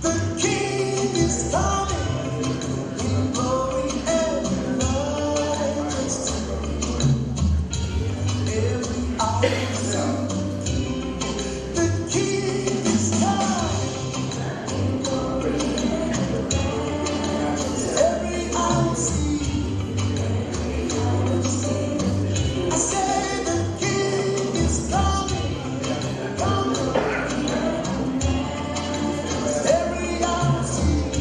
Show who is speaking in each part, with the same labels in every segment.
Speaker 1: The King is coming in glory and majesty. Every eye will see. The King is coming. Every eye will see. I say the King is coming. Coming. Every eye will see.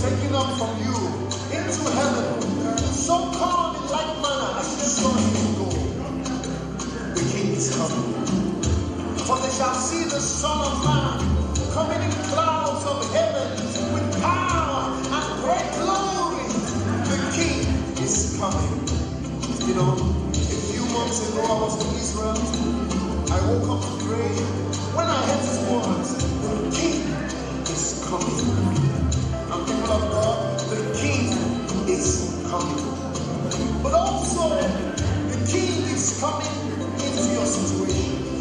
Speaker 1: Taken up from you into heaven, so calm in like manner as you saw him go. The King is coming, for they shall see the Son of Man coming in clouds of heaven with power and great glory. The King is coming. You know, a few months ago I was in Israel. I woke up to pray. When I heard these words, the King is coming. And people of God, the King is coming. But also, the King is coming into your situation.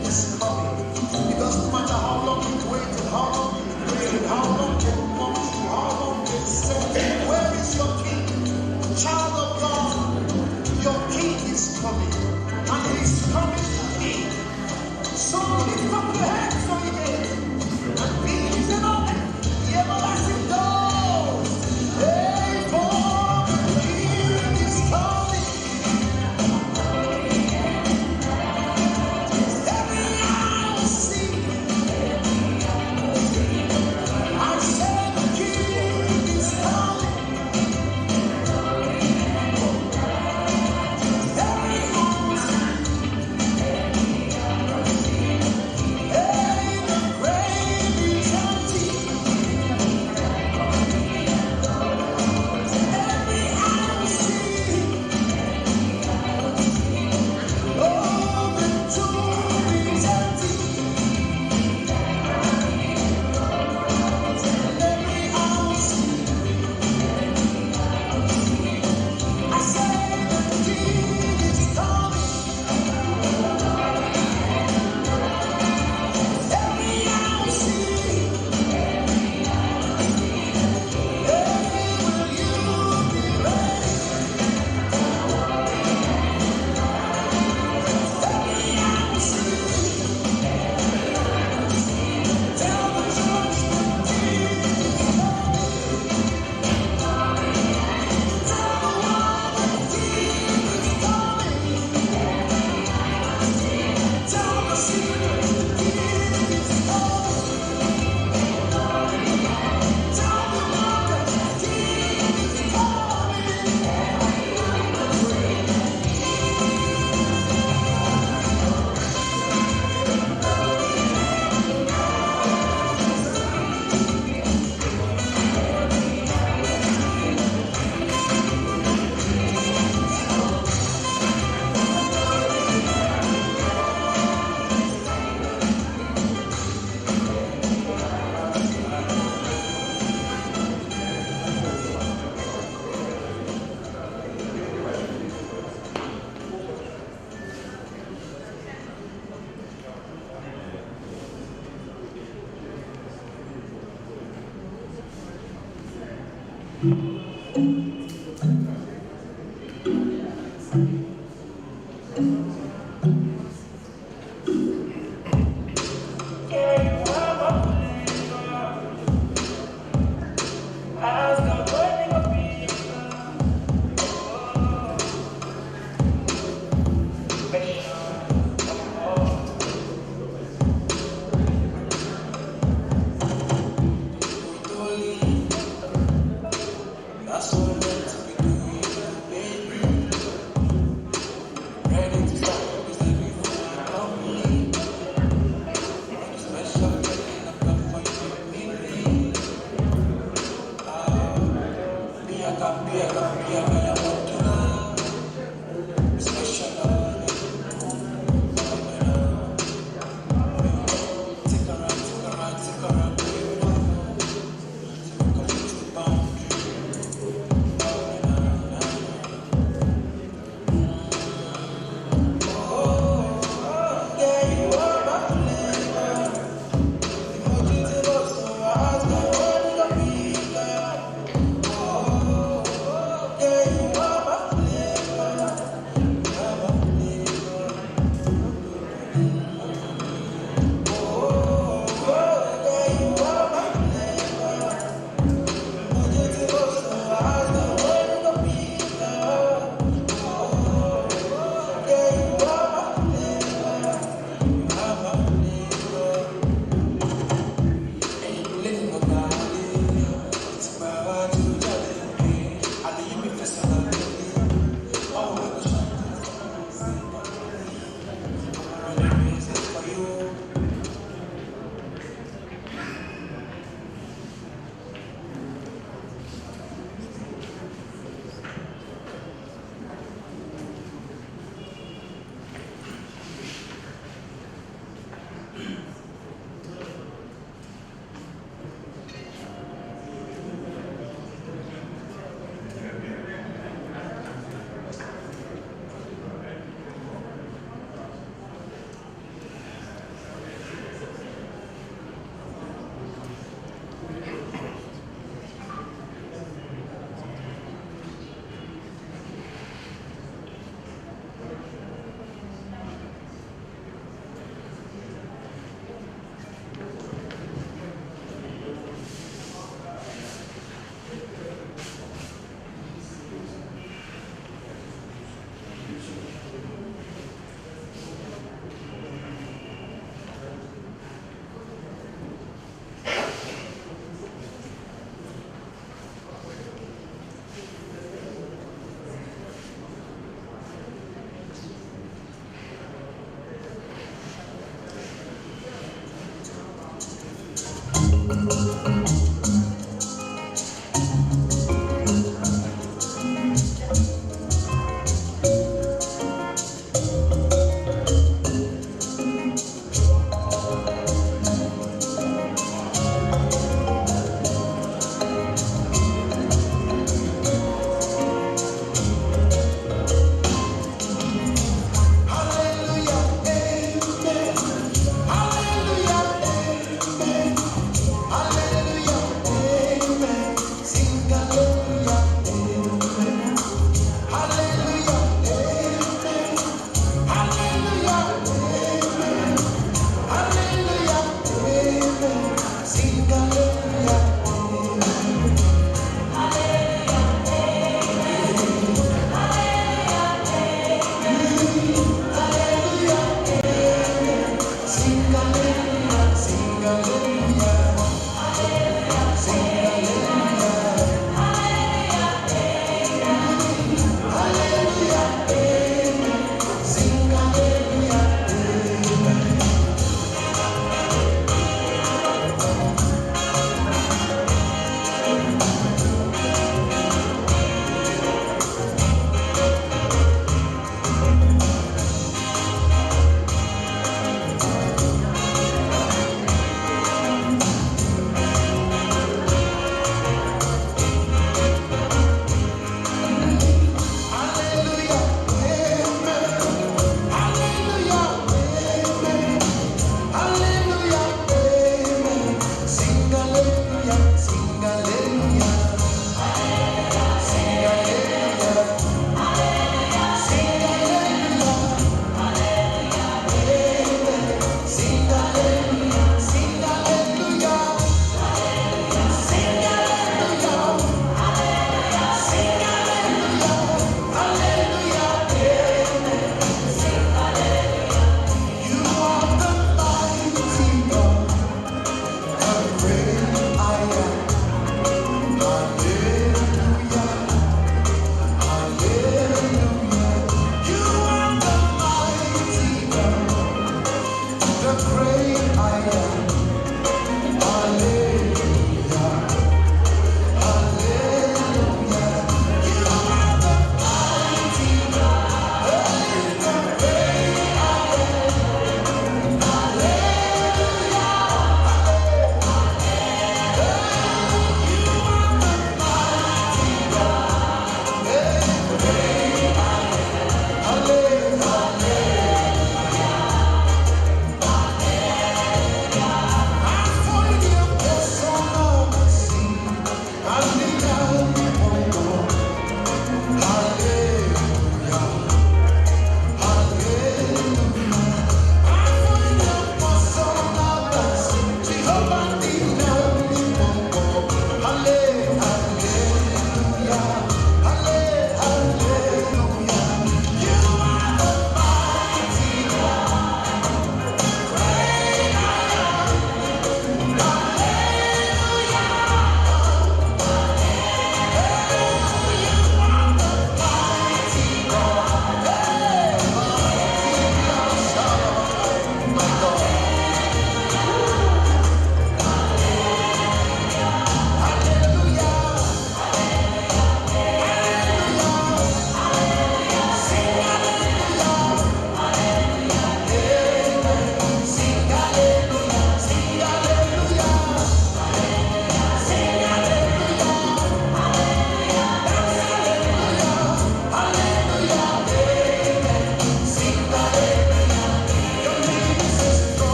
Speaker 1: He's coming. It doesn't matter how long you've waited, how long you've prayed, how long you've watched, how long you've said. Where is your King? Child of God, your King is coming. And he's coming in. So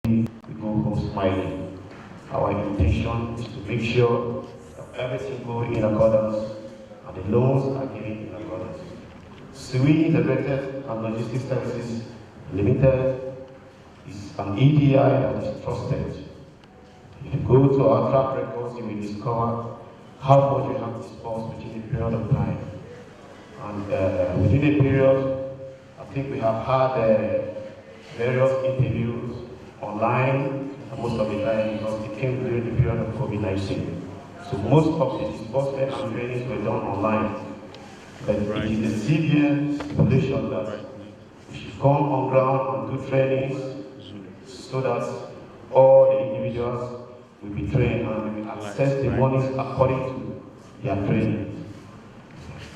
Speaker 2: we go home smiling. Our intention is to make sure that everything goes in accordance and the loans are given in accordance. SUI Integrated and Logistics Services Limited is an EDI that is trusted. If you go to our track records, you will discover how much we have disbursed within a period of time. And within a period, I think we have had various interviews online, most of the time because it came during the period of COVID-19. So most of the disbursement and trainings were done online. But it is the CBN stipulation that we should come on ground and do trainings so that all the individuals will be trained and will access the monies according to their training.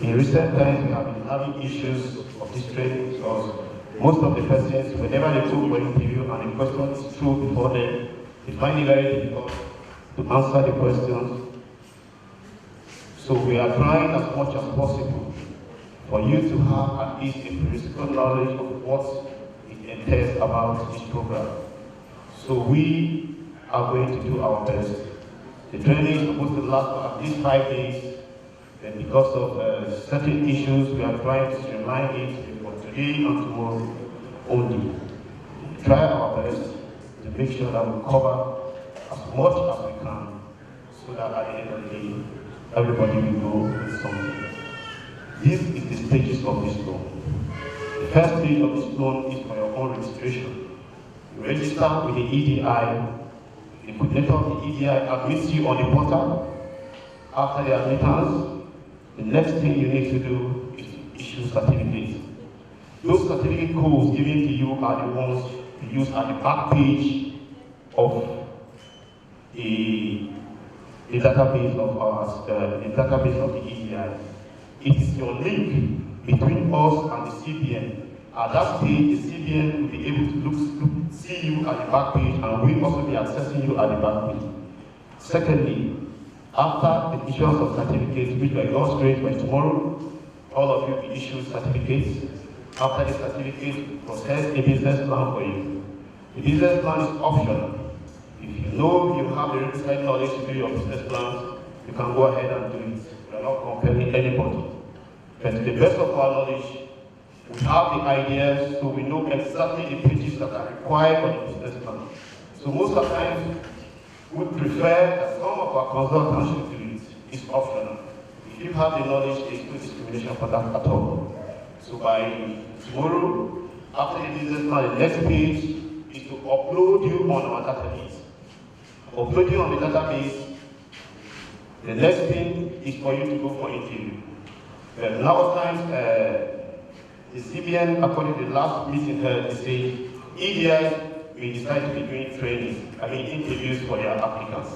Speaker 2: In recent times, we have been having issues of this training because most of the persons, whenever they go for interview and the question is true before them, they find it very difficult to answer the questions. So we are trying as much as possible for you to have at least a principal knowledge of what it entails about this program. So we are going to do our best. The training is supposed to last for at least 5 days, and because of certain issues, we are trying to streamline it for today and tomorrow only. Try our best to make sure that we cover as much as we can, so that at the end of the day, everybody will go with something. This is the stages of this loan. The first stage of this loan is for your own registration. You register with the EDI. The coordinator of the EDI admits you on the portal. After the admittance, the next thing you need to do is to issue certificates. Those certificate codes given to you are the ones you use at the back page of the database of the EDI. It is your link between us and the CBN. At that stage, the CBN will be able to see you at the back page, and will also be accessing you at the back page. Secondly, after the issuance of certificates, which by God's grace by tomorrow, all of you will issue certificates. After the certificate, process a business plan for you. The business plan is optional. If you know you have the requisite knowledge to do your business plans, you can go ahead and do it. We are not compelling anybody. But to the best of our knowledge, we have the ideas, so we know exactly the pages that are required for the business plan. So most of the time, we prefer that some of our consultants should do it. It's optional. If you have the knowledge, there is no discrimination for that at all. So by tomorrow, after the business plan, the next page is to upload you on our database. Upload you on the database, the next thing is for you to go for interview. Nowadays, the CBN, according to the last meeting here, they say EDI will decide to be doing interviews for their applicants.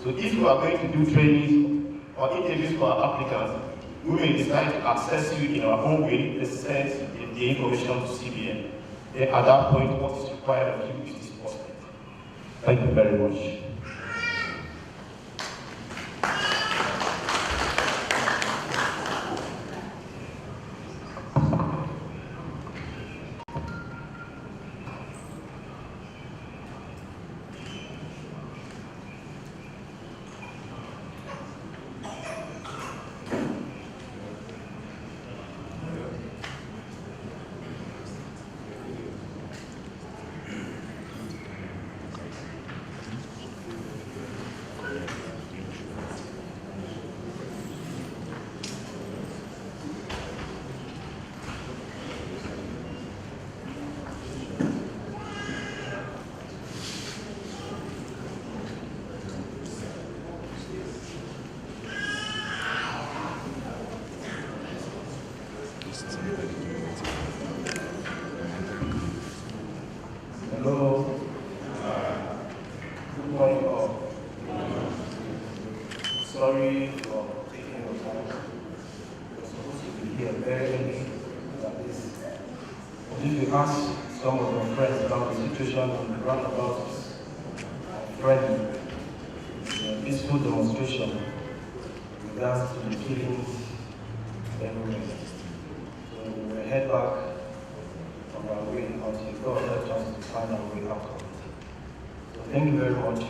Speaker 2: So if you are going to do trainings or interviews for our applicants, we may decide to access you in our own way, let's send the information to CBN. Then at that point, what is required of you is disbursement. Thank you very much. Hello. Good morning all. Sorry for taking your time. We're supposed to be here very early like this. But if you ask some of your friends about the situation on the roundabout is friendly, a peaceful demonstration with regards to the killings everywhere. So we'll head back on our way until God helps us to find our way out of it. very much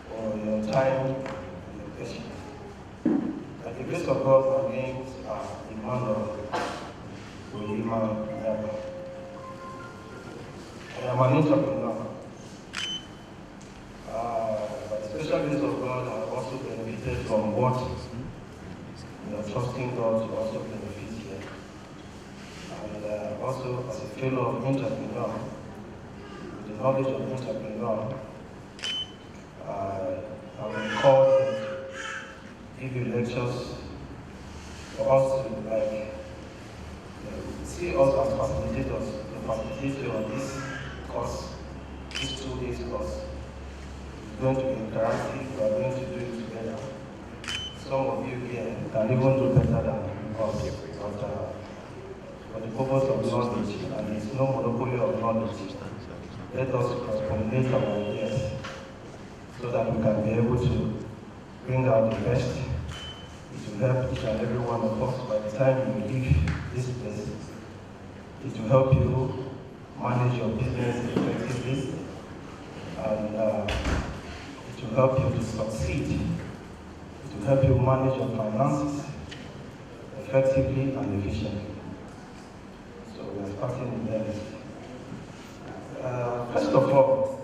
Speaker 2: for your time and your patience. By the grace of God, my names are Emmanuel Williman. I am an entrepreneur. By the special grace of God, I have also benefited from what you are trusting God to also benefit here. And also, as a fellow of entrepreneur, with the knowledge of entrepreneur, I will call and give you lectures for us to see us as facilitators, to facilitate you on this course, this 2 days course. It's going to be interactive, we are going to do it together. Some of you here can even do better than us, but for the purpose of knowledge, and it's no monopoly of knowledge, let us cross-pollinate our ideas so that we can be able to bring out the best. It will help each and every one of us by the time you leave this place. It will help you manage your business effectively, and it will help you to succeed. It will help you manage your finances effectively and efficiently. So we are starting in earnest. First of all,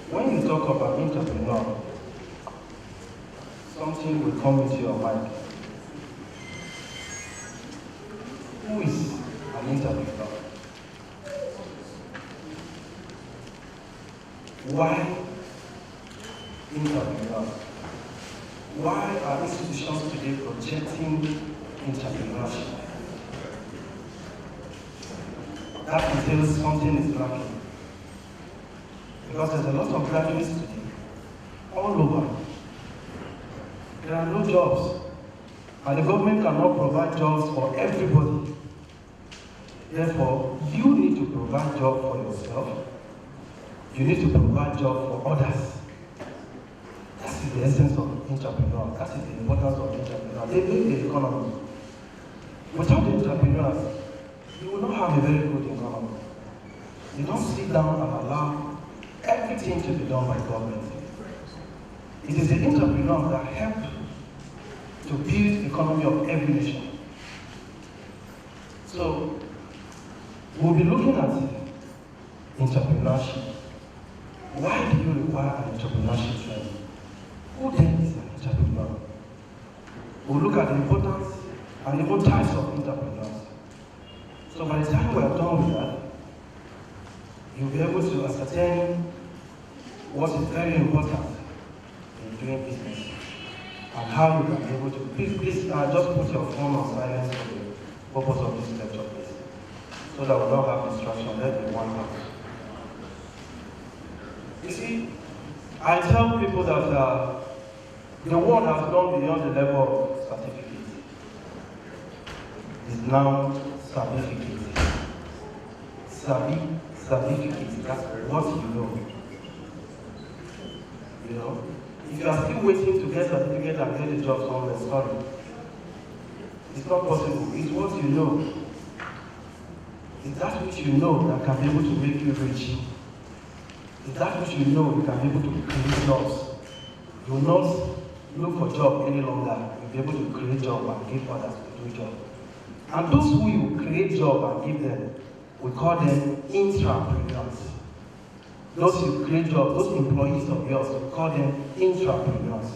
Speaker 2: when you talk about entrepreneur, something will come into your mind. Who is an entrepreneur? Why entrepreneur? Why are institutions today projecting entrepreneurship? That entails something is lacking. Because there's a lot of graduates today, all over. There are no jobs, and the government cannot provide jobs for everybody. Therefore, you need to provide jobs for yourself. You need to provide jobs for others. That is the essence of entrepreneur. That is the importance of entrepreneur. They make the economy. Without the entrepreneurs, you will not have a very good economy. You don't sit down and allow everything to be done by government. It is the entrepreneurs that help to build the economy of every nation. So, we'll be looking at entrepreneurship. Why do you require an entrepreneurship training? Who then is an entrepreneur? We'll look at the importance and even types of entrepreneurs. So by the time we are done with that, you'll be able to ascertain what is very important in doing business and how you can be able to. Please just put your phone on silence for the purpose of this lecture, please, so that we don't have distraction. Let me one out. You see, I tell people that the world has gone beyond the level of certificate. It's now certificate. Certificate, that's what you know. You know? If you are still waiting to get certificate and get a job somewhere, sorry. It's not possible. It's what you know. It's that which you know that can be able to make you rich. It's that which you know you can be able to create jobs. You will not look for job any longer. You'll be able to create job and give others to do job. And those who you create job and give them, we call them intrapreneurs. Those you create jobs, those employees of yours, we call them intrapreneurs.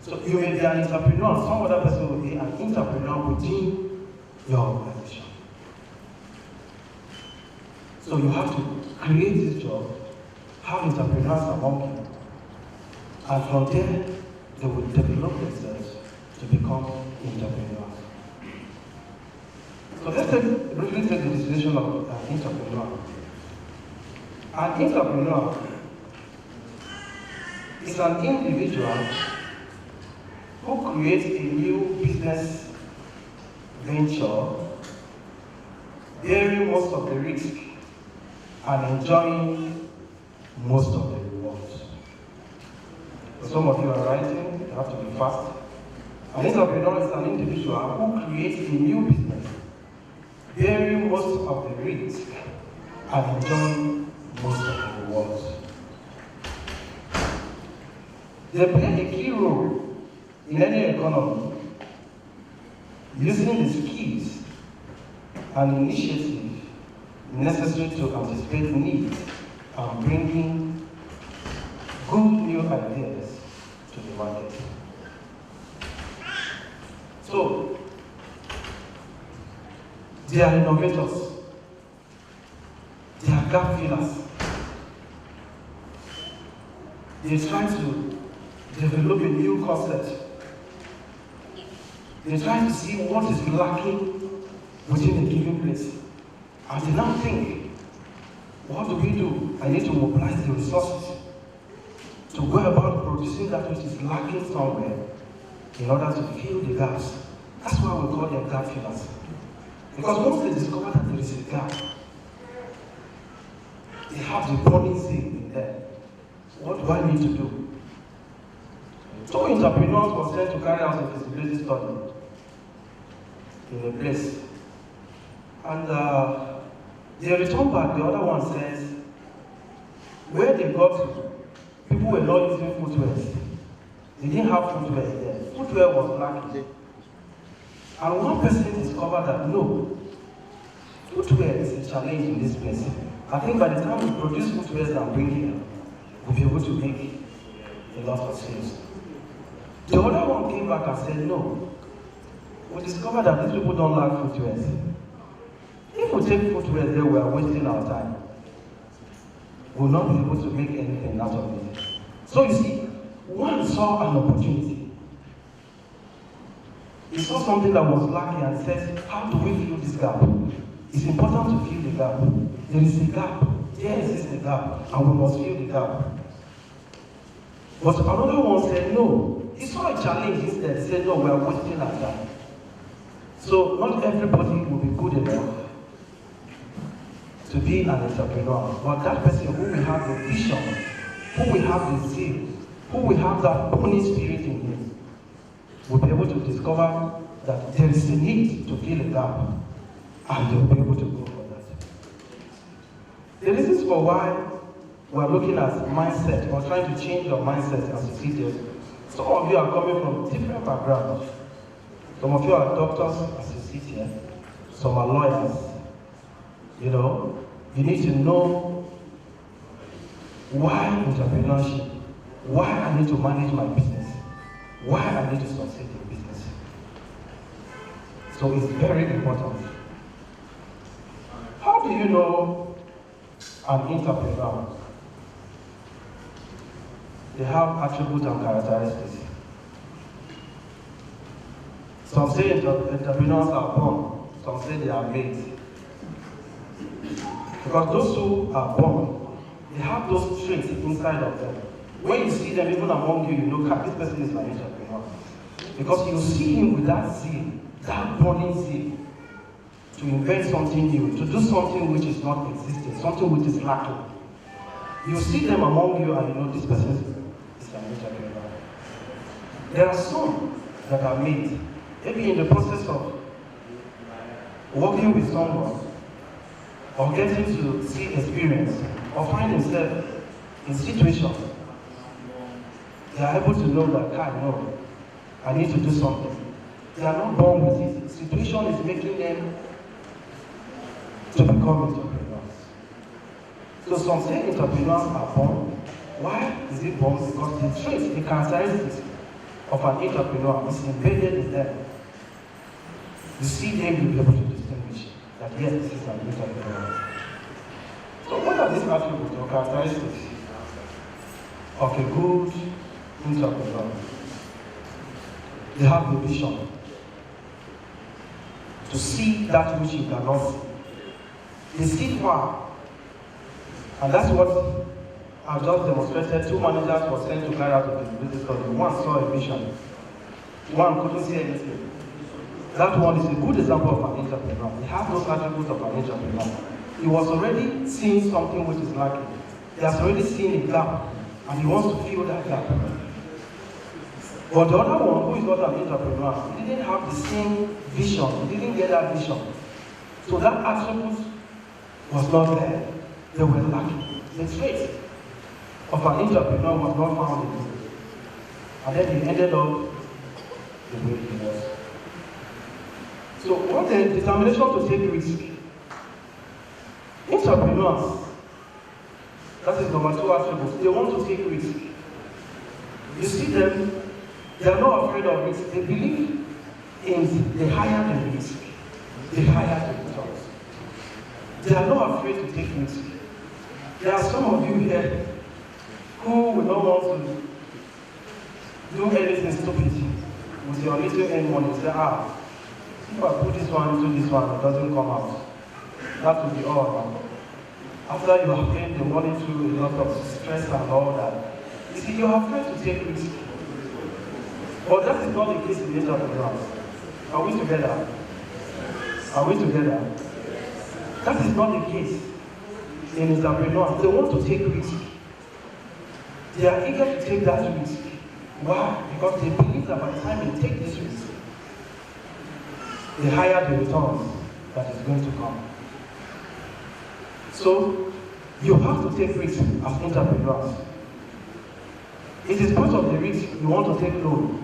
Speaker 2: So you may be an entrepreneur, some other person will be an entrepreneur within your organization. So you have to create this job, have entrepreneurs among you, and from there, they will develop themselves to become entrepreneurs. So let's briefly take the definition of an entrepreneur. An entrepreneur is an individual who creates a new business venture, bearing most of the risk and enjoying most of the rewards. So some of you are writing, you have to be fast. An entrepreneur is an individual who creates a new business, bearing most of the risk and enjoying most of the rewards. They play a key role in any economy, using the skills and initiative necessary to anticipate needs and bringing good new ideas to the market. So, they are innovators. They are gap fillers. They try to develop a new concept. They try to see what is lacking within a given place. And they now think, what do? I need to mobilize the resources to go about producing that which is lacking somewhere in order to fill the gaps. That's why we call them gap fillers. Because once they discover that there is a gap, they have the burning zeal in them. What do I need to do? Two entrepreneurs were sent to carry out a feasibility study in a place. And they returned back. The other one says, where they got to, people were not using footwear. They didn't have footwear there. Footwear was lacking. And one person discovered that no, footwear is a challenge in this place. I think by the time we produce footwear and bring here, we'll be able to make a lot of sales. The other one came back and said, no, we discovered that these people don't like footwear. If we take footwear there, we are wasting our time. We'll not be able to make anything out of it. So you see, one saw an opportunity. He saw something that was lacking and says, how do we fill this gap? It's important to fill the gap. There is a gap. There exists a gap, and we must fill the gap. But another one said, no. He saw a challenge instead. He said, no, we are wasting our time. So not everybody will be good enough to be an entrepreneur. But that person who will have the vision, who will have the zeal, who will have that burning spirit in him, will be able to discover that there is a need to fill a gap, and they will be able to go for that. The reasons for why we're looking at mindset, or trying to change your mindset as you see this. Some of you are coming from different backgrounds. Some of you are doctors as you sit here. Some are lawyers. You know, you need to know why entrepreneurship, why I need to manage my business, why I need to succeed in business. So it's very important. How do you know an entrepreneur? They have attributes and characteristics. Some say entrepreneurs are born, some say they are made. Because those who are born, they have those traits inside of them. When you see them, even among you, you know, this person is an entrepreneur. Because you see him with that zeal, that burning zeal, to invent something new, to do something which is not existing, something which is lacking. You see them among you and you know this person is an entrepreneur. There are some that are made, maybe in the process of working with someone, or getting to see experience, or find themselves in situations, they are able to know that, I know, I need to do something. They are not born with it. The situation is making them to become entrepreneurs. So some say entrepreneurs are born. Why is it born? Because the traits, the characteristics of an entrepreneur is embedded in them. You see them, you'll be able to distinguish that yes, this is an entrepreneur. So what are these attributes or characteristics of a good entrepreneur? They have the vision to see that which you cannot see. They see far. And that's what I've just demonstrated. Two managers were sent to carry out a feasibility study. One saw a vision. One couldn't see anything. That one is a good example of an entrepreneur. He has those attributes of an entrepreneur. He was already seeing something which is lacking. He has already seen a gap, and he wants to fill that gap. But the other one, who is not an entrepreneur, he didn't have the same vision. He didn't get that vision. So that attribute was not there. They were lacking. The trait of an entrepreneur was not found in him. And then he ended up the way he was. So what the determination to take risk? Entrepreneurs, that is number 2 attributes, they want to take risk. You see them, they are not afraid of risk. They believe in the higher the risk, the higher the returns. They are not afraid to take risk. There are some of you here who will not want to do anything stupid with your little end money. Say, if I put this one into this one, it doesn't come out. That will be all. After you have paid the money through a lot of stress and all that, you see, you are afraid to take risk. But that is not the case in entrepreneurs. Are we together? Are we together? That is not the case in entrepreneurs. They want to take risk. They are eager to take that risk. Why? Because they believe that by the time they take this risk, the higher the returns that is going to come. So, you have to take risks as entrepreneurs. It is part of the risk you want to take loan.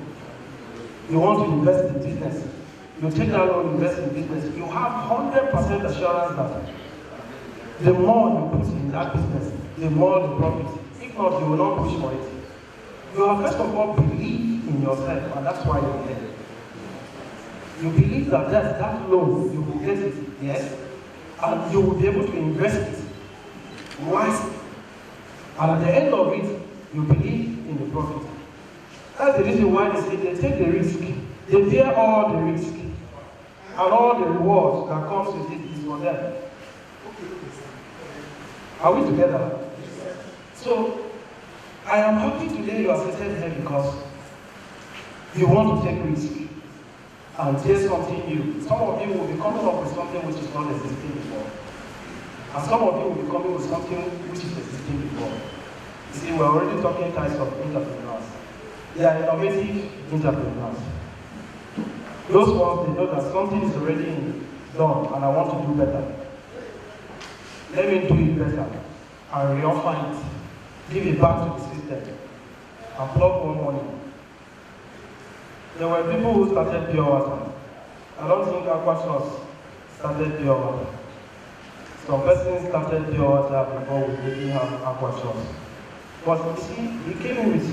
Speaker 2: You want to invest in business. You take that loan, invest in business. You have 100% assurance that the more you put in that business, the more the profit. If not, you will not push for it. You have first of all believe in yourself, and that's why you're there. You believe that that loan, you will get it, yes, and you will be able to invest it wisely. And at the end of it, you believe in the profit. That's the reason why they say they take the risk. They bear all the risk. And all the rewards that comes with it is for them. Are we together? So, I am happy today you are seated here because you want to take risk and test something new. Some of you will be coming up with something which is not existing before. And some of you will be coming with something which is existing before. You see, we're already talking types of entrepreneurs. They are innovative entrepreneurs. Those ones, they know that something is already done and I want to do better. Let me do it better and re-offer it. Give it back to the system and plug more money. There were people who started pure water. I don't think Aquatrust started pure water. Some persons started pure water before we didn't have Aquatrust. But you see, he came in with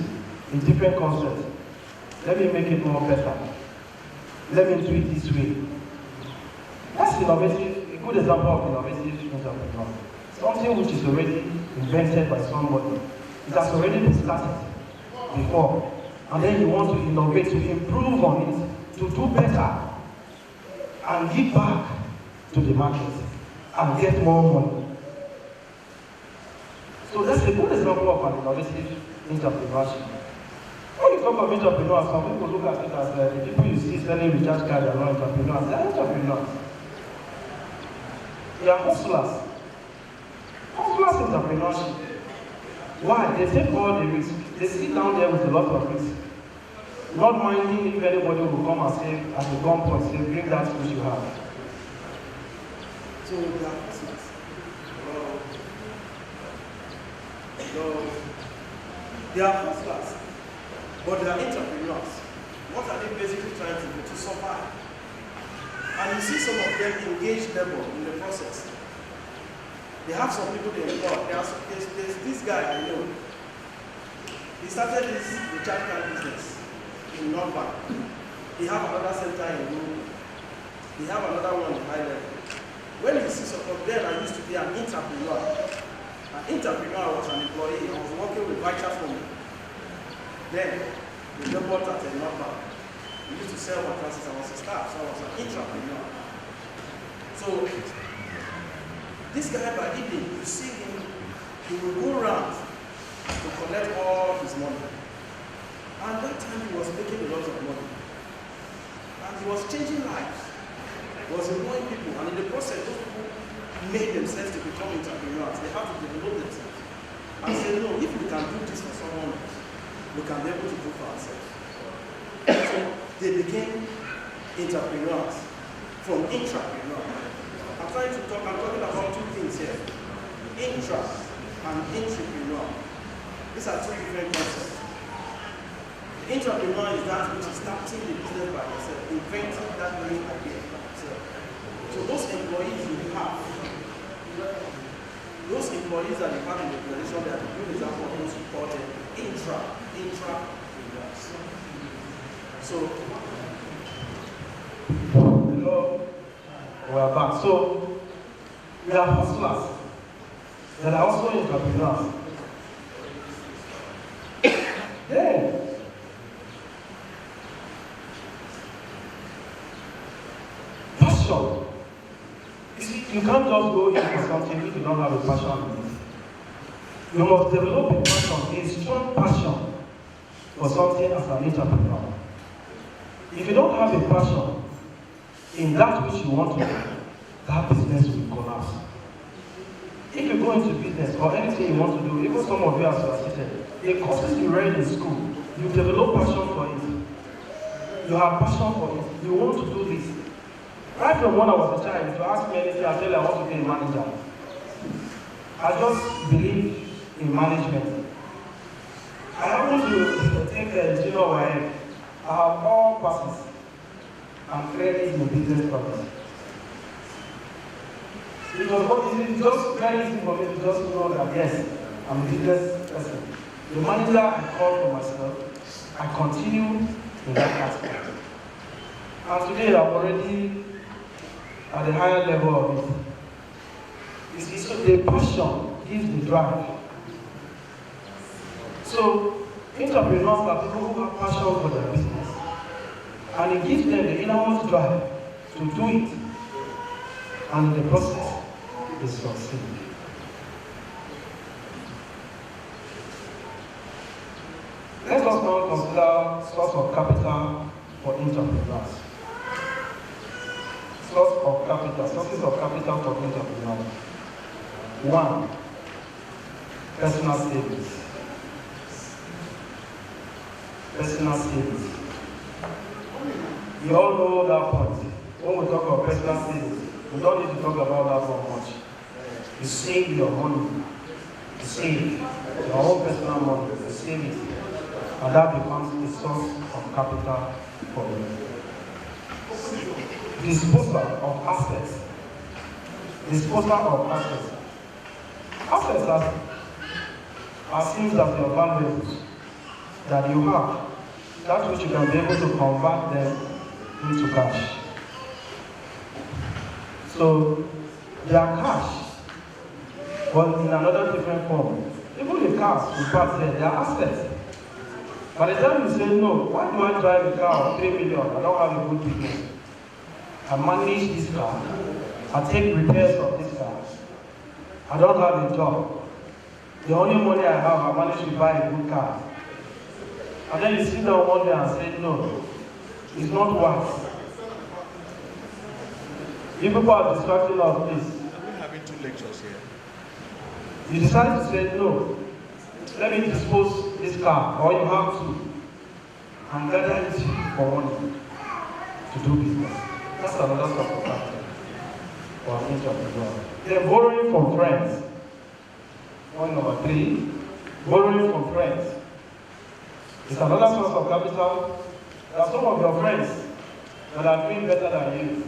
Speaker 2: a different concept. Let me make it more better. Let me do it this way. That's innovative, a good example of innovative entrepreneur. Something which is already invented by somebody. It has already been started before. And then you want to innovate, to improve on it, to do better, and give back to the market, and get more money. So that's a good example of an innovative entrepreneurship. When you talk of entrepreneurs, some people look at it as the people you see selling recharge cards are not entrepreneurs. They are entrepreneurs. They are hustlers. Hustlers entrepreneurship. Why? They take all the risk. They sit down there with a lot of risk. Not minding if anybody will come and say, at the gunpoint, say, bring that which you have. So they are hustlers. They are hustlers, but they are entrepreneurs. What are they basically trying to do? To survive. And you see some of them engage labor in the process. They have some people they employ. There's this guy I know. He started this recharge card business in Northbank. He have another center in Rome. He have another one in High Level. When you see some of them, I used to be an entrepreneur. An entrepreneur was an employee. I was working with Vital for me. Then, we labored at a Northbank. We used to sell mattresses. I was a staff, so I was an entrepreneur. So, this guy by evening, you see him, he will go around to collect all his money. And that time he was making a lot of money. And he was changing lives. He was employing people. And in the process, those people made themselves to become entrepreneurs. They have to develop themselves. And say, no, if we can do this for someone else, we can be able to do for ourselves. So they became entrepreneurs from intrapreneur. I'm talking about two things here. Intra and entrepreneur. These are two different concepts.
Speaker 3: Entrepreneur is that which is starting the business by yourself, inventing that new idea by yourself. So those employees you have, those employees that you have in the organization, that are good example of those you call them intrapreneurs. So,
Speaker 4: hello, we are back. So, we are hustlers that are also entrepreneurs. Then, passion. You see, you can't just go into something if you don't have a passion in it. You must develop a passion, a strong passion for something as an entrepreneur. If you don't have a passion in that which you want to do, that business will collapse. If you go into business or anything you want to do, even some of you as assisted, the courses you read in school, you develop passion for it. You have passion for it. You want to do this. Right from when I was a child, if you ask me anything, I tell you I want to be a manager. I just believe in management. I happen to take a junior YF. I have all passes and credits in business studies. It was just very easy for me to just know that yes, I'm a business person. The manager I called for myself, I continue in that aspect. And today I'm already at the higher level of it. You see, so the passion gives the drive. So entrepreneurs are people who have passion for their business, and it gives them the innermost drive to do it, and in the process, they succeed. Let us now consider source of capital for entrepreneurs. Sources of capital for entrepreneurs. 1. Personal savings. Personal savings. You all know that point. When we talk about personal savings, we don't need to talk about that for much. You save your money. You save your own personal money. You save it. And that becomes a source of capital for you. Disposal of assets. Disposal of assets. Assets are things that are valuables that you have. That which you can be able to convert them into cash. So they are cash, but in another different form. Even the cars we pass there, they are assets. By the time you say, no, why do I drive a car of 3 million? I don't have a good business. I manage this car. I take repairs of this car. I don't have a job. The only money I have, I manage to buy a good car. And then you sit down one day and say, no, it's not worth. You people are distracting us, please.
Speaker 5: We're having 2 lectures here.
Speaker 4: You decide to say, no, let me dispose this car, or you have to, and gather it for money to do business. That's another sort of factor for an entrepreneur. Then borrowing from friends. Point number 3, borrowing from friends. It's another source of capital. There are some of your friends that are doing better than you.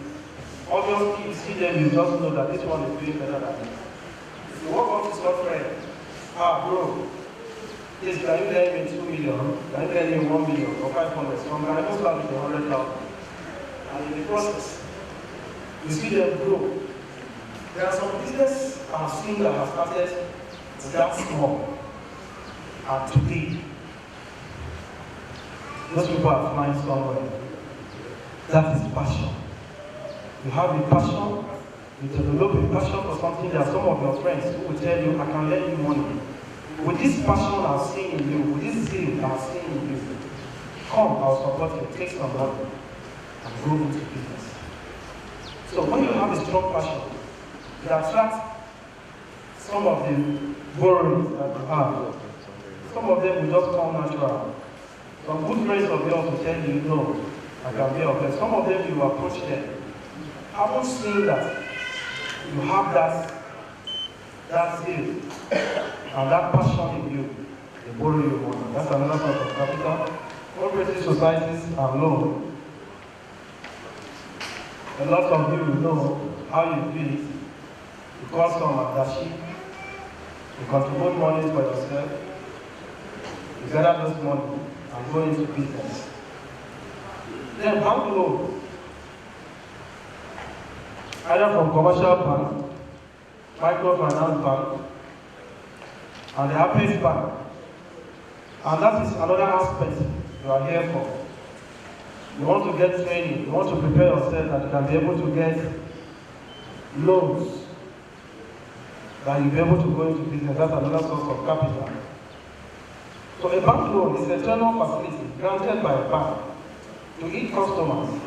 Speaker 4: Obviously, you see them, you just know that this one is doing better than you. If you walk up to some friend, bro, yes, can you lend me 2 million? Can you lend me 1 million or 500? So can I just start with 100,000? And in the process, you see them grow. There are some business I've seen that have started that small, and today, those people are flying somewhere. That is passion. You have a passion, you develop a passion for something. There are some of your friends who will tell you, I can lend you money. With this passion I've seen in you, with this zeal I've seen in you, come, I'll support you, take some money, and go into business. So when you have a strong passion, you attract some of the borrowings that you have. Some of them will just come natural. Some good friends of yours will tell you, no, I can be of help. Some of them you approach them. Haven't seen that you have that zeal and that passion in you. They borrow you money. That's another source of capital. cooperative societies are low. A lot of you know how you do it. You call some adashi, you contribute money for yourself, you gather those money and go into business. Then bank loan, either from commercial bank, microfinance bank, and the Agemis bank. And that is another aspect you are here for. You want to get training, you want to prepare yourself that you can be able to get loans, that you'll be able to go into business. That's another source of capital. So a bank loan is a general facility granted by a bank to each customers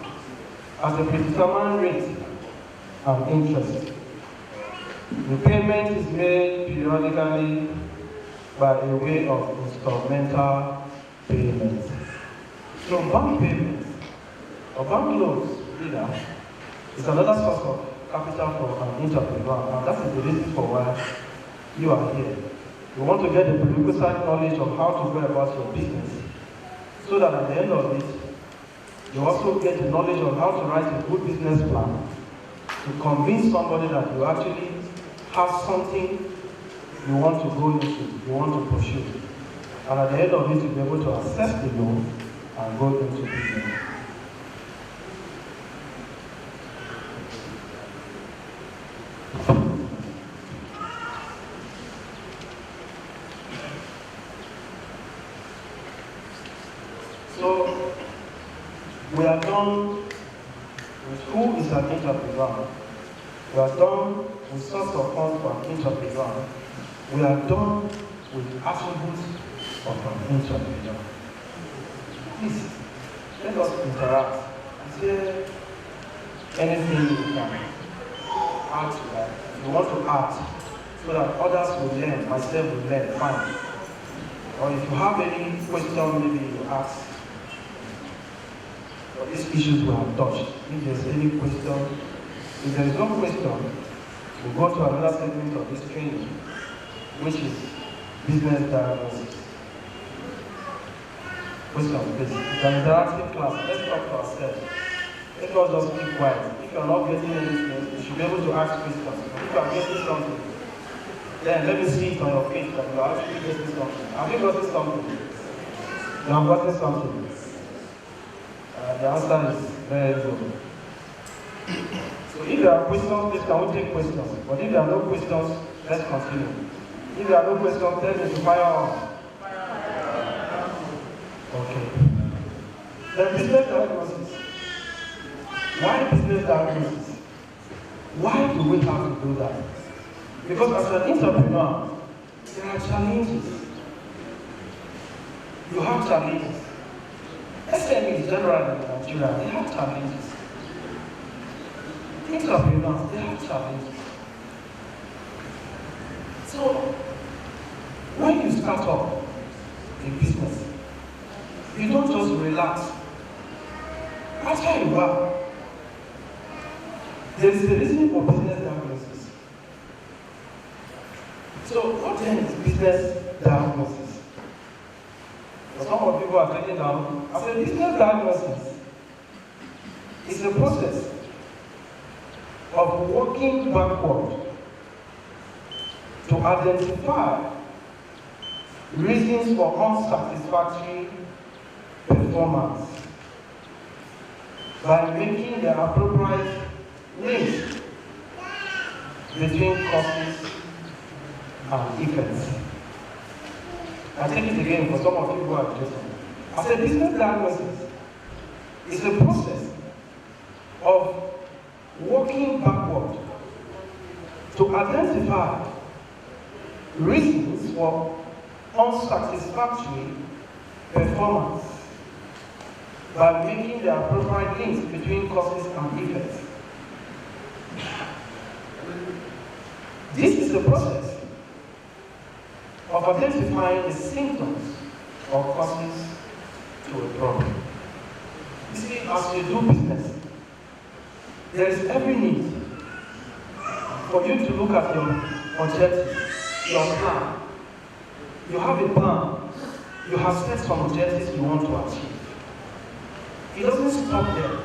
Speaker 4: at a predetermined rate and interest. The payment is made periodically by a way of instrumental payments. So bank payments or bank loans is another source of capital for an entrepreneur, and that is the reason for why you are here. You want to get the prerequisite knowledge of how to go about your business, so that at the end of it, you also get the knowledge of how to write a good business plan to convince somebody that you actually have something you want to go into, you want to pursue. And at the end of it, you'll be able to access the loan and go into business. So, we are done with who is an entrepreneur. We are done with source of funds for an entrepreneur. We are done with attributes of an entrepreneur. Please, let us interact. Is there anything you can add to that? If you want to add, so that others will learn, myself will learn, fine. Or if you have any question, maybe you ask. For these issues we have touched. If there's any question, if there is no question, we'll go to another segment of this training, which is business diagnosis. Question, please. It's an interactive class. Let's talk to ourselves. Let us just keep quiet. If you are not getting anything, you should be able to ask questions. If you are getting something, then let me see it on your face that you are actually getting something. Have you gotten something? You have gotten something. The answer is very good. So if there are questions, please can we take questions? But if there are no questions, let's continue. If there are no questions, tell me to fire on. Okay. Then business diagnosis. Why business diagnosis? Why do we have to do that? Because as an entrepreneur, there are challenges. You have challenges. SMEs generally in Nigeria, they have challenges. Entrepreneurs, they have challenges. So, when you start up a business, you don't just relax. After a while, there is a reason for business diagnosis. So, what then is business diagnosis? For some of people are taking down, as a business diagnosis is a process of working backward to identify reasons for unsatisfactory performance by making the appropriate links between causes and effects. I take it again for some of you who are listening. As a business diagnosis is a process of working backward to identify reasons for unsatisfactory performance by making the appropriate links between causes and effects. This is the process of identifying the symptoms or causes to a problem. You see, as you do business, there is every need for you to look at your objective, your plan. You have a plan. You have set some objectives you want to achieve. it doesn't stop there.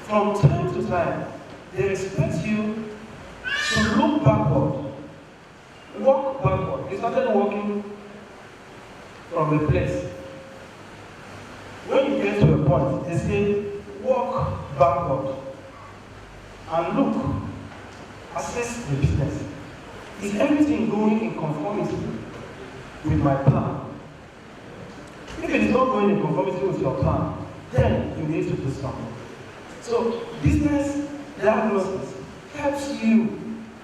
Speaker 4: From time to time, they expect you to look backward, walk backward. You started walking from a place. When you get to a point, they say, walk backward and look, assess the business. Is everything going in conformity with my plan? If it is not going in conformity with your plan, then you need to do something. So, business diagnosis helps you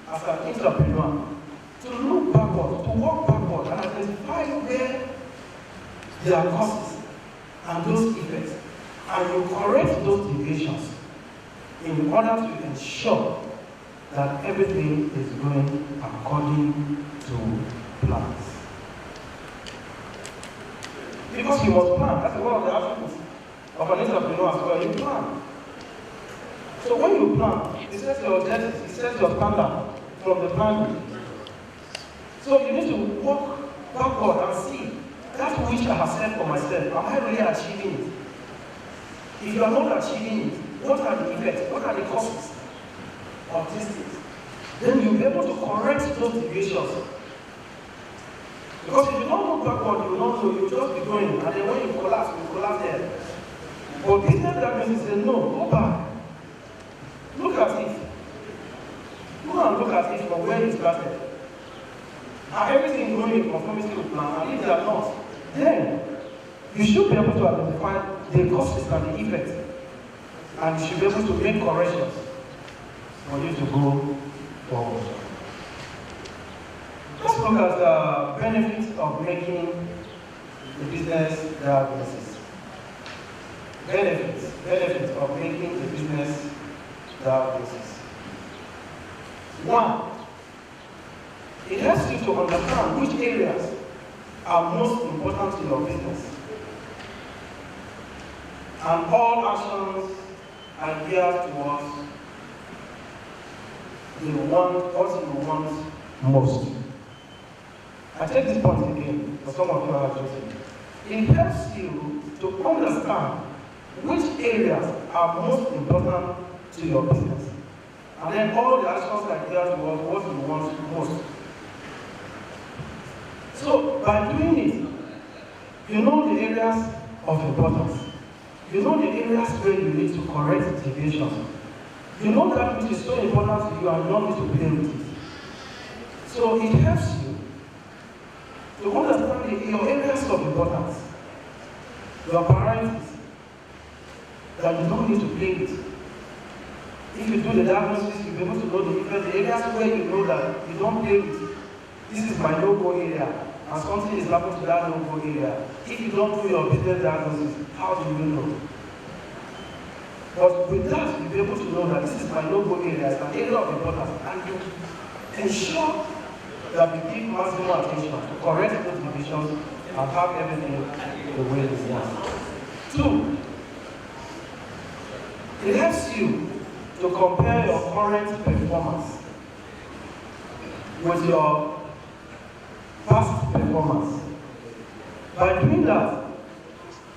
Speaker 4: as an entrepreneur to look backward, to walk backward, and identify where there are causes and those effects, and you correct those deviations in order to ensure that everything is going according to plans. Because you must plan. That's one of the attributes of an entrepreneur as well. You plan. So when you plan, it sets your objectives, it sets your standard from the planning. So you need to walk backward and see that which I have set for myself. Am I really achieving it? If you are not achieving it, what are the effects? What are the causes of these things? Then you'll be able to correct those deviations. Because if you don't look backward, you will not know, you'll just be going, and then when you collapse there. But business diagnosis says, no, go back. Look at it. Go and look at it from where you started. Are everything going in conformity with plan? And if they are not, then you should be able to identify the causes and the effects. And you should be able to make corrections for you to go forward. Let's look at the benefits of making the business diagnosis. Benefits of making the business diagnosis. One, it helps you to understand which areas are most important to your business. And all actions are geared towards what you want most. I take this point again, for some of you are joking. It helps you to understand which areas are most important to your business. And then all the actions are geared towards what you want most. So, by doing it, you know the areas of importance. You know the areas where you need to correct deviations. You know that which is so important to you and you don't need to play with it. So, it helps you to understand your areas of importance, your priorities, that you don't need to play with. If you do the diagnosis, you'll be able to know the areas where you know that you don't play with. This is my no-go area, and something is happening to that no-go area. If you don't do your business diagnosis, how do you know? But with that, you'll be able to know that this is my no-go area, it's an area of importance, and you ensure that you give maximum attention to correct those divisions and have everything the way it is. Two, it helps you to compare your current performance with your past performance. By doing that,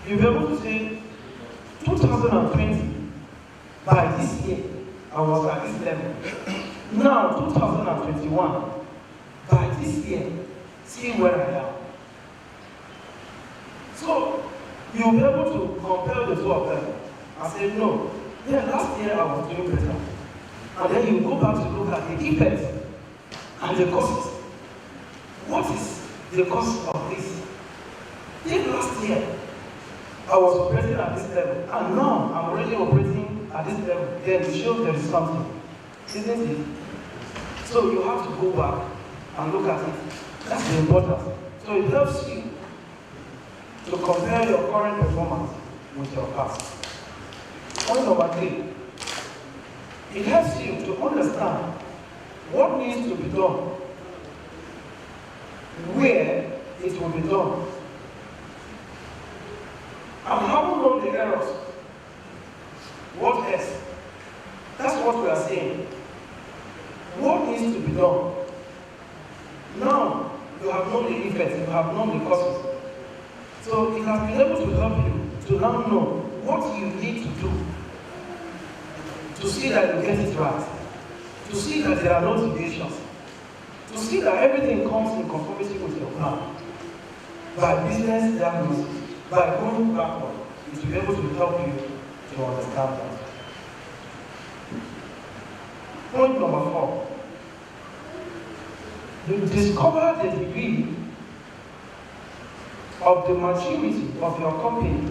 Speaker 4: you'll be able to say, 2020, by this year, I was at this level. Now, 2021, by this year, see where I am. So, you'll be able to compare the two of them and say, no, yeah, last year I was doing better. And then you go back to look at the effects and the causes. What is the cause of this? If last year I was operating at this level, and now I'm already operating at this level, then it shows there is something, isn't it? So you have to go back and look at it. That's the importance. So it helps you to compare your current performance with your past. Point number 3. It helps you to understand what needs to be done, where it will be done. And having known the errors, what else? That's what we are saying. What needs to be done? Now, you have known the effects, you have known the causes. So it has been able to help you to now know what you need to do to see that you get it right, to see that there are no deviations, to see that everything comes in conformity with your plan. By business diagnosis, by going backward, it will be able to help you to understand that. Point number 4. You discover the degree of the maturity of your company,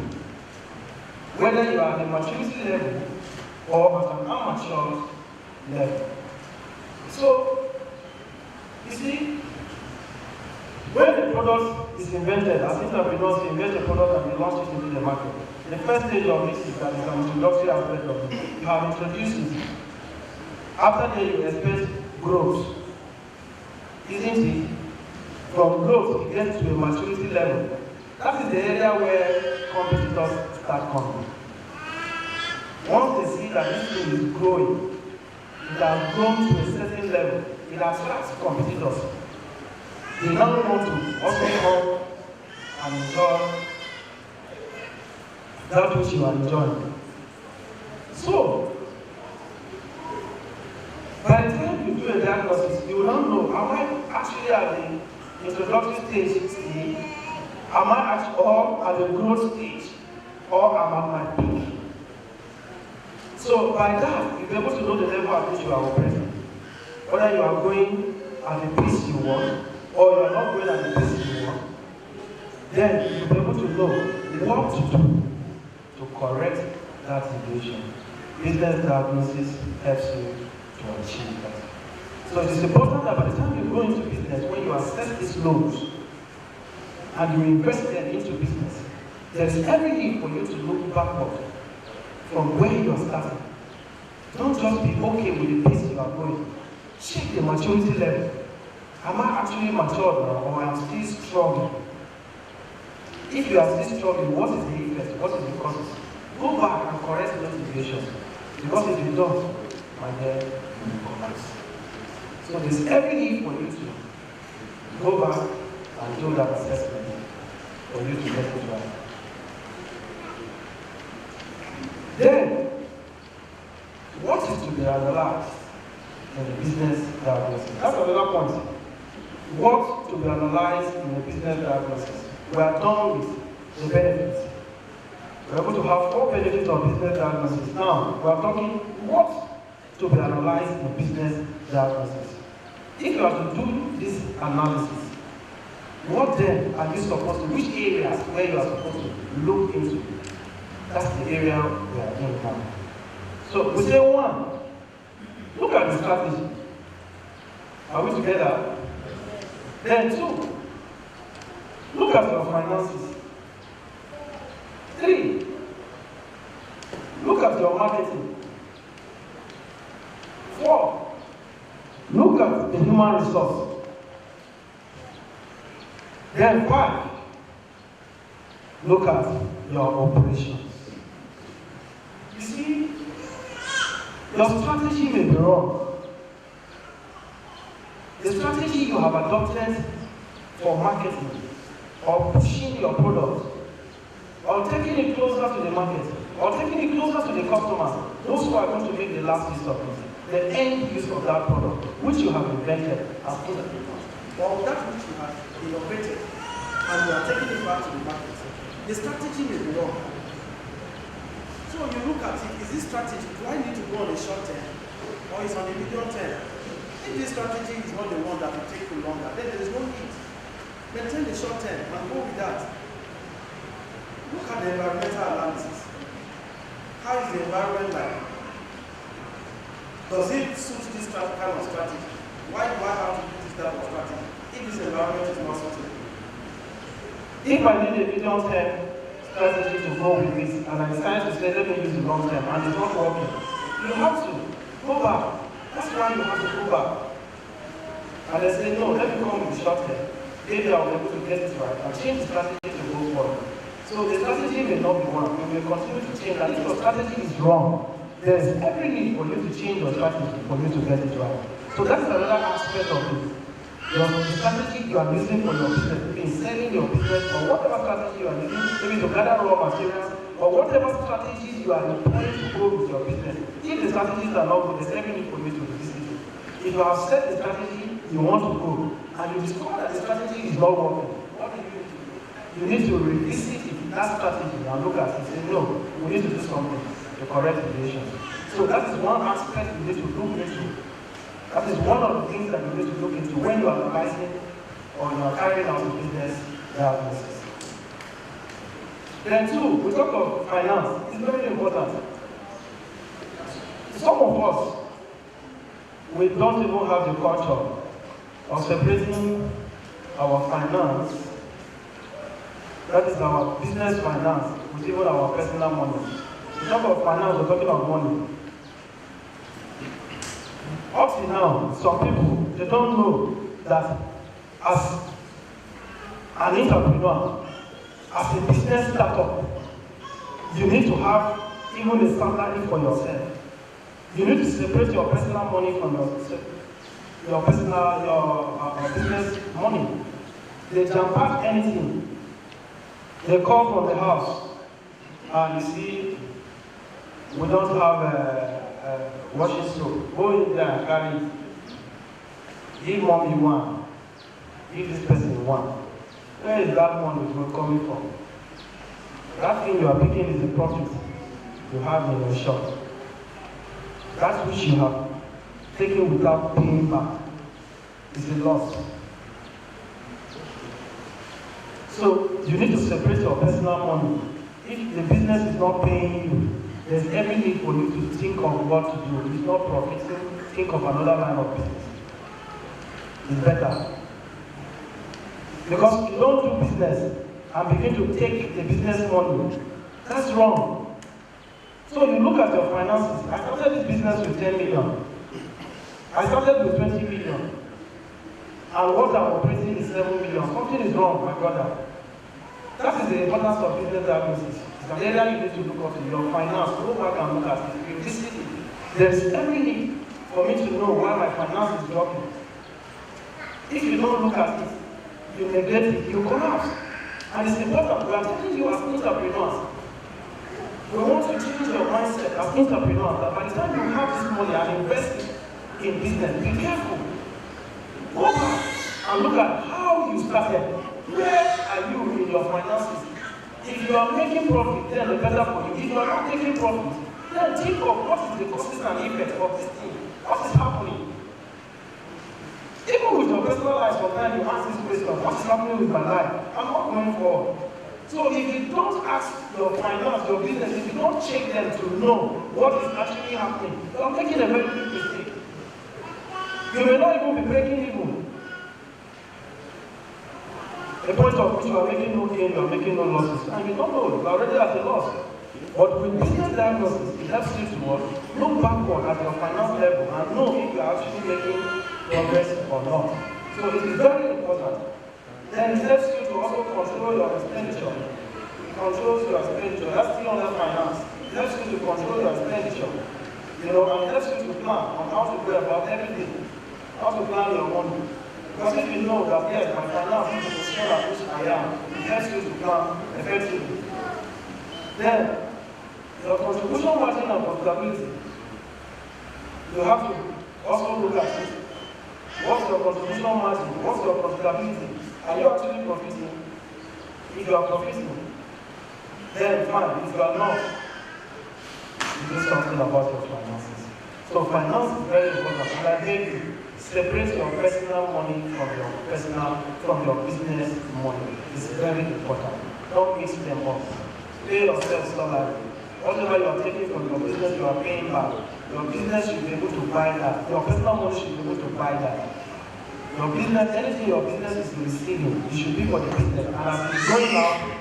Speaker 4: whether you are at the maturity level or at an amateur level. So, you see, when the product is invented, as entrepreneurs invent a product and they launch it into the market, the first stage of this is that it's an introductory aspect of it. You have introduced it. After that, you expect growth. Isn't it? From growth, it gets to a maturity level. That is the area where competitors start coming. Once they see that this thing is growing, it has grown to a certain level, it attracts competitors. They now want to also come and enjoy that which you are enjoying. So, by the time you do a diagnosis, you will not know, am I actually at the introductory stage, am I at the growth stage, or am I at my peak? So by that, you'll be able to know the level at which you are operating. Whether you are going at the pace you want, or you are not going at the pace you want, then you'll be able to know what to do to correct that situation. Business diagnosis helps you to achieve that. So it is important that by the time you go into business, when you assess these loans and you invest them into business, there is every need for you to look backward from where you are starting. Don't just be okay with the pace you are going. Check the maturity level. Am I actually matured now, or am I still struggling? If you are still struggling, what is the effect? What is the causes? Go back and correct those deviations. Because if you don't, my dear, you will collapse. So there's every need for you to go back and do that assessment for you to get it right. Then, what is to be analyzed in the business diagnosis? That's another point. What to be analyzed in the business diagnosis? We are done with the benefits. We are going to have 4 benefits of business diagnosis. Now, we are talking what to be analyzed in business diagnosis. If you are to do this analysis, what then are you supposed to, which areas where you are supposed to look into? That's the area we are in now. So we say 1, look at the strategy. Are we together? Then 2, look at your finances. 3, look at your marketing. 4, look at the human resource. Then 5, look at your operations. You see, your strategy may be wrong. The strategy you have adopted for marketing, or pushing your product, or taking it closer to the market, or taking it closer to the customers, those who are going to make the last use of it, the end use of that product, which you have invented as put at the front,
Speaker 3: or that which you have innovated, and you are taking it back to the market, the strategy may be wrong. So you look at it, is this strategy, do I need to go on a short term, or is on a medium term? If this strategy is not the one that will take you longer, then there is no need. Maintain the short term and go with that. Look at the environmental analysis. How is the environment like? Does it suit this kind of strategy? Why do I have to do this type of strategy if this environment is not suitable?
Speaker 4: If I need a medium term strategy to go with this, and I decide to say, let me use the long term, and it's not working, you have to go back. That's why you have to go back. And I say, no, let me come with the short term. Maybe I'll be able to get it right and change the strategy to go forward. So the strategy may not be one. We will continue to change. And if your strategy is wrong, there is every need for you to change your strategy for you to get it right. So that's another aspect of it. the strategy you are using for your business, maybe in selling your business, or whatever strategy you are using, maybe to gather raw materials, or whatever strategies you are employing to grow with your business. If the strategies are not good, there's every need for you to revisit it. If you have set the strategy you want to grow, and you discover that the strategy is not working, what do you need to do? You need to revisit that strategy and look at it and say, no, we need to do something to correct the relationship. So that is one aspect you need to look into. That is one of the things that you need to look into when you are analyzing or you are carrying out a business diagnosis. Then two, we talk of finance. It's very important. Some of us, we don't even have the culture of separating our finance, that is our business finance, with even our personal money. We talk of finance, we're talking of money. Up to now, some people, they don't know that as an entrepreneur, as a business startup, you need to have even a salary for yourself. You need to separate your personal money from your business money. They jump out anything. They come from the house, and you see, we don't have washing soap. Go in there and carry it. Give mommy one. Give this person one. Where is that money coming from? That thing you are picking is the profit you have in your shop. That which you have taken without paying back is a loss. So you need to separate your personal money. If the business is not paying you, there's every need for you to think of what to do. If it's not profiting, think of another line of business. It's better. Because you don't do business and begin to take the business money, that's wrong. So you look at your finances. I started this business with 10 million. I started with 20 million. And what I'm operating is 7 million. Something is wrong, my brother. That is the importance of business diagnosis. It's an area you need to look up to your finance. Go back and look at it. You visit it. There's every need for me to know why my finance is dropping. If you don't look at it, you neglect it, you collapse. And it's important. We are telling you as entrepreneurs. We want to change your mindset as entrepreneurs that by the time you have this money and invest it in business, be careful. Go back and look at how you started. Where are you in your finances? If you are making profit, then the better for you. If you are not making profit, then think of what is the causes and effects of this thing. What is happening? Even with your personal life, sometimes you ask this question, what is happening with my life? I'm not going forward. So if you don't ask your finance, your business, if you don't check them to know what is actually happening, you are making a very big mistake. You may not even be breaking even. The point of which you are making no gain, you are making no losses, and you don't know, you are already at a loss. But with business diagnosis, it helps you to look backward at your finance level and know if you are actually making progress or not. So it is very important. Then it helps you to also control your expenditure. It controls your expenditure. That's still under finance. It helps you to control your expenditure. And it helps you to plan on how to go about everything. How to plan your money. Because if you know that, yes, my finance is the position at which I am, it helps you to plan effectively. Then, your contribution margin and profitability, you have to also look at it. What's your contribution margin? What's your profitability? Are you actually profiting? If you are profiting, then fine. If you are not, you do something about your finances. So finance is very important. And I beg you, separate your personal money from your business money. It's very important. Don't mix them up. Pay yourself salary. Whatever you are taking from your business, you are paying back. Your business should be able to buy that. Your personal money should be able to buy that. Your business, anything your business is receiving, it should be for the business. And as it's going out,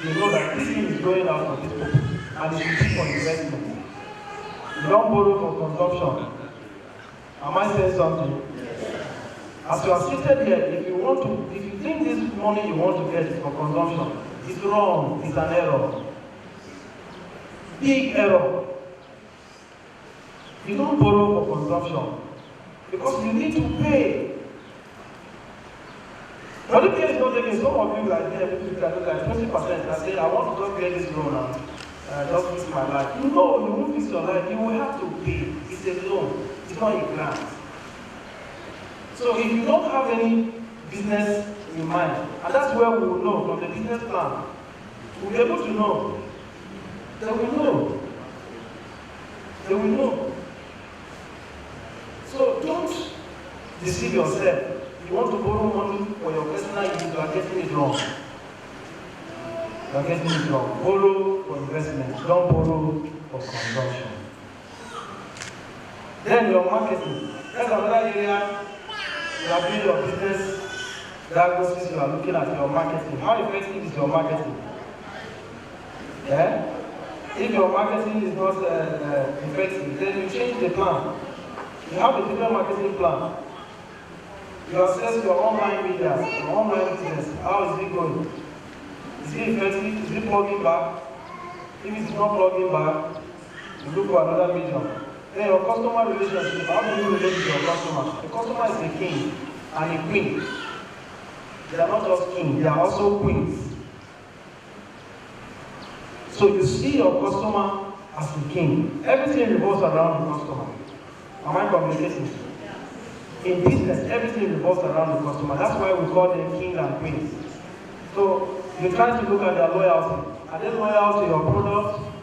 Speaker 4: you know that this thing is going out for this purpose. And it should be for investment. You don't borrow for consumption. Am I saying something? As you are seated here, if you think this money you want to get is for consumption, it's wrong. It's an error. Big error. You don't borrow for consumption because you need to pay. But if there is not taking, some of you like there, you can look at 20% and say, I want to just get this loan and just fix my life. No, you won't fix your life. You will have to pay. It's a loan. It's not a grant. So if you don't have any business in mind, and that's where we will know from the business plan, we'll be able to know. They will know. They will know. So don't deceive yourself. You want to borrow money for your personal use, you are getting it wrong. You are getting it wrong. Borrow for investment, don't borrow for consumption. Then your marketing. That's another area. You are doing your business diagnosis, you are looking at your marketing. How effective is your marketing? Yeah? If your marketing is not effective, then you change the plan. You have a different marketing plan. You assess your online media, your online business. How is it going? Is it effective? Is it plugging back? If it's not plugging back, you look for another medium. Then your customer relationship, how do you relate to your customer? The customer is a king and a queen. They are not just kings, they are also queens. So you see your customer as a king. Everything revolves around the customer. Am I communicating? In business, everything revolves around the customer. That's why we call them king and queens. So you try to look at their loyalty. Are they loyal to your product?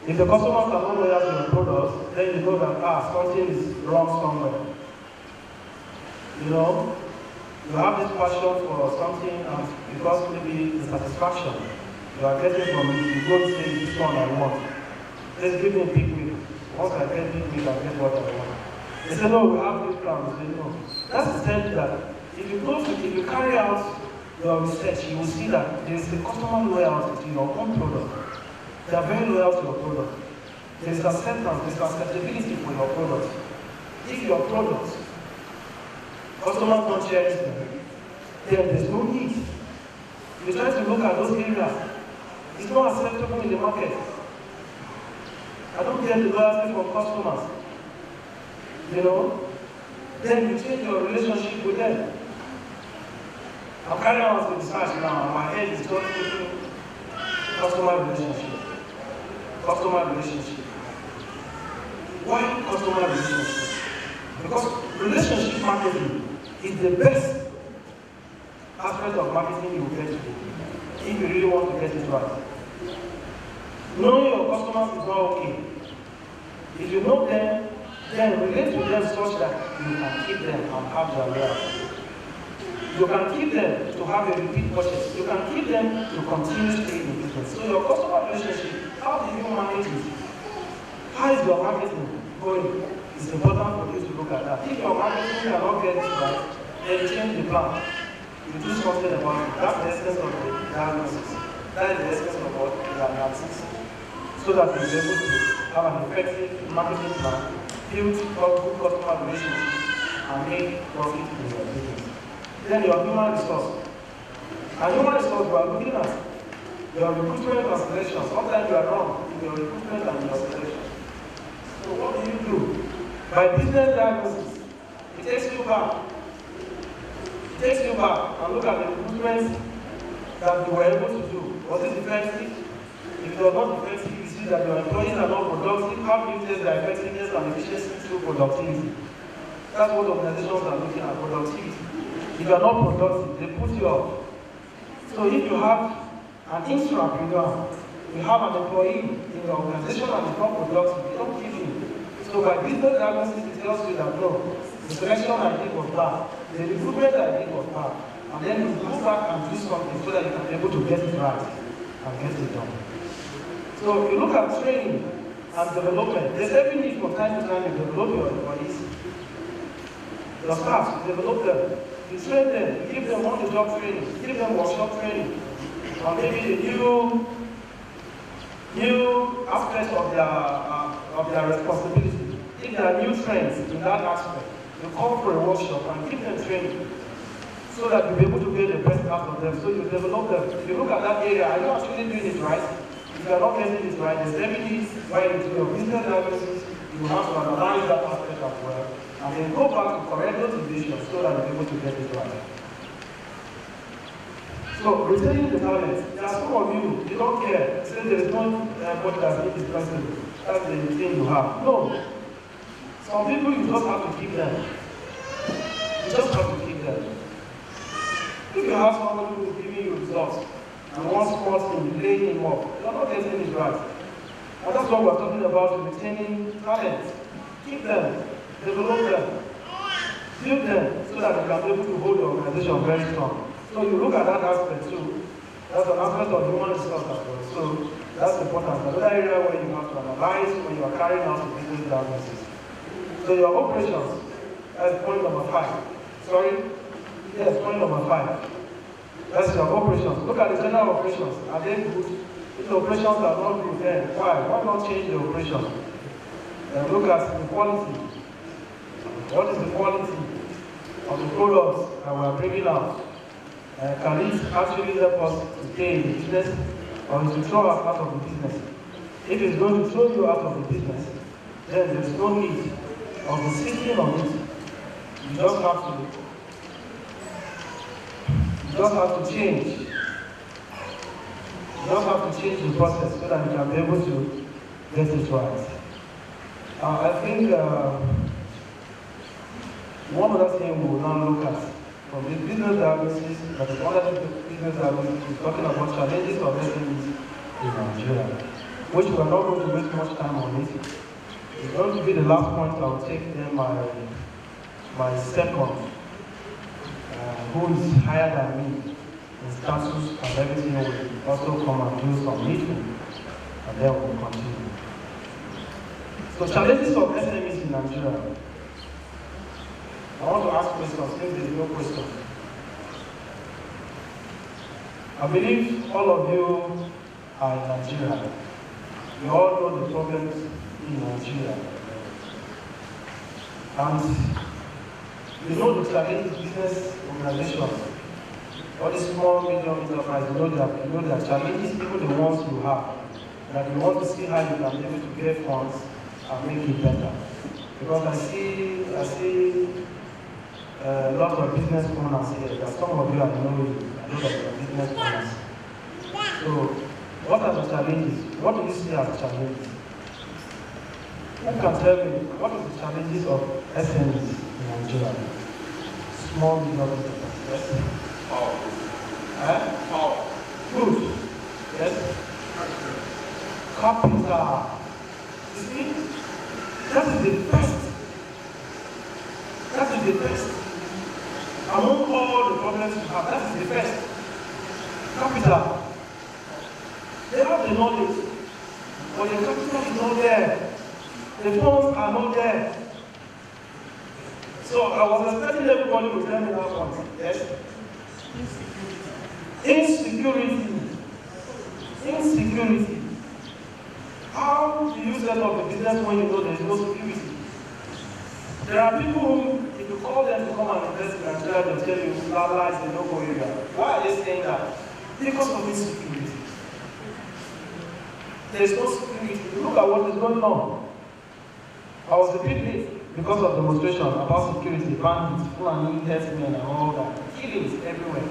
Speaker 4: If the customers are not loyal to your product, then you know that something is wrong somewhere. You know, you have this passion for something, and because maybe the satisfaction you are getting from it, you go to say, this one I want. Let's give me a big meal. Once I get big meal, I get what I want. They say, no, we have this plan. We say, no. That's the sense that if you carry out your research, you will see that there is a customer loyalty to your own product. They are very loyal to your product. There is acceptance, there is acceptability for your product. If your product, customers don't cherish them, then there's no need. You try to look at those areas. It's not acceptable in the market. I don't get the loyalty from customers. You know? Then you change your relationship with them. I'm carrying out the research now, and my head is just thinking customer relationship. Customer relationship. Why customer relationship? Because relationship marketing is the best aspect of marketing you will get to if you really want to get it right. Knowing your customers is not okay. If you know them, then relate to them such that you can keep them and have their loyalty. You can keep them to have a repeat purchase. You can keep them to continue staying in business. So your customer relationship, how do you manage it? How is your marketing going? It's important for you to look at that. If your marketing cannot get it right, then change the plan. You do something about it. That's the essence of the diagnosis. That is the essence of what the analysis. So that you'll be able to have an effective marketing plan, build good customer relationships, and make profit in your business. Then your human resource. And human resource, we are looking at your recruitment and selection. Sometimes you are wrong in your recruitment and your selection. So what do you do? By business diagnosis, it takes you back. It takes you back and look at the recruitment that you were able to do. Was it effective? If it was not effective, you see that your employees are not productive. How do you test their effectiveness and efficiency through productivity? That's what organizations are looking at, productivity. If you are not productive, they put you off. So if you have an intrapreneur, you have an employee in your organization and is not productive, you don't keep him. So by business diagnosis, it tells you that no, the selection I did was bad, the recruitment I did was bad, and then you go back and do something so that you can be able to get it right and get it done. So if you look at training and development, there's every need from time to time to develop your employees. Your staff, you develop them. You train them, you give them on-the-job training, give them workshop training, or maybe the new aspects of their responsibility. If there are new trends in that aspect, you come for a workshop and give them training so that you'll be able to get the best out of them. So you develop them. If you look at that area, are you actually doing it right? If you are not getting it right, there's definitely why you do your business analysis, you have to analyze that aspect as well. And then go back to correct those divisions so that you're able to get it right. So retaining the talent. There are some of you, you don't care. Say there is no body that's indispensable. That's the thing you have. No. Some people you just have to keep them. You just have to keep them. If you have somebody who is giving you results, and one small thing, laying him up, you are not getting it right. And that's what we're talking about, retaining talent. Keep them, develop them, build them, so that you can be able to hold the organization very strong. So you look at that aspect too. That's an aspect of human resource as well. So that's important. Another area where you have to analyze when you are carrying out the business diagnosis. So your operations, that's point number 5. Sorry? Yes, point number 5. That's your operations. Look at the general operations. Are they good? If the operations are not good, then why? Why not change the operation? And look at the quality. What is the quality of the products that we are bringing out? Can it actually help us to stay in the business, or is it throw us out of the business? If it's going to throw you out of the business, then there's no need of insisting on it. You just have to change. You just have to change the process so that you can be able to get it right. I think one other thing we will now look at from the business diagnosis, that is under the business diagnosis, we're talking about challenges of SMEs in Nigeria, which we are not going to waste much time on it. It's going to be the last point I will take, then my second, who is higher than me in status and everything, will also come and do some needful, and then we'll continue. So challenges of SMEs in Nigeria. I want to ask questions, since there is no question. I believe all of you are in Nigeria. You all know the problems in Nigeria. And you know the challenges business organizations, all the small, medium enterprises, you know their challenges, even the ones you have, that you want to see how you can be able to get funds and make it better. Because I see a lot of business owners here. There are some of you I know a lot of business owners. So, what are the challenges? What do you see as challenges? Who can tell me what are the challenges of SMEs in Nigeria? Small business enterprises. Yes.
Speaker 5: Power.
Speaker 4: Power. Good. Yes. Capital. You see, that is the best. That is the best. Among all the problems you have, that is the best. Capital. They have the knowledge, but the capital is not there. The funds are not there. So I was expecting everybody to tell me that one. Yes? Insecurity. Insecurity. How do you set up a business when you know there is no security? There are people who, if you call them to come and invest in Nigeria, they'll tell you that lies in the local area. Why are they saying that? Because of insecurity. There is no security. Look at what is going on. I was a bit late because of demonstration about security, bandits, Fulani, herdsmen, and all that. Killings everywhere.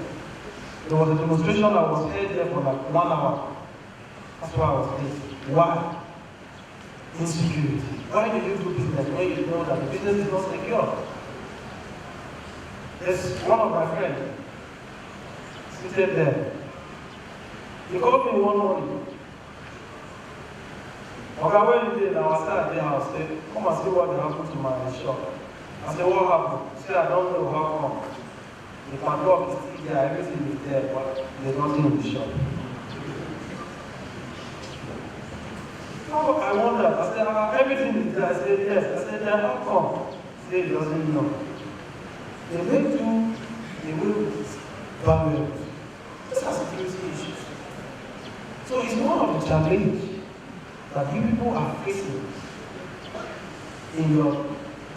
Speaker 4: There was a demonstration that was held there for like 1 hour. That's why I was late. Why? Insecurity. Why do you do business when you know that the business is not secure? There's one of my friends seated there. He called me one morning. Okay, when you did, I was at the house. Said, come and see what happened to my shop. I said, what happened? He said, I don't know how come. The padlock is still there, everything is there, but there's nothing in the shop. So I wondered. I said, everything is there. I said, yes. I said, then how come? He said, he doesn't know. They went through the wilderness, valuables. These are security issues. So it's one of the challenges that you people are facing in your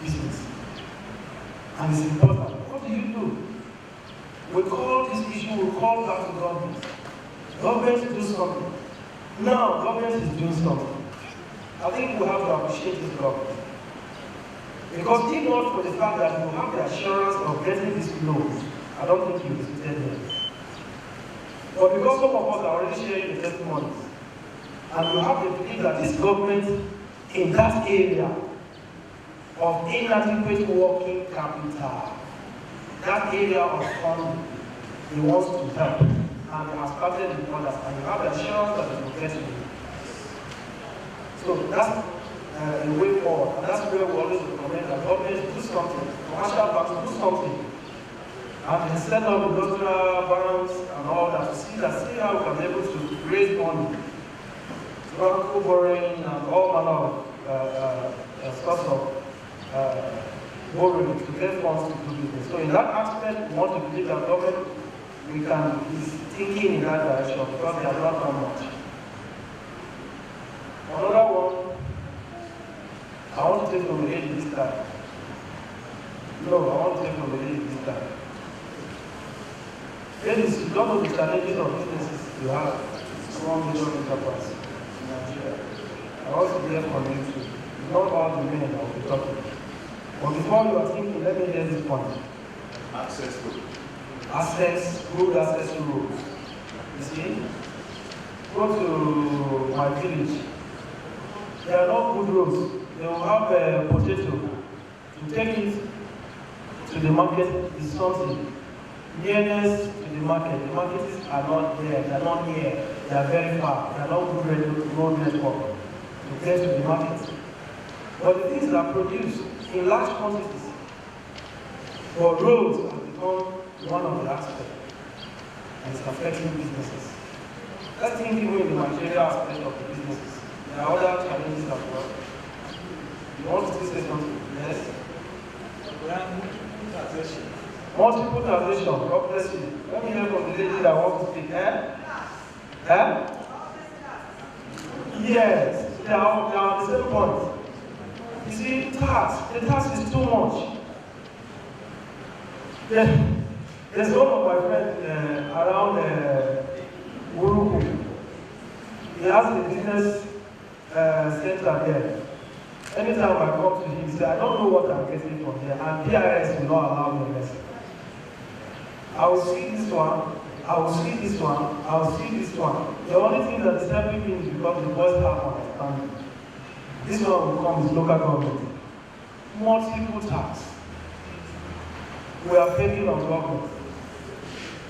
Speaker 4: business. And it's important. What do you do? We call this issue, we call back to government. Government do something. Now, government is doing something. I think we have to appreciate this government. Because if not for the fact that you have the assurance of getting these loans, I don't think you visited them. But because some of us are already sharing the testimonies, and we have to believe that this government in that area of inadequate working capital, that area of funding, he wants to help. And they have started with others, and you have the assurance that they will get to you. So that's a way forward, and that's where we always recommend that government do something, commercial banks do something. And instead of industrial banks and all that, to see how we can be able to raise money, bank borrowing and all manner of sorts of borrowing to get funds to do business. So in that aspect, we want to believe that government is thinking in that direction because they have not done much. Another one, I want to take from the lady this time. No, I want to take from the lady this time. Ladies, you don't know the challenges of businesses you have, small medium enterprise in Nigeria. I also hear from you too. It's not all the men that will be talking. But before you are thinking, let me hear this point.
Speaker 1: Access to.
Speaker 4: Good access to roads. You see? Go to my village. There are no good roads. They will have a potato. To take it to the market is something. Nearness to the markets are not there, they are not near, they are very far, they are not good road network to get to the market. But the things are produced in large quantities. But roads have become one of the aspects, and it's affecting businesses. Let's think even in the material aspect of the businesses. There are other challenges as well. You want to still say something? Yes? Multiple taxation, God bless you. Let me hear from the lady that wants to speak. Yes, they are on the same point. You see, the tax is too much. There's one of my friends around Urugu. He has a business center there. Anytime I come to him, he says, I don't know what I'm getting from here, and PIS will not allow me invest. I will see this one, I will see this one, I will see this one. The only thing that is helping me is because the boys have understanding. This one will come with local government. Multiple tax. We are begging on government.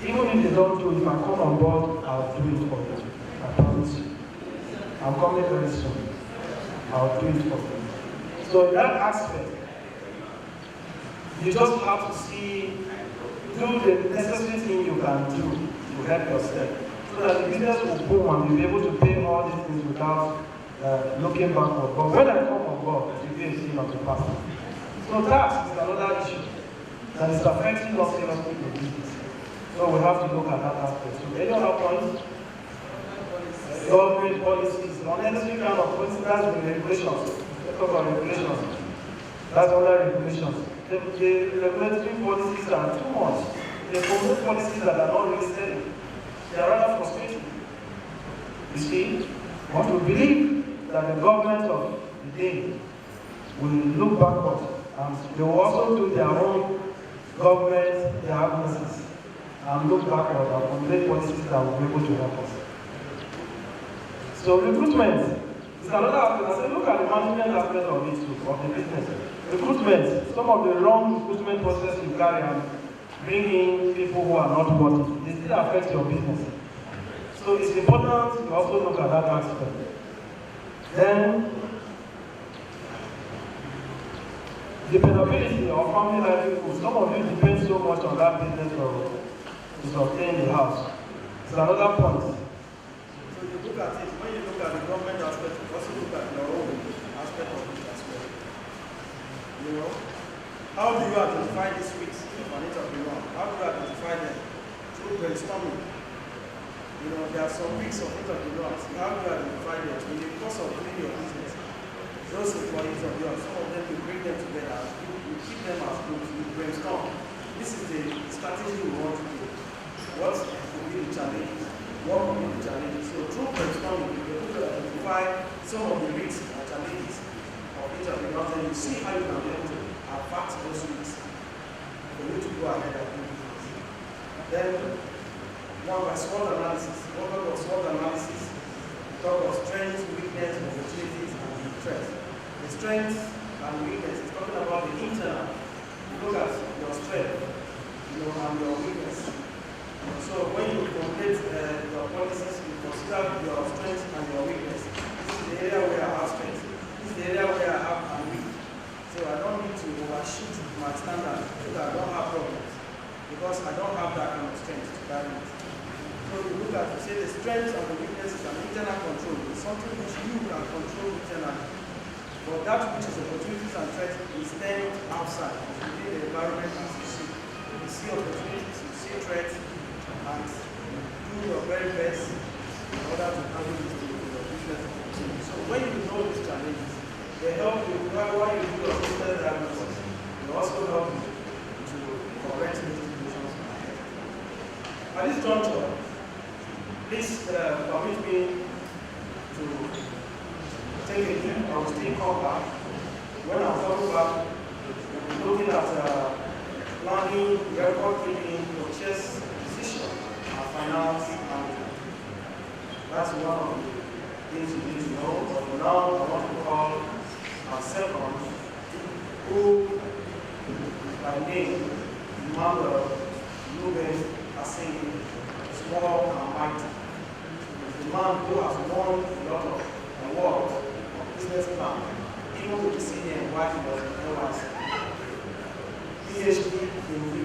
Speaker 4: Even if they don't do it, if I come on board, I'll do it for them. I promise you. I'm coming very soon. I'll do it for them. So in that aspect, you just have to see, do the necessary thing you can do to help yourself. So that the business will boom and you'll be able to pay all these things without looking backward. But when I come on board, it will be a thing of the past. So tax is another issue that is affecting us seriously in the business. So we have to look at that aspect. So any other points? Government policies, unnecessary kind of policies, that's the regulations. Let's talk about regulations. That's other regulations. The regulatory policies are too much. They promote policies that are not really steady. They are rather frustrating. You see, but we believe that the government of the day will look backward and they will also do their own government, their agencies, and look backward and formulate policies that will be able to help us. So recruitment is another aspect. I said, look at the management aspect of it too, of the business. Recruitment, some of the wrong recruitment process you carry and bring in people who are not worthy, they still affect your business. So it's important to also look at that aspect. Then, dependability of family livelihood. Some of you depend so much on that business to sustain the house. It's another point.
Speaker 3: So you look at it, when you look at the government aspect, you also look at your own aspect of it as well. You know, how do you identify these weeks of an entrepreneur? How do you identify them? Through brainstorming. You know, there are some weeks of entrepreneurs. How do you identify them? In the course of doing your business, those employees of yours, some of them you bring them together, you keep them as groups, you brainstorm. This is the strategy we want to do. What will be the challenges? What will be the challenges? So through brainstorming, you're able to identify some of the risks and challenges of entrepreneurs, and you see how you can be able to affect those risks for you to go ahead and do business. Then one by SWOT analysis. What about SWOT analysis? Talk of strengths, weakness, opportunities, and threats. The strengths and weakness is talking about the internal. Look at your strength, and your weakness. So when you complete your policies, you consider your strengths and your weakness. This is the area where I have strength. This is the area where I'm weak. So I don't need to overshoot my standard so that I don't have problems, because I don't have that kind of strength to carry it. So you look at, you say the strengths and the weakness is an internal control. It's something which you can control internally. But that which is opportunities and threats is then outside, within the environment as you see. You see opportunities, you see threats, and do your very best in order to handle this thing in your business. So when you know these challenges, they help you while you do your business diagnosis. They also help you to correct these situations. At this juncture, please permit me to take a deep and still come back. When I'm coming back, we'll be looking at planning, record keeping, purchase, decision, and finance management. That's one of the things you need to know. But for now, I want to call our second, who by name, Emmanuel Ruben Asing, small and mighty. The man who has won a lot of awards on business plan, even with the senior and white was PhD in V.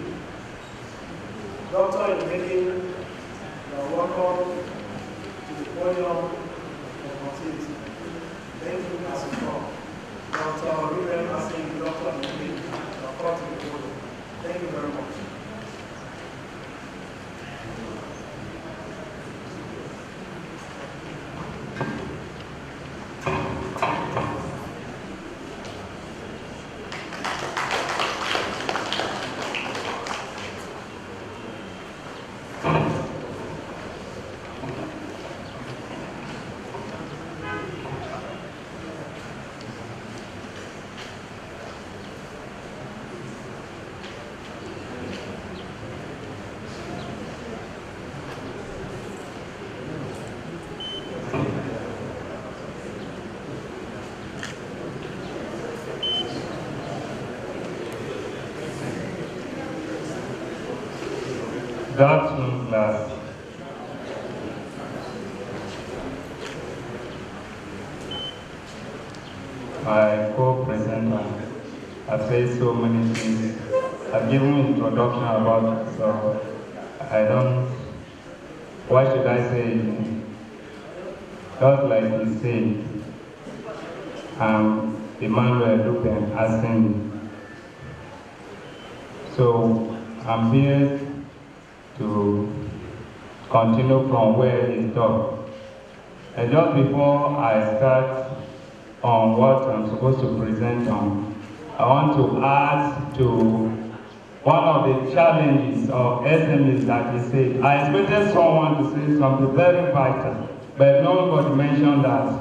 Speaker 3: Doctor in making, you are welcome to the podium of continuity. Thank you, as you come. Dr. Ruben Asing, Doctor in making, you are called to the podium. Thank you very much.
Speaker 5: That's class. My co-presenter has said so many things. I've given introduction about it, so I don't, what should I say? Just like he said, Emmanuel Ruben Asing. So I'm here to continue from where he stopped. And just before I start on what I'm supposed to present on, I want to add to one of the challenges of SMEs that he said. I expected someone to say something very vital, but nobody mentioned that.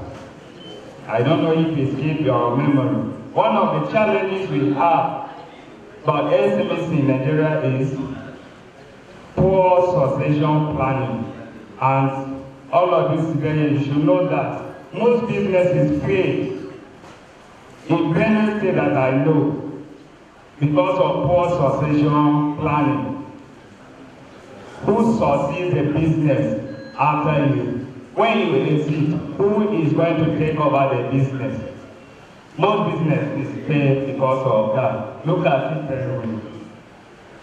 Speaker 5: I don't know if it's keep your memory. One of the challenges we have about SMEs in Nigeria is poor succession planning. And all of you today, you should know that most businesses fail in Benue State that I know because of poor succession planning. Who succeeds the business after you? When you exit, who is going to take over the business? Most businesses fail because of that. Look at it very well.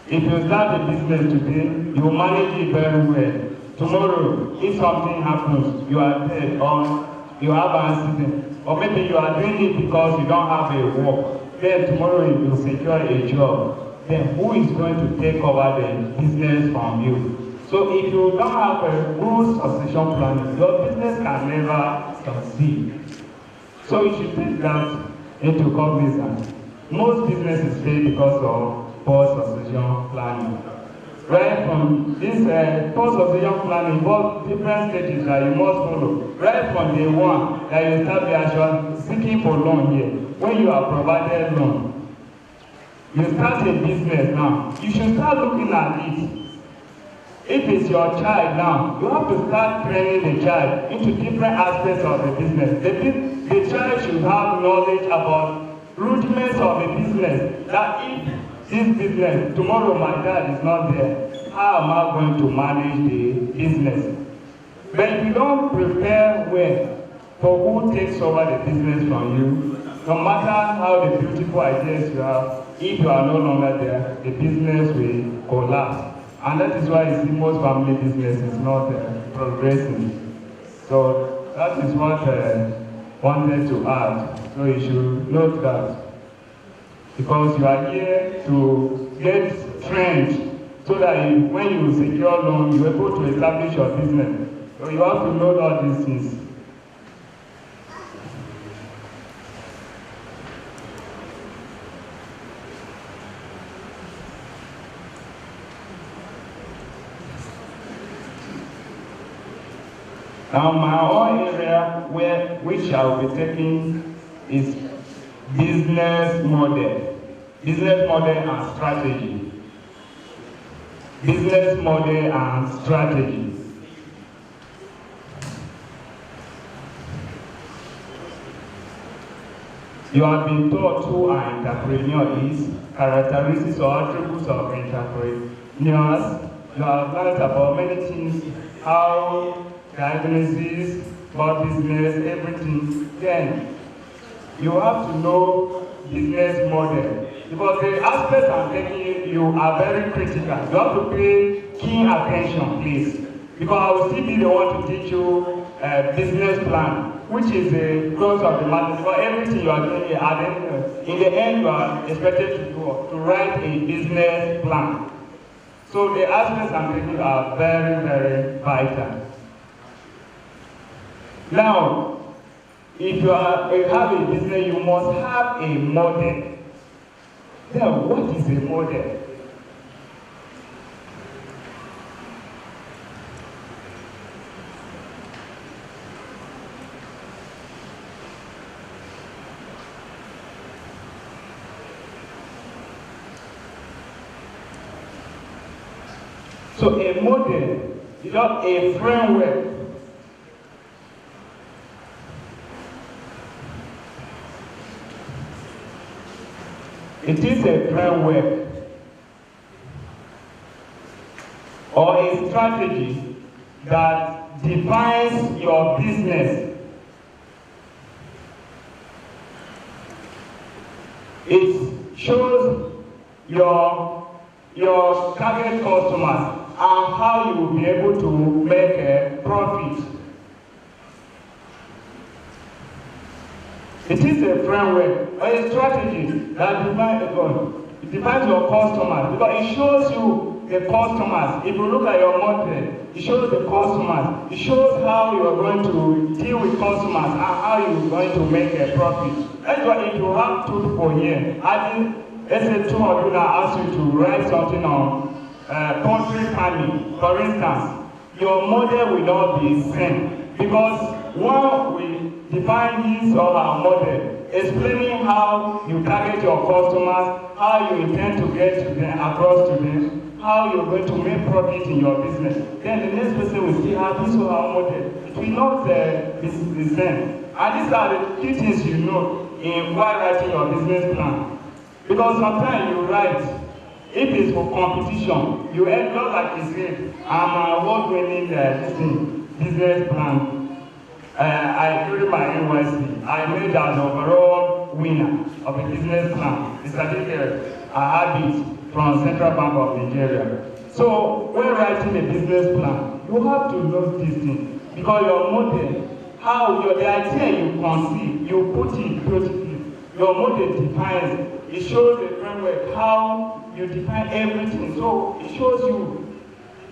Speaker 5: If you start a business today, you manage it very well. Tomorrow, if something happens, you are dead, or you have an accident, or maybe you are doing it because you don't have a work. Then tomorrow you secure a job. Then who is going to take over the business from you? So if you don't have a good succession planning, your business can never succeed. So you should take that into cognizance. Most businesses fail because of poor succession planning. Right from this poor succession planning involves different stages that you must follow. Right from day one, that you start the actual seeking for loan here. When you are provided loan, you start a business now. You should start looking at it. If it's your child now, you have to start training the child into different aspects of the business. The child should have knowledge about rudiments of a business. That if this business, tomorrow my dad is not there, how am I going to manage the business? But if you don't prepare well for who takes over the business from you, no matter how the beautiful ideas you have, if you are no longer there, the business will collapse. And that is why you see most family business is not progressing. So that is what I wanted to add. So you should note that. Because you are here to get trained so that when you secure loan, you are able to establish your business. So you have to know all these things. Now, my own area which I will be taking is business model and strategy. Business model and strategy. You have been taught who an entrepreneur is, characteristics or attributes of entrepreneurs. You have learned about many things, how diagnosis, about business, everything. Then you have to know business model. Because the aspects I'm taking you are very critical. You have to pay keen attention, please. Because I will still be the one to teach you a business plan, which is the close of the matter. Because everything you are doing here, in the end, you are expected to write a business plan. So the aspects I'm taking are very, very vital. Now, if you have a business, you must have a model. Then what is a model? So a model is not a framework. It is a framework or a strategy that defines your business. It shows your target customers and how you will be able to make a profit. It is a framework or a strategy that defines your customers, because it shows you the customers. If you look at your model, it shows the customers. It shows how you are going to deal with customers and how you are going to make a profit. That's why if you have two people here, let's say two of you now ask you to write something on poultry farming, for instance, your model will not be the same, because one will define his or her model, explaining how you target your customers, how you intend to get to them, across to them, how you're going to make profit in your business. Then the next person will still have his or her model. It will not be the same. And these are the key things you know while writing your business plan. Because sometimes you write, if it's for competition, you end up like you said, I'm award-winning business plan. During my NYC, I made an overall winner of a business plan. The certificate I had it from Central Bank of Nigeria. So when writing a business plan, you have to know these things, because your model, the idea you conceive, you put it beautifully. Your model defines. It shows the framework, how you define everything. So it shows you,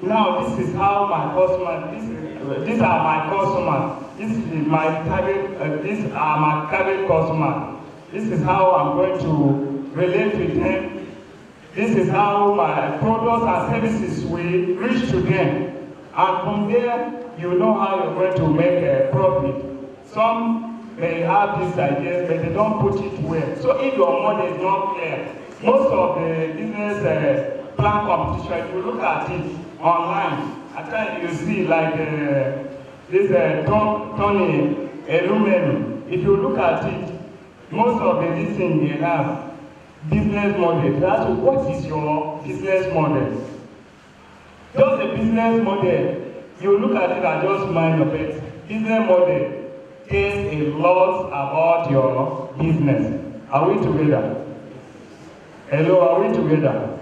Speaker 5: now this is how my customers, these are my customers. This is my target, these are my target customers. This is how I'm going to relate with them. This is how my products and services will reach to them. And from there, you know how you're going to make a profit. Some may have these ideas, but they don't put it well. So if your model is not clear, most of the business plan competition, if you look at it, online. At times you see like this Tony Elumelu. If you look at it, most of the things they have business model. That's what is your business model. Just a business model, you look at it and just mind of it. Business model tells a lot about your business. Are we together? Hello, are we together?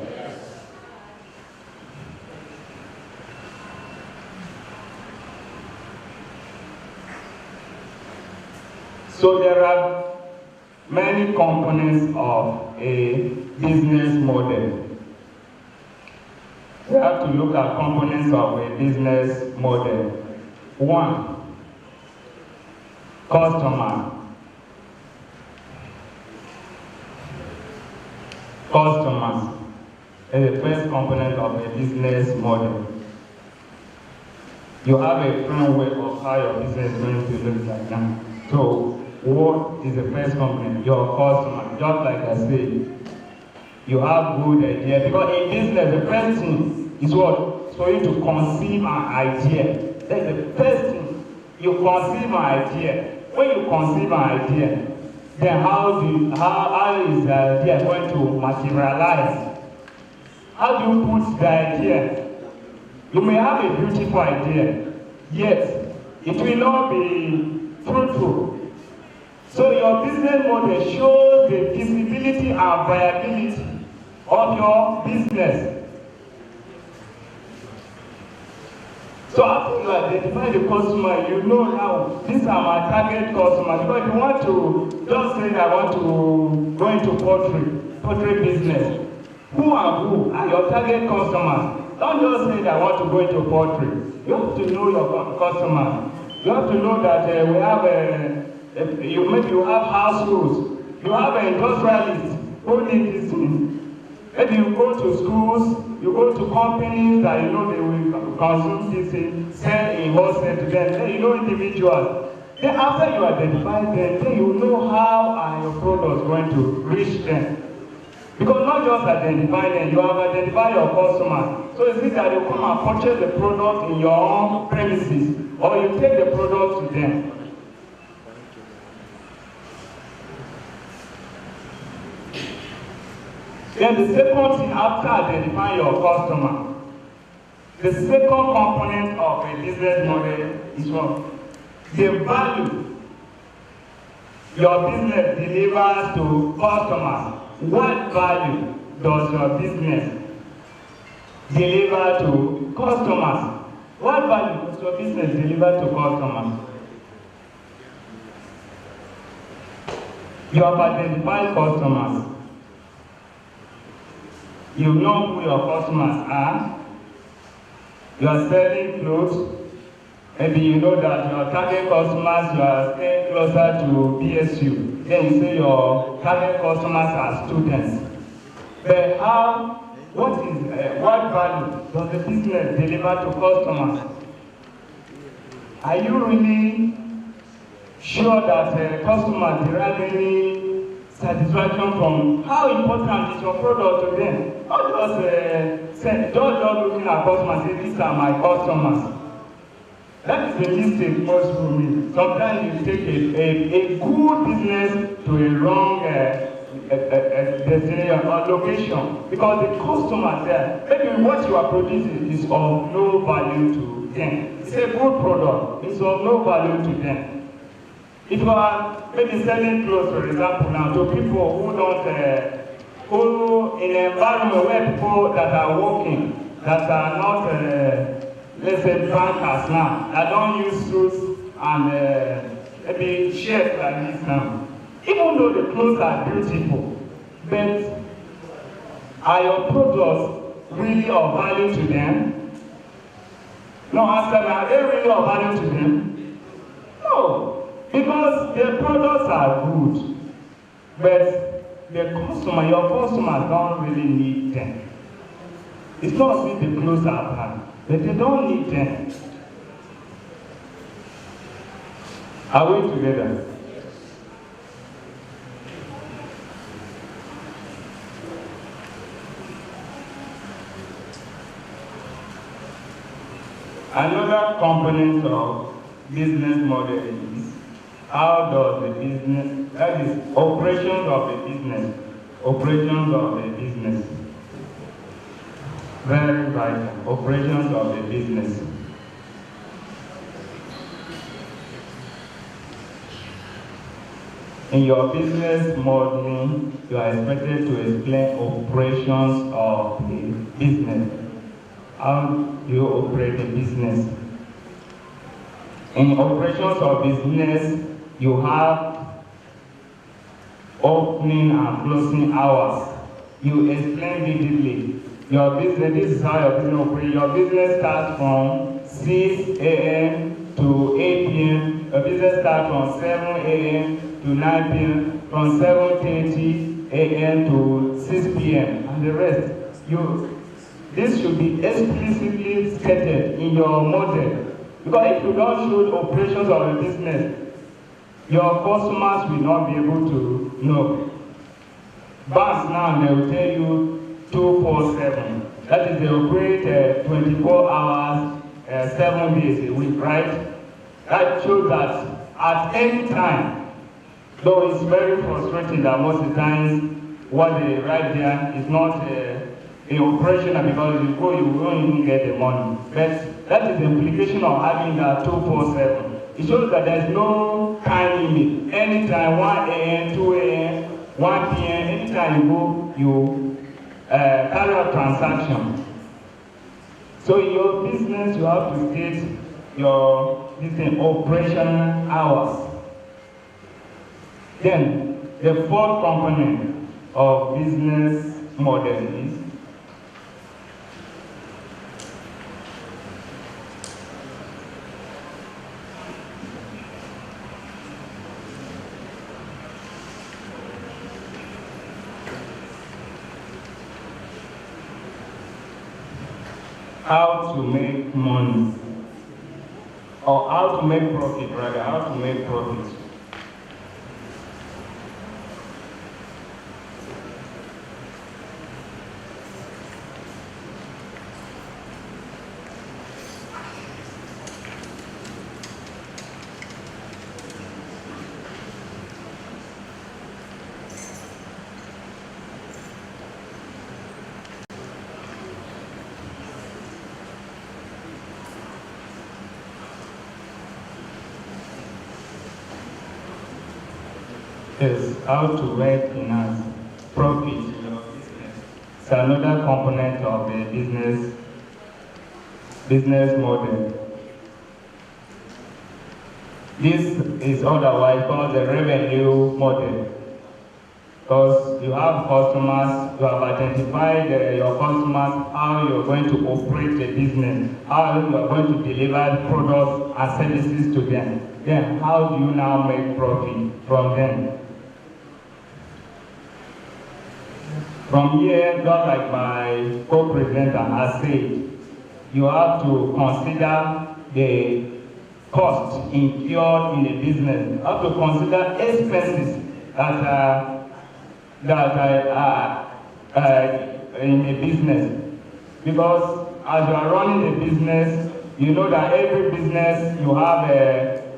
Speaker 5: So there are many components of a business model. We have to look at components of a business model. One, customer. Customers is the first component of a business model. You have a framework of how your business is going to look like now. So, what is the first component? Your customer. Just like I said, you have good idea. Because in business, the first thing is what? For you to conceive an idea. That's the first thing. You conceive an idea. When you conceive an idea, then how is the idea going to materialize? How do you put the idea? You may have a beautiful idea, yet it will not be fruitful. So your business model shows the feasibility and viability of your business. So after you identify the customer, you know now, these are my target customers. Because you want to just say, I want to go into poultry business. Who are your target customers? Don't just say, I want to go into poultry. You have to know your customers. You have to know that we have maybe you have households, you have industrialists who need this thing. Maybe you go to schools, you go to companies that you know they will consume this thing, sell in wholesale to them, then you know individuals. Then after you identify them, then you know how are your products going to reach them. Because not just identify them, you have identified your customers. So it's that you come and purchase the product in your own premises, or you take the product to them. Then the second thing after identifying your customer, the second component of a business model is what? The value your business delivers to customers. What value does your business deliver to customers? What value does your business deliver to customers? You have identified customers. You know who your customers are. You are selling clothes. Maybe you know that your target customers, you are staying closer to PSU. Then you say your target customers are students. But what value does the business deliver to customers? Are you really sure that customers derive any satisfaction from how important is your product to them? Not just looking at customers and say, these are my customers. That is the mistake most people make. Sometimes you take a good business to a wrong destination or location because the customers there, maybe what you are producing is of no value to them. It's a good product, it's of no value to them. If you are maybe selling clothes, for example, now to people who don't, who in an environment where people that are working, that are not, let's say, bankers now, that don't use suits and maybe shirts like this now. Even though the clothes are beautiful, but are your products really of value to them? No, answer me, are they really of value to them? No, because their products are good, but your customers don't really need them. It's not as if the clothes are bad, but they don't need them. Are we together? Another component of business model is how does the business, that is operations of the business, operations of the business. Very vital, operations of the business. In your business modeling, you are expected to explain operations of the business. How do you operate a business? In operations of business, you have opening and closing hours. You explain vividly. Your business, this is how your business operates. Your business starts from 6 a.m. to 8 p.m. Your business starts from 7 a.m. to 9 p.m. from 7:30 a.m. to 6 p.m. and the rest. This should be explicitly stated in your model. Because if you don't show the operations of a business, your customers will not be able to know. Banks now, they will tell you 247. That is, they operate 24 hours, 7 days a week, right? That shows that at any time, though it's very frustrating that most of the times what they write there is not operational, because you go, you won't even get the money. But that is the implication of having that 247. It shows that there's no time limit. Anytime, 1 a.m., 2 a.m., 1 p.m., anytime you go, you carry out transaction. So in your business, you have to state your operational hours. Then, the fourth component of business model is how to make money, or how to make profit, rather, how to make profit. Yes, how to make finance profit in your business. It's another component of the business model. This is otherwise called the revenue model, because you have customers, you have identified your customers, how you're going to operate the business, how you're going to deliver products and services to them. Then how do you now make profit from them? From here, just like my co-presenter has said, you have to consider the cost incurred in the business. You have to consider expenses that are in a business. Because as you are running a business, you know that every business you have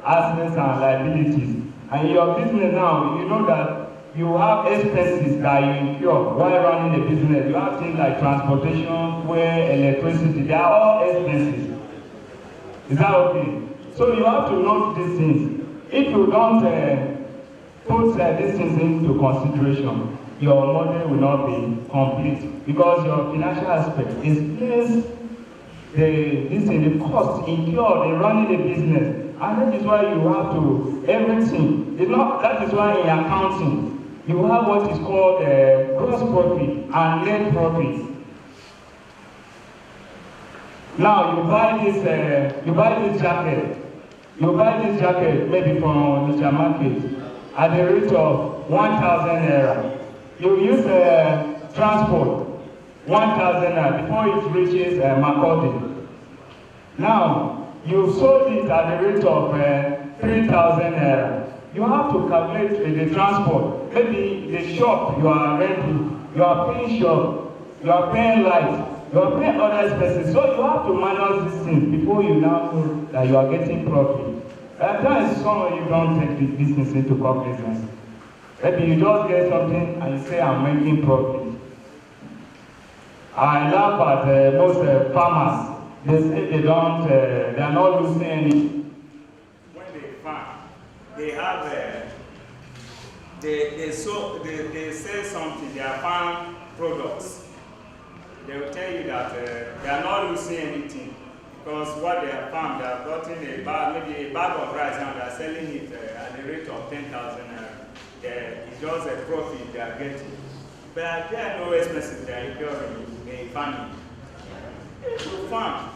Speaker 5: assets and liabilities. And in your business now, you know that you have expenses that you incur while running a business. You have things like transportation, fuel, electricity. They are all expenses. Is that okay? So you have to note these things. If you don't put these things into consideration, your model will not be complete, because your financial aspect explains the cost incurred in running a business. And that is why you have to, everything. That is why in accounting, you have what is called gross profit and net profit. Now you buy this jacket. You buy this jacket maybe from the market at the rate of 1,000 naira. You use transport 1,000 naira before it reaches Makurdi. Now you sold it at the rate of 3,000 naira. You have to calculate the transport. Maybe the shop you are renting, you are paying shop, you are paying light, You are paying other expenses, so you have to manage these things before you now know that you are getting profit. At times, some of you don't take the business into cognizance. Maybe you just get something and you say, I'm making profit. I laugh at most farmers. They say they are not losing any.
Speaker 6: When they farm, they have they sell something, their farm products. They will tell you that they are not losing anything because what they have farmed, they have gotten a bag, maybe a bag of rice now. They are selling it at the rate of 10,000 naira. It's just a profit they are getting. But there are no expenses they are incurring in farming. To farm,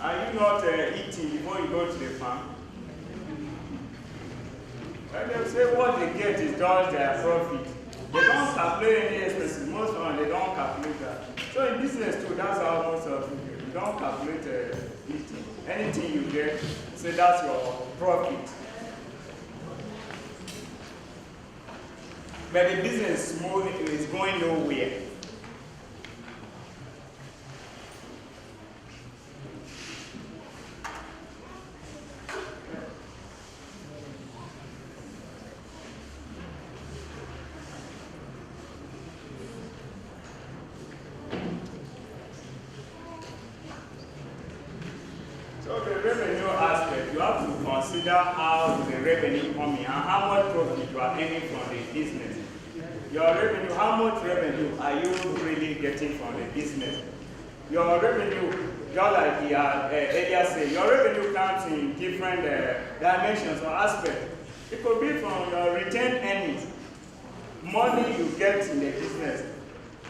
Speaker 6: are you not eating before you go to the farm? And they say what they get is just their profit. They don't calculate any expenses. Most of them, they don't calculate that. So in business too, that's how most of you do. You don't calculate anything. Anything you get, say that's your profit. But the business is going nowhere. So the revenue aspect, you have to consider how the revenue coming and how much profit you are earning from the business. Your revenue, how much revenue are you really getting from the business? Your revenue, just like the earlier said, your revenue comes in different dimensions or aspects. It could be from your retained earnings. Money you get in the business,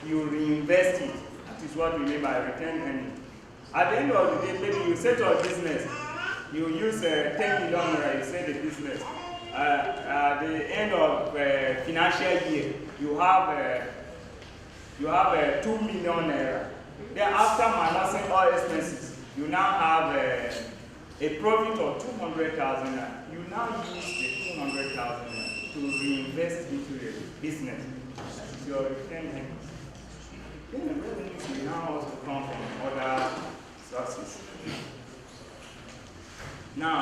Speaker 6: you reinvest it. That is what we mean by retained earnings. At the end of the day, maybe you set your business, you use 10 million naira, you set the business. At the end of financial year, you have 2 million naira. Then after minusing all expenses, you now have a profit of 200,000 naira. You now use the 200,000 naira to reinvest into the business. That is your retained earnings. Then the revenues will now also come from other sources. Now,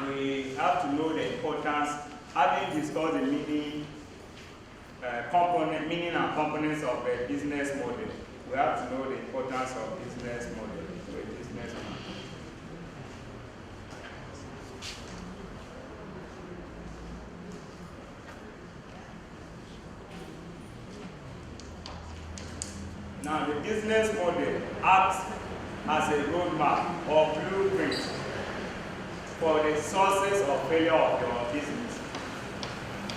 Speaker 6: we have to know the importance, having discussed the meaning and components of a business model. We have to know the importance of business model to a business model. Now, the business model acts as a roadmap or blueprint for the sources of failure of your business.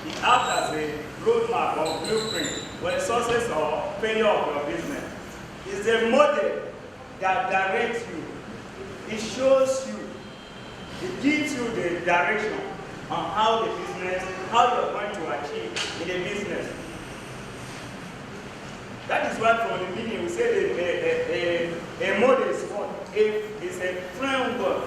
Speaker 6: It acts as a roadmap or blueprint for the sources of failure of your business. It's a model that directs you. It shows you. It gives you the direction on how the business, how you're going to achieve in the business. That is why from the beginning we say that a model is what? It's a framework.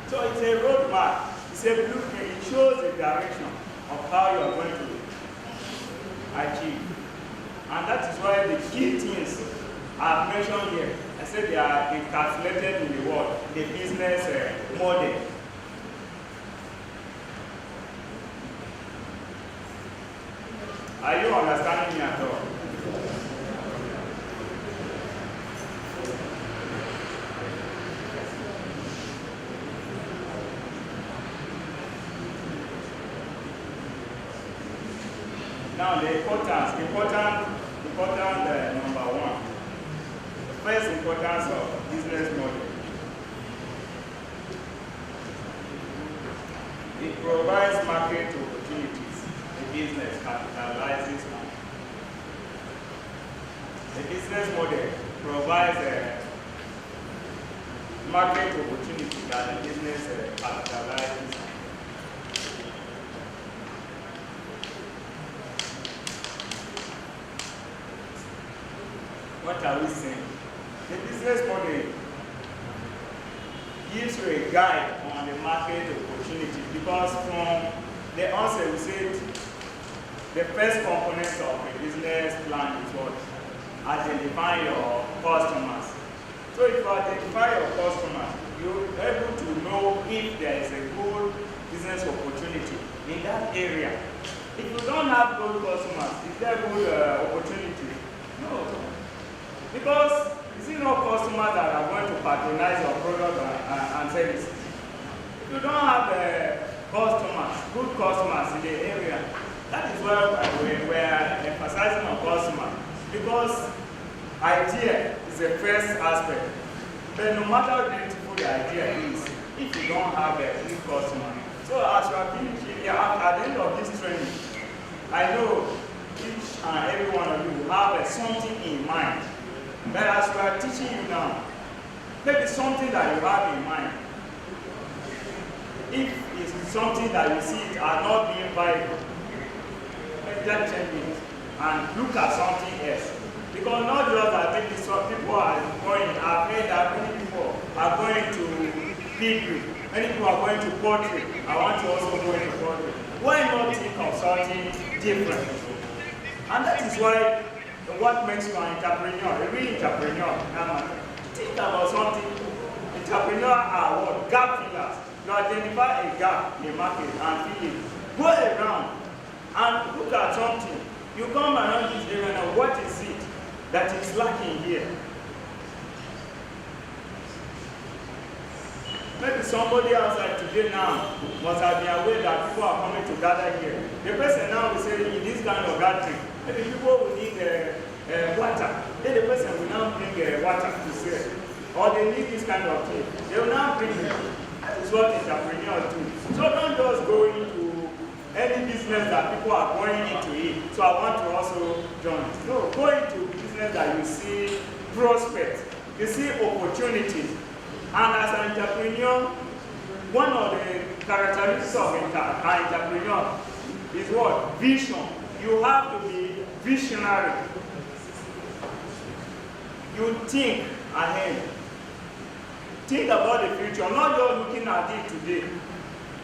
Speaker 6: So it's a roadmap, it's a blueprint, it shows the direction of how you are going to achieve. And that is why the key things I've mentioned here, I said they are encapsulated in the word, the business model. Are you understanding me at all? Now the important number one. The first importance of business model. It provides market opportunities. The business capitalizes on. The business model provides a market opportunity that the business capitalizes on. What are we saying? The business model gives you a guide on the market opportunity because from the onset we said the first component of a business plan is what? Identify your customers. So if you identify your customers, you're able to know if there is a good business opportunity in that area. If you don't have good customers, is there good opportunity? No. Because you see no customers that are going to patronize your product and services. If you don't have customers, good customers in the area, that is where we are emphasizing on customers. Because idea is the first aspect. But no matter how beautiful the idea is, if you don't have a good customer. So as you are finishing, at the end of this training, I know each and every one of you have something in mind. But as we are teaching you now, maybe something that you have in mind. If it's something that you see it are not being viable, just change it and look at something else. Because not just that maybe some people are going, I've heard that many people are going to piggery, many people are going to poultry. I want to also go into poultry. Why not think of something different? And that is why what makes you an entrepreneur, a real entrepreneur. Think about something. Entrepreneurs are what? Gap fillers. You identify a gap in the market and fill it. Go around and look at something. You come around this area now, what is it that is lacking here? Maybe somebody outside today now must have been aware that people are coming to gather here. The person now will say, in this kind of gathering, maybe people will need water. Then the person will now bring water to sell. Or they need this kind of thing. They will now bring it. That is what entrepreneurs do. So don't just go into any business that people are going into it. So I want to also join. No, go into business that you see prospects. You see opportunities. And as an entrepreneur, one of the characteristics of an entrepreneur is what? Vision. You have to be visionary. You think ahead. Think about the future, not just looking at it today.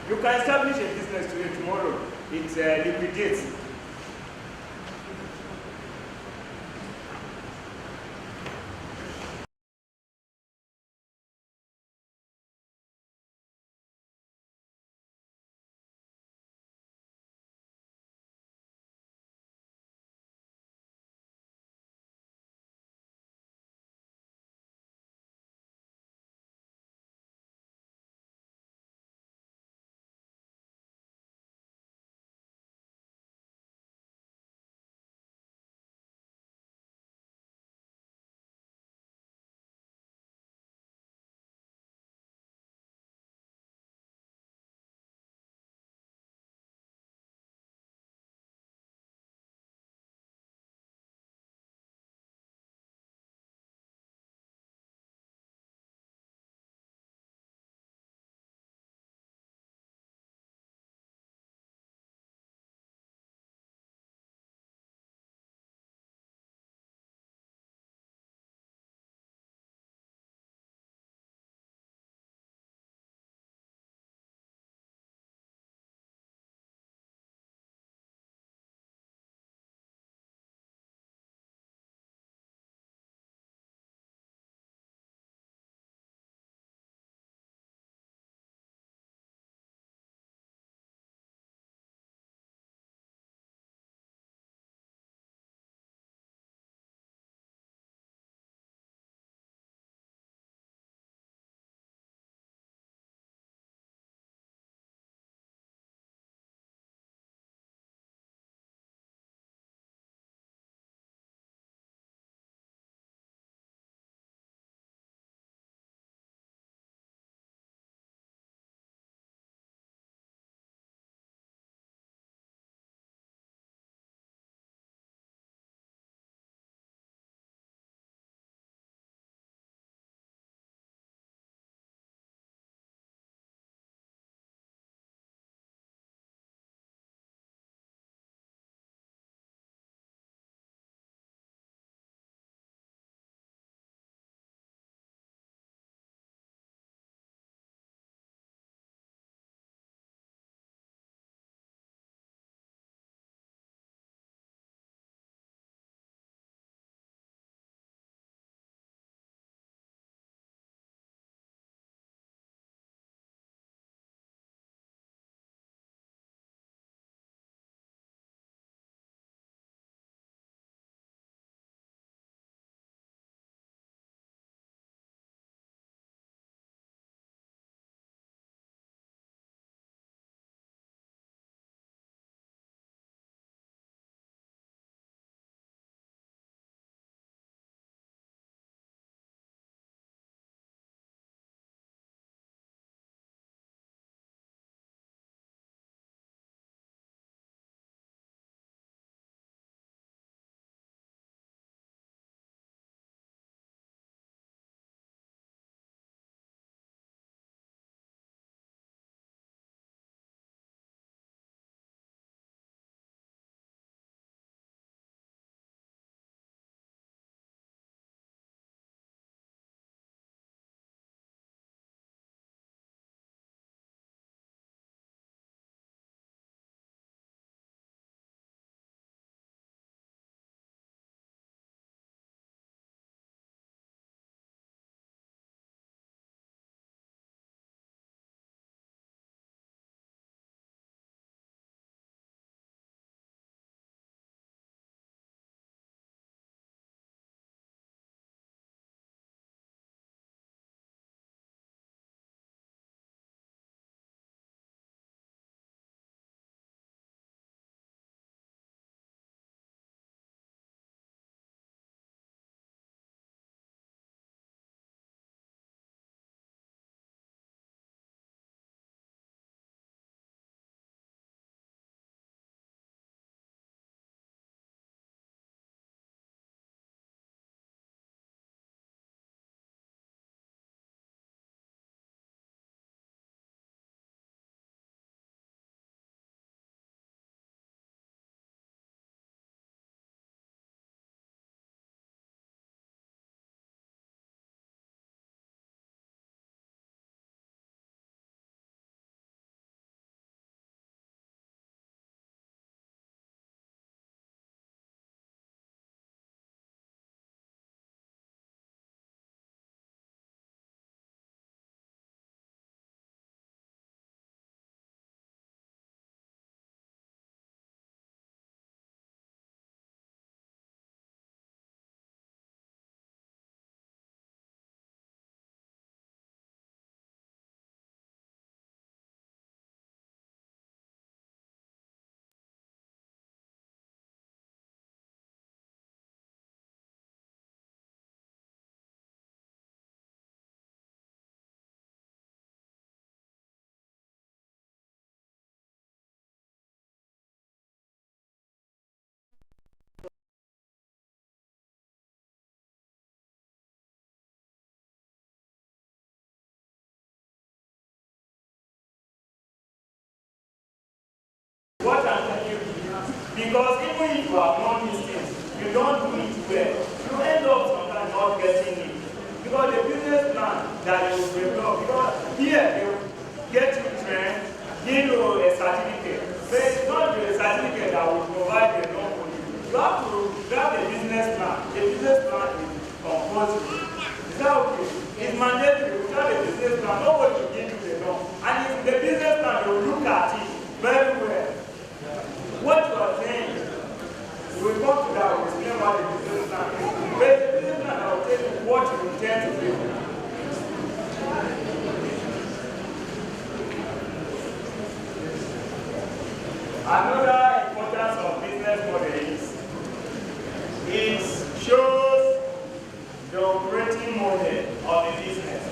Speaker 6: You can establish a business today, tomorrow it liquidates. you have done these things, you don't do it well, you end up sometimes not getting it. Because the business plan that you develop, because here they will get you trained, give you a certificate. But it's not the certificate that will provide the loan for you. You have to grab a business plan. The business plan is compulsory. Is that okay? It's mandatory. Without a business plan, nobody will give you the loan. And if the business plan, they will look at it very well. What you are saying, we will come to that, we will explain what the business plan is. But the business plan, I will tell you what you intend to do. Another importance of business model is it shows the operating model of the business.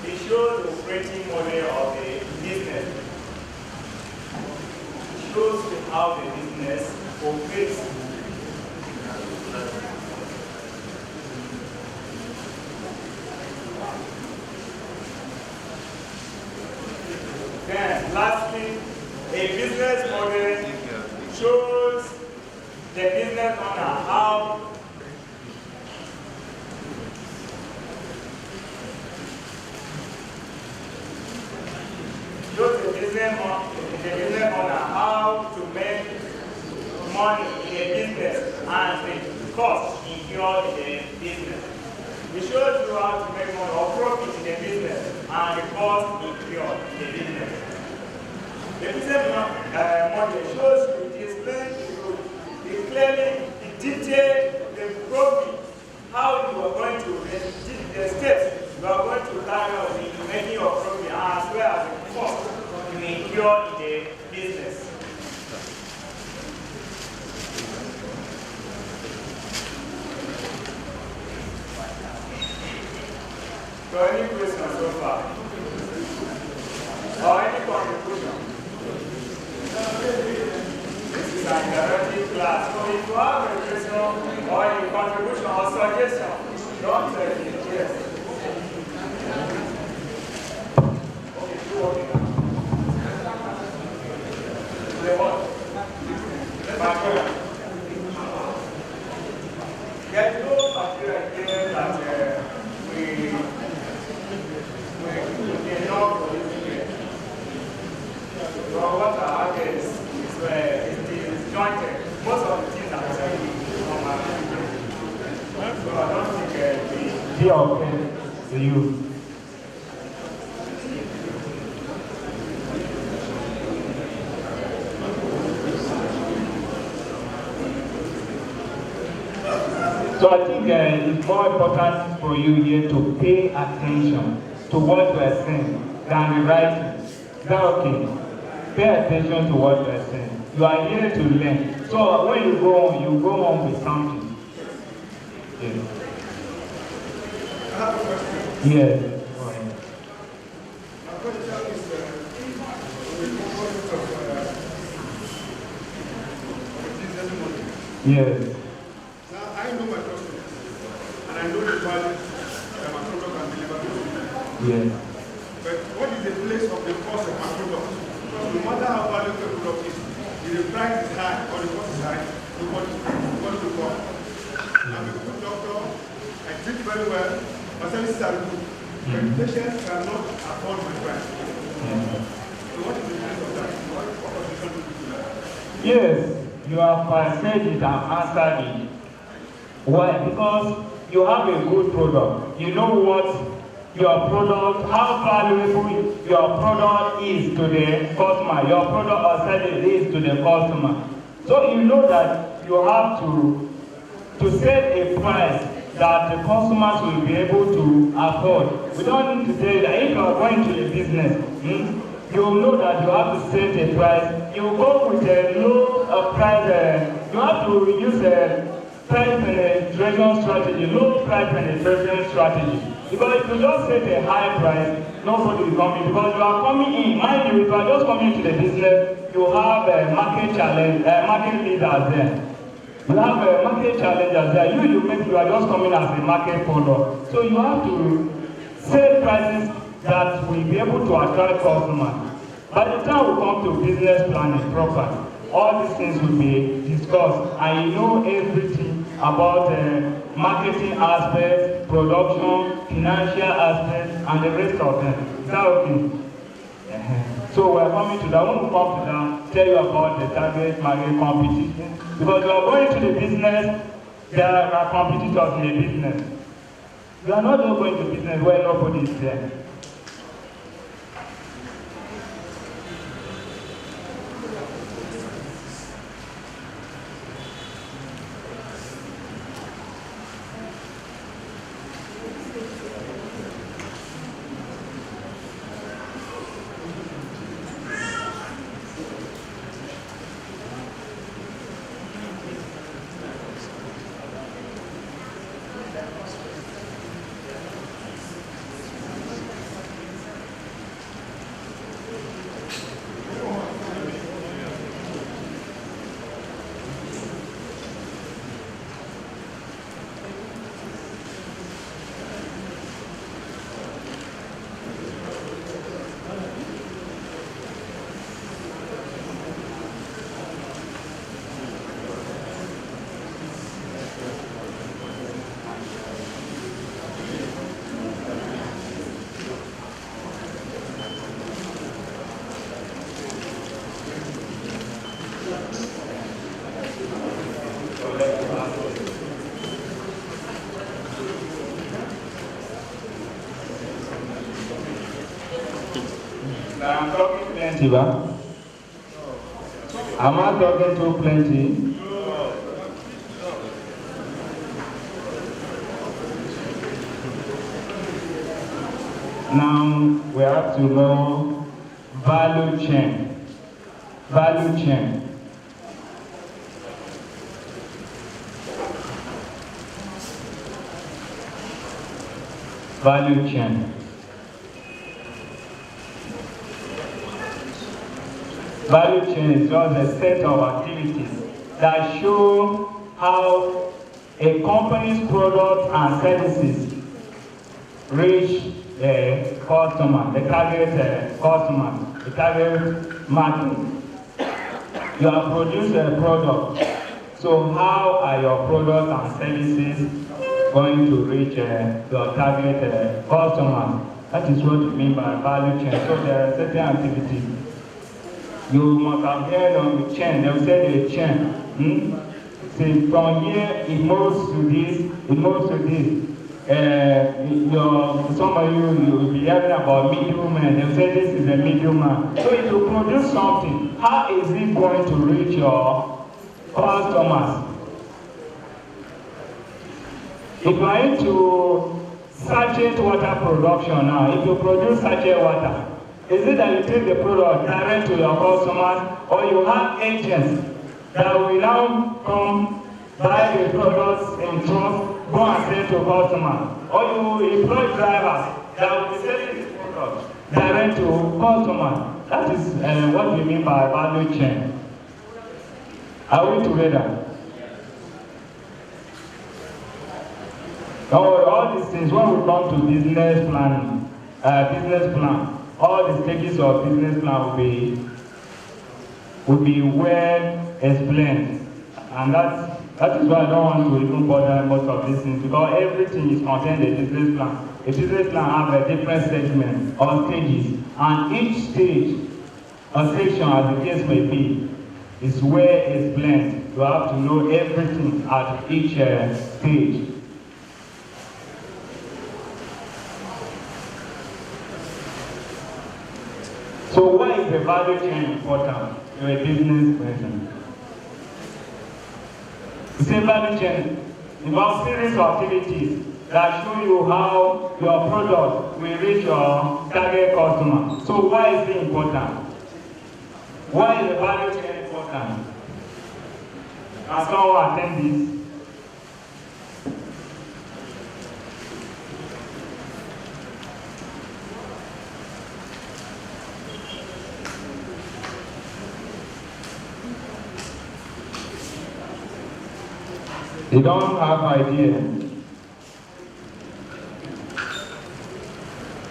Speaker 6: It shows the operating model of the business. It shows how the business operates. Then, lastly, a business model shows the business owner how to make money in a business and the cost incurred in the business. It shows you how to make money or profit in a business and the cost incurred in the business. The business model shows you, it explains to you, it clearly, it details the profit, how you are going to, the steps you are going to carry out in making your profit, as well as the cost you incur in the business. So any questions so far? Or any contribution? This is an interactive class. So if you have a question or a contribution or suggestion, don't say it. Yes. Okay, do working now. The what? Material. There is no material here that we enough for this year. So what I have is jointed. Most of the things are saying from my opinion. So I don't think
Speaker 5: be okay to you. So I think it's more important for you here to pay attention to what we are saying than the writing. Is that okay? Pay attention to what we are saying. You are here to learn. So when you go on with something. Yes.
Speaker 3: I have a question.
Speaker 5: Yes.
Speaker 3: My question is the importance of business model.
Speaker 5: Yes.
Speaker 3: Now, I know my customers, and I know the value that my product can deliver to them.
Speaker 5: Yes.
Speaker 3: But what is the place of the cost of my product? Because no matter how valuable the product is, if the price is high or the cost is high, nobody will come. I'm a good doctor, I treat very well, my services are good, but patients cannot afford my price. So what is the place of that? What condition do you do that?
Speaker 5: Yes, you have said it and answered it. Why? Because you have a good product. You know what your product, how valuable your product is to the customer, your product or service is to the customer. So you know that you have to set a price that the customers will be able to afford. We don't need to tell you that if you are going to a business, you know that you have to set a price. You go with a low price, you have to use a price penetration strategy, low price penetration strategy. Because if you just set a high price, nobody will come in. Because you are coming in, mind you, if you are just coming to the business, you have a market challenge, market leaders there. You have a market challengers there. You are just coming as a market follower. So you have to set prices that will be able to attract customers. By the time we come to business planning proper, all these things will be discussed, and you know everything about marketing aspects, production, financial aspects, and the rest of them. Is that okay? So we're coming to that. When we come to that, tell you about the target market competition. Because you are going to the business, there are competitors in the business. You are not going to business where nobody is there. I'm talking plenty, ba? Am I talking too plenty? Now we have to know value chain. Value chain. Value chain. Value chain is just a set of activities that show how a company's products and services reach the customer, the target customer, the target market. You have produced a product, so how are your products and services going to reach your target customer? That is what we mean by value chain. So there are certain activities. You must have heard on the chain, they will say the chain. So from here, it moves to this, it moves to this. Some of you will be hearing about middleman. They will say this is a middleman. So if you produce something, how is it going to reach your customers? If you are into sachet water production now, if you produce sachet water, is it that you take the product direct to your customers, or you have agents that will now come buy the products in trucks, go and sell to customers, or you employ drivers that will be selling the product direct to customers? That is what we mean by value chain. Are we together? All these things, when we come to business planning, business plan, all the stages of business plan will be well explained, and that is why I don't want to even bother most of these things, because everything is contained in the business plan. A business plan has a different segment or stages, and each stage or section, as the case may be, is well explained. You have to know everything at each stage. So why is the value chain important to a business person? The same value chain involves series of activities that show you how your product will reach your target customer. So why is it important? Why is the value chain important? Can someone attend this? They don't have idea.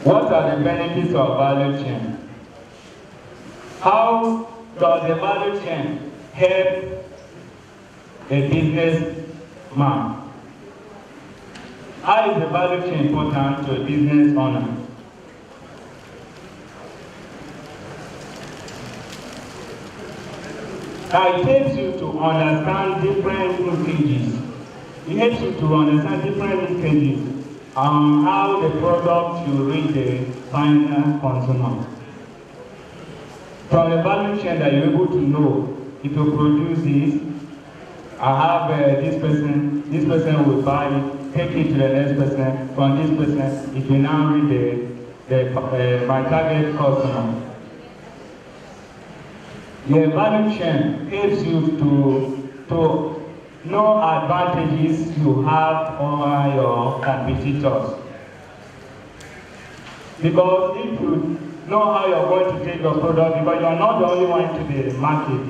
Speaker 5: What are the benefits of value chain? How does the value chain help a businessman? How is the value chain important to a business owner? Now, it helps you to understand different linkages. It helps you to understand different linkages on how the product will reach the final consumer. From the value chain that you're able to know, if you produce this, I have this person will buy it, take it to the next person, from this person, it will now reach my target customer. The value chain helps you to know advantages you have over your competitors. Because if you know how you're going to take your product, because you are not the only one into the market,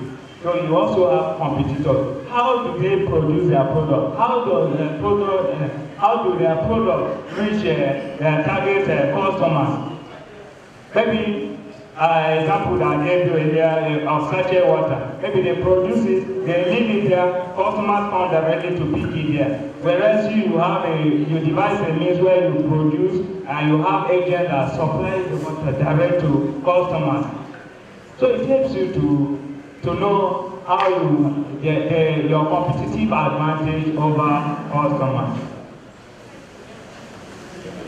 Speaker 5: so you also have competitors. How do they produce their product? How do their product reach their target customers? Maybe example that I gave you earlier of sachet water. Maybe they produce it, they leave it there, customers come directly to pick it there. Whereas you devise a means where you produce and you have agents that supply the water direct to customers. So it helps you to know how you get your competitive advantage over customers.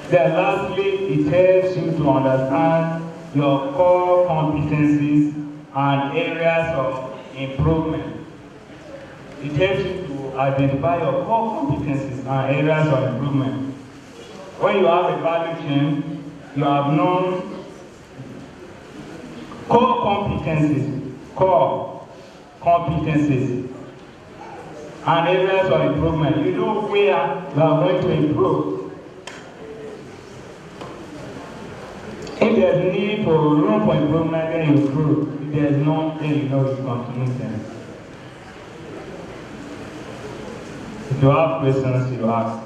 Speaker 5: Then lastly, it helps you to understand your core competencies and areas of improvement. It helps you to identify your core competencies and areas of improvement. When you have a value chain, you have known core competencies and areas of improvement. You know where you are going to improve. If there's need for room for improvement, then you improve. If there's none, then you know you continue then. If you have questions, you ask.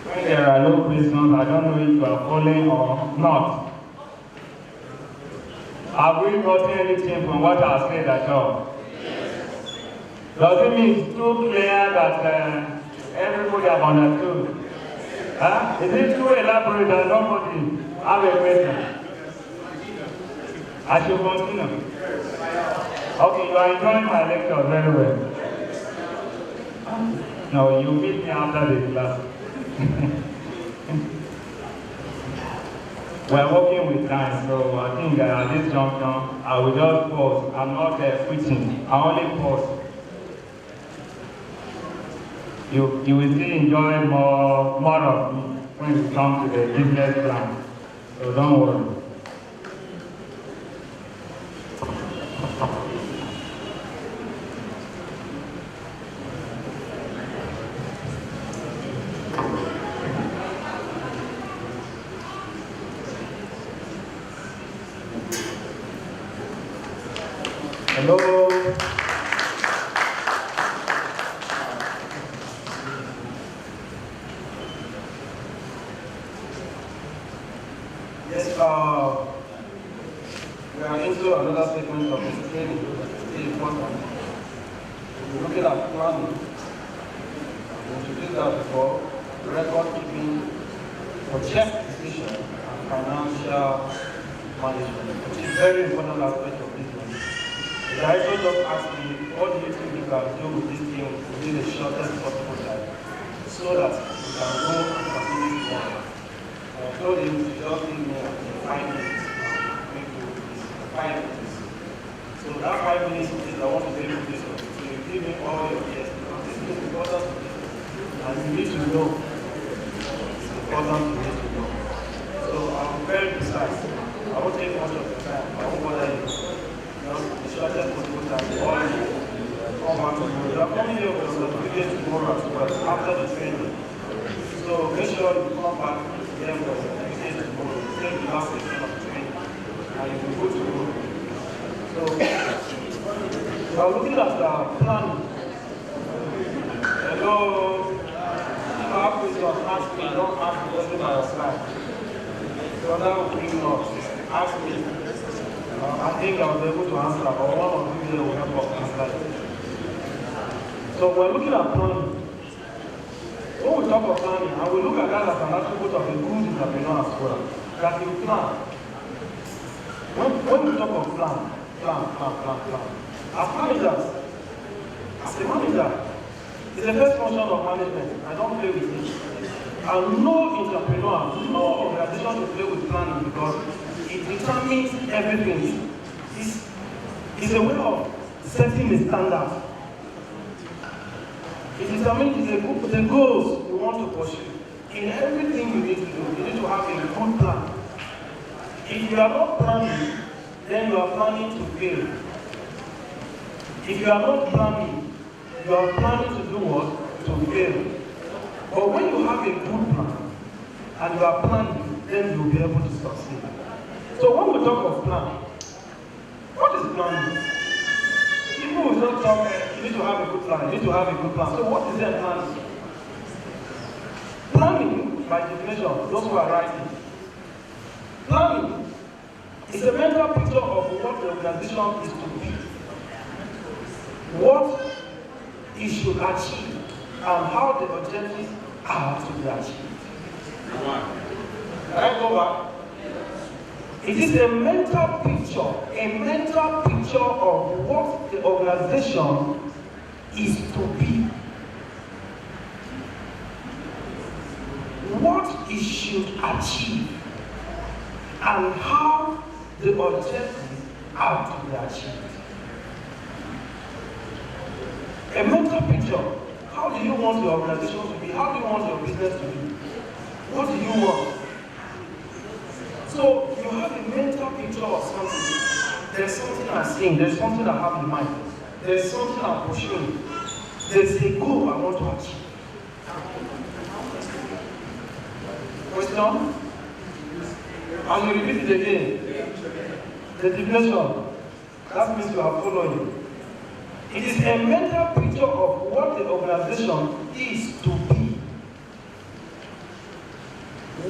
Speaker 5: When there are no questions, I don't know if you are following or not. Have we gotten anything from what I said at all? Yes. Does it mean it's too clear that everybody have understood? Huh? Is it too elaborate that nobody have a question? I should continue. Okay, you are enjoying my lecture very well. No, you meet me after the class. We're working with time, so I think at this junction, I will just pause. I'm not quitting. I only pause. You will still enjoy more of me when we come to the business plan. So don't worry. Hello. Yes, we are into another segment of this training. It's important. We're looking at planning. We introduced that before. Record keeping, project decision, and financial management, which is a very important aspect of business. The director just asked me, what do you think you can do with this thing within the shortest possible time so that we can go and continue to work? I told him to just give me 5 minutes and make this 5 minutes. So that 5 minutes is I want to be able to do something. So you give me all your yes, because this is important to me. And you need to know it's important to need to know. So I'm very precise. I won't take much of your time. I won't bother you. The shortest possible time. All you come back tomorrow. You are coming here with your certificate tomorrow as well after the training. So make sure you come back here with your certificate tomorrow. Take the last session of training and you will go to work. So we are looking at the planning. Hello.
Speaker 4: have questions, ask me. Don't ask the person by your side. The other will bring up. Ask me. I think I was able to answer, or one of you here will help us answer it. So we're looking at planning. When we talk of planning, and we look at that as an attribute of a good entrepreneur as well, that you plan. When we talk of plan. As managers, as a manager, it's the first function of management. I don't play with it. And no entrepreneur, no organization should play with planning because it determines everything. It's a way of setting a standard. It determines the goals you want to pursue. In everything you need to do, you need to have a good plan. If you are not planning, then you are planning to fail. If you are not planning, you are planning to do what? To fail. But when you have a good plan and you are planning, then you will be able to succeed. So when we talk of plan, what is planning? People will not talk, you need to have a good plan, you need to have a good plan. So what is then planning? Planning, by definition, those who are writing, planning is a mental picture of what the organization is to be, what it should achieve, and how the objectives are to be achieved. Can I go back? It is a mental picture of what the organization is to be, what it should achieve, and how the objectives are to be achieved. A mental picture. How do you want your organization to be? How do you want your business to be? What do you want? So you have a mental picture of something. There's something I'm seeing. There's something I have in mind. There's something I'm pursuing. There's a goal I want to achieve. Question? I will repeat it again. The definition. That means you are following. It is a mental picture of what the organization is to be,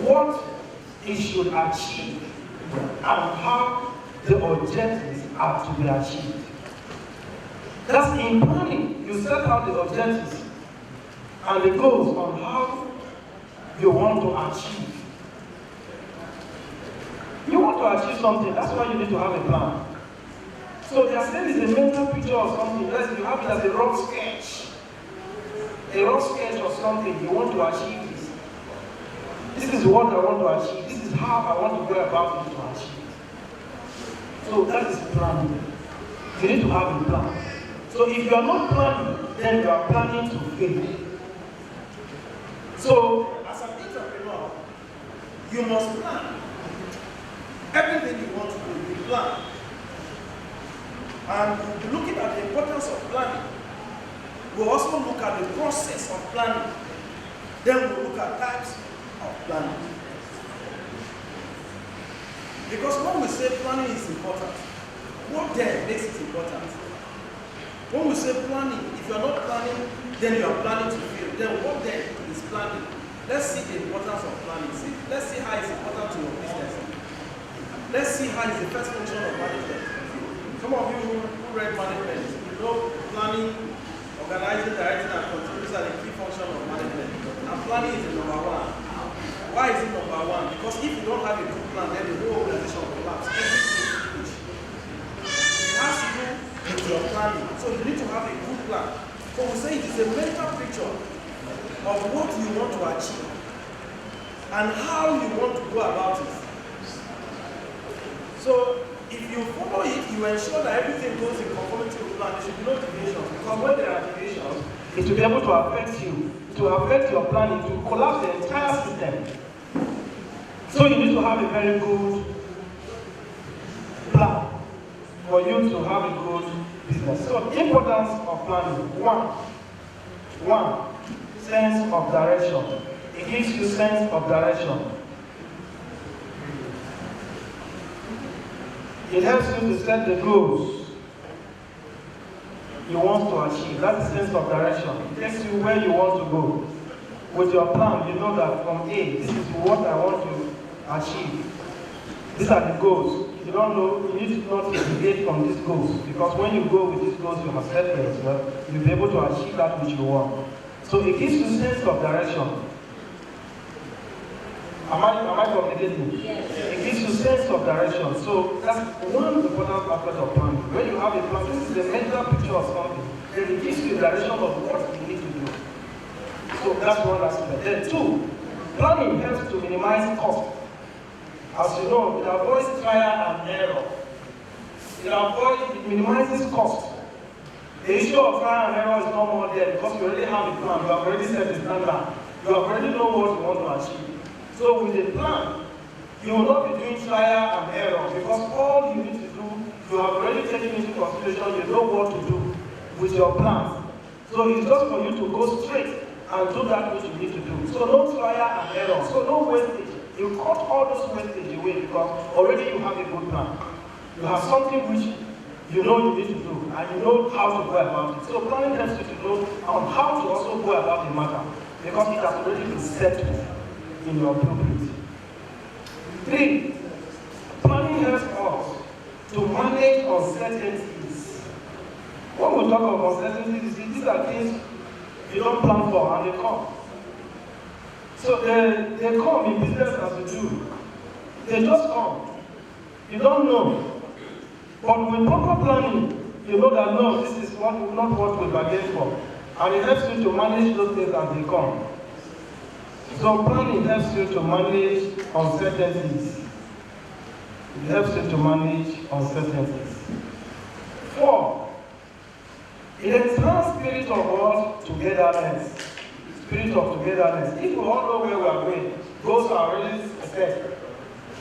Speaker 4: what it should achieve, and how the objectives are to be achieved. That's in planning. You set out the objectives and the goals on how you want to achieve. You want to achieve something, that's why you need to have a plan. So they are saying it's a mental picture of something. Let's you have it as a rough sketch. A rough sketch of something. You want to achieve this. This is what I want to achieve. This is how I want to go about it to achieve it. So that is planning. You need to have a plan. So if you are not planning, then you are planning to fail. So
Speaker 3: as an entrepreneur, you must plan. Everything you want to do, you plan. And we'll be looking at the importance of planning. We'll also look at the process of planning. Then we'll look at types of planning. Because when we say planning is important, what then makes it important? When we say planning, if you are not planning, then you are planning to fail. Then what then is planning? Let's see the importance of planning. Let's see how it's important to your business. Let's see how it's the first function of management. Some of you who read management, you know planning, organizing, directing, and controlling are the key function of management. And planning is the number one. Why is it number one? Because if you don't have a good plan, then the whole organization will collapse. Everything is finished. It has to do with your planning. So you need to have a good plan. So we say it is a mental picture of what you want to achieve and how you want to go about it. So if you follow it, you ensure that everything goes in conformity with the plan. There should be no deviations. Because when there are deviations,
Speaker 4: it will be able to affect you. It will affect your planning. It will collapse the entire system. So you need to have a very good plan for you to have a good business. So importance of planning. One, sense of direction. It gives you sense of direction. It helps you to set the goals you want to achieve. That's the sense of direction. It takes you where you want to go. with your plan, you know that from A, this is what I want to achieve. These are the goals. You don't know, you need to not deviate from these goals, because when you go with these goals you have set for yourself, you'll be able to achieve that which you want. So it gives you sense of direction. Am I communicating? Yes. It gives you sense of direction. So that's one important aspect of planning. When you have a plan, this is the mental picture of something. Then it gives you the direction of what you need to do. So that's one aspect. Then two, planning helps to minimize cost. As you know, it avoids trial and error. It minimizes cost. The issue of trial and error is no more there because you already have a plan. You have already set the standard. You have already know what you want to achieve. So with a plan, you will not be doing trial and error because all you need to do, you have already taken into consideration, you know what to do with your plans. So it's just for you to go straight and do that which you need to do. So no trial and error. So no wastage. You cut all those wastage away because already you have a good plan. You have something which you know you need to do and you know how to go about it. So planning helps you to know on how to also go about the matter because it has already been set in your blueprint. 3, planning helps us to manage uncertainties. When we talk of uncertainties, these are things you don't plan for and they come. So they come in business as you do. They just come. You don't know. But with proper planning, you know that no, this is not what we bargained for. And it helps you to manage those things as they come. So planning helps you to manage uncertainties. It helps you to manage uncertainties. 4, it enhances spirit of what? Togetherness. Spirit of togetherness. If we all know where we are going, goals are already set.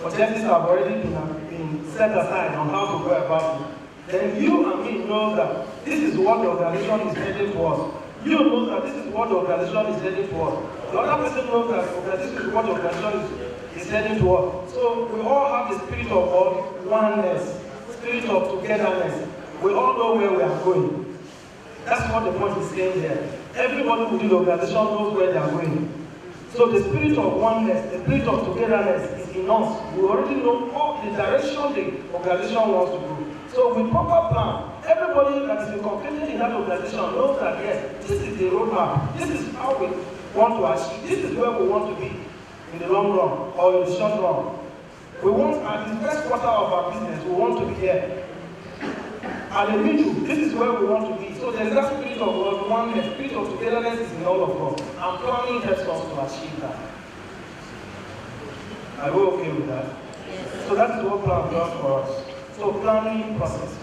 Speaker 4: Objectives have already been set aside on how to go about it. Then you and me know that this is what the organization is heading towards. You know that this is what the organization is heading towards. The other person knows that this is what the organization is heading towards. So we all have the spirit of oneness, spirit of togetherness. We all know where we are going. That's what the point is saying here. Everybody within the organization knows where they are going. So the spirit of oneness, the spirit of togetherness is in us. We already know all the direction the organization wants to go. So with proper plan, everybody that is incorporated in that organization knows that yes, this is the roadmap. This is how we want to achieve. This is where we want to be in the long run or in the short run. We want at the first quarter of our business, we want to be here. At the middle, this is where we want to be. So there's that spirit of oneness, spirit of togetherness is in all of us. And planning helps us to achieve that. Are we okay with that? Yes. So that is what plan does for us. So planning process.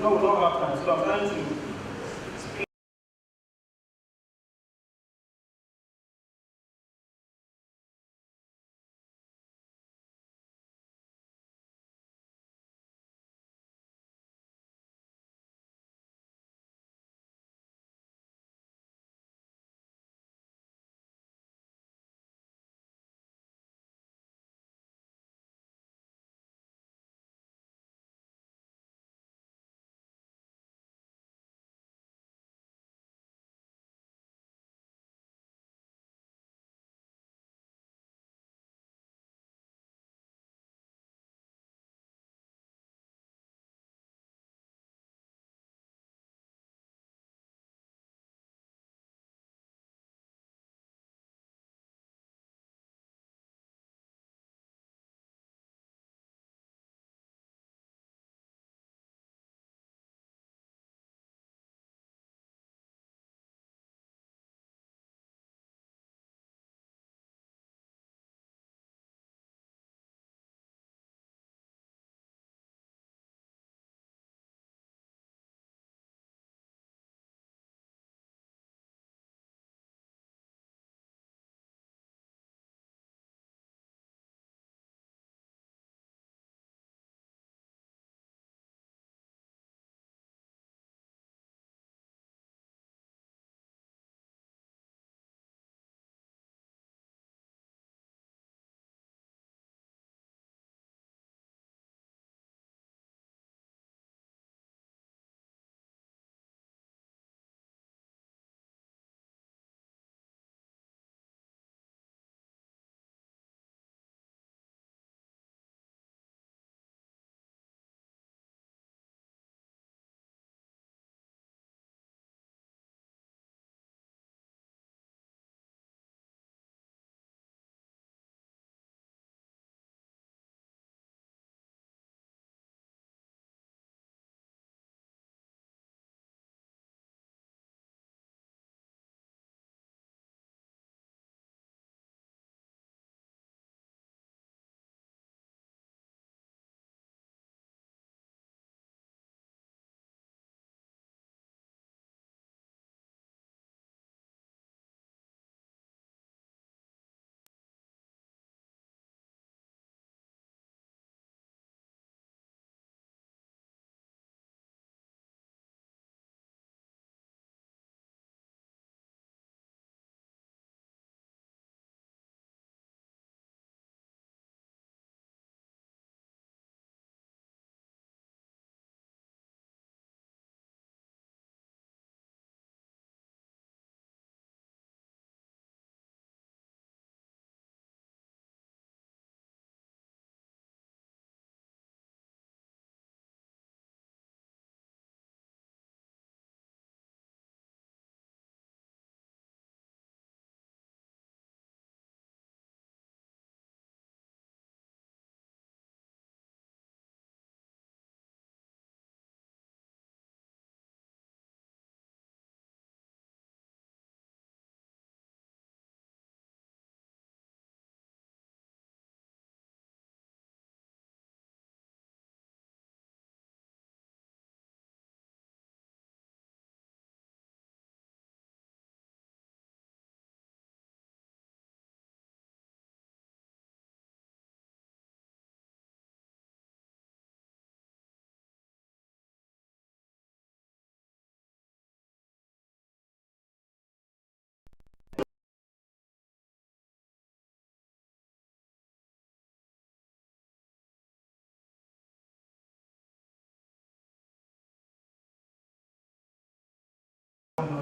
Speaker 4: No, we don't have time. So I'm trying to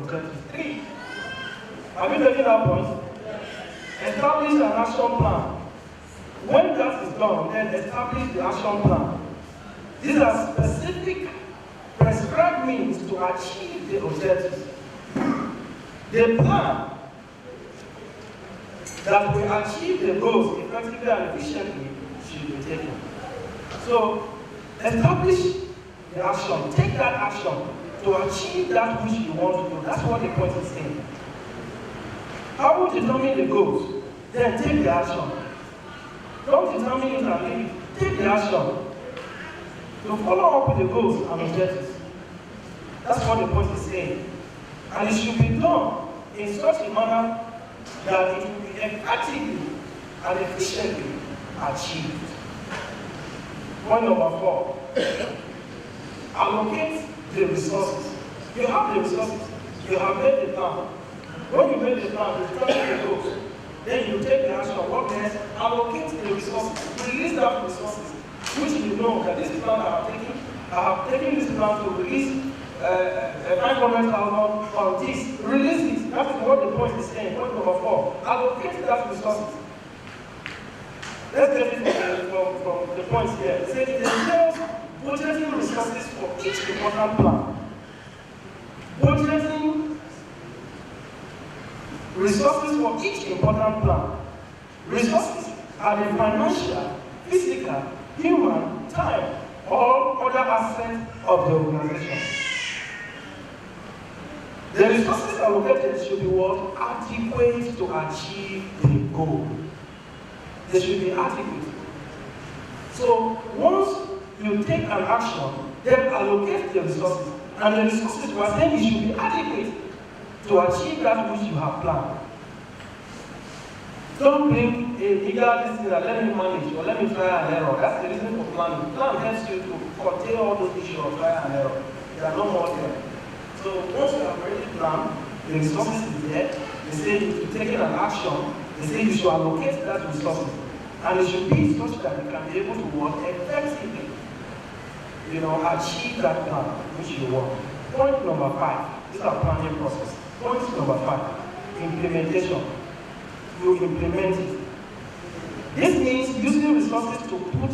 Speaker 4: objectives. 3. Have you taken that point? Establish an action plan. When that is done, then establish the action plan. These are specific, prescribed means to achieve the objectives. The plan that will achieve the goals effectively and efficiently should be taken. So, establish the action. Take that action to achieve that which you want to do. That's what the point is saying. How will you determine the goals? Then take the action. Don't determine it and leave it. Take the action to follow up with the goals and objectives. That's what the point is saying. And it should be done in such a manner that it will be effectively and efficiently achieved. Point number 4. Allocate the resources. You have the resources. You have made the plan. When you make the plan, you determine the goals. Then you take the action. What next? Allocate the resources. Release that resources, which you know that this plan I have taken this plan to release 500,000 on this. Release it. That is what the point is saying. Point number 4. Allocate that resources. Let's get it from the points here. It says it entails budgeting resources for each important plan. Budgeting resources for each important plan. Resources are the financial, physical, human, time, or other assets of the organization. The resources allocated should be what? Adequate to achieve the goal. They should be adequate. So once you take an action, then allocate the resources. And the resources we are saying it should be adequate to achieve that which you have planned. Don't bring a legal thing that let me manage or let me try and error. That's the reason for planning. Plan helps you to contain all those issues of try and error. There are no more there. So once you have already planned, the resources is there. They say you're taking an action. They say you should allocate that resources. And it should be such that you can be able to work effectively. Achieve that plan which you want. Point number 5. This is our planning process. Point number 5. Implementation. You implement it. This means using resources to put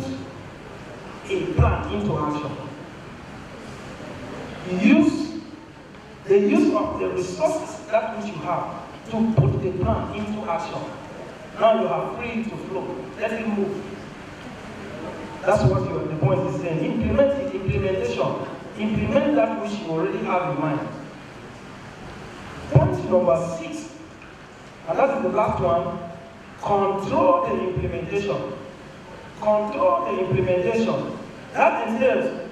Speaker 4: a plan into action. The use of the resources that which you have to put the plan into action. Now you are free to flow. Let it move. That's what the point is saying. Implement it, implementation. Implement that which you already have in mind. Point number 6, and that is the last one. Control the implementation. Control the implementation. That entails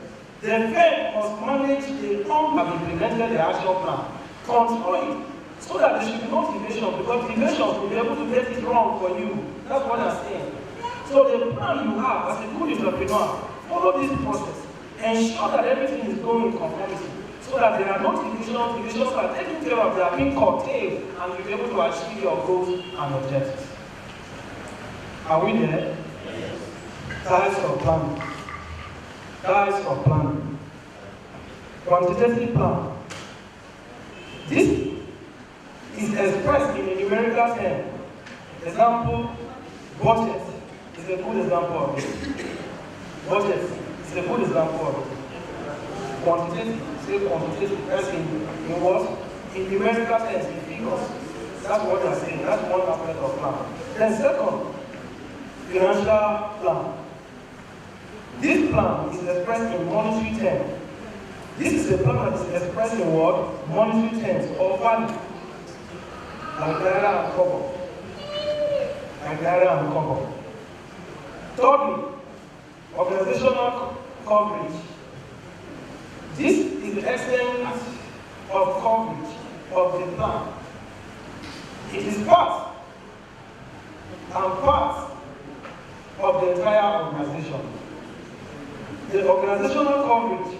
Speaker 4: the firm must manage the have implemented the action plan. Control it so that there should be no deviation, because deviation will be able to get it wrong for you. That's what I'm saying. So the plan you have as a good entrepreneur, follow this process. Ensure that everything is going in conformity, so that there are no divisions are taken care of, they are being curtailed, and you'll be able to achieve your goals and objectives. Are we there? Types of planning. Types of planning. Quantitative plan. This is expressed in a numerical term. Example, budget is a good example of it. Budget is a good example of it. Quantitative, say quantitative, that's in what? In numerical terms, in figures. That's what they're saying. That's one aspect of plan. Then second, financial plan. This plan is expressed in monetary terms. This is a plan that is expressed in what? Monetary terms or value. Like naira and kobo. Like naira and kobo. Thirdly, organizational coverage. This is the extent of coverage of the plan. It is part and part of the entire organization. The organizational coverage,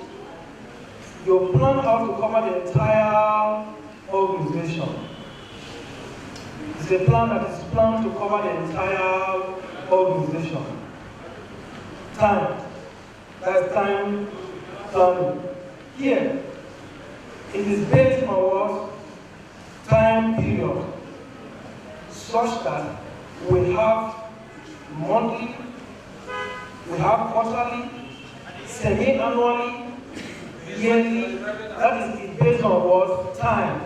Speaker 4: you plan how to cover the entire organization. It's a plan that is planned to cover the entire organization. Time. That's time planning. Here, it is based on what? time period such that we have monthly, we have quarterly, semi-annually, yearly. That is based on what? Time.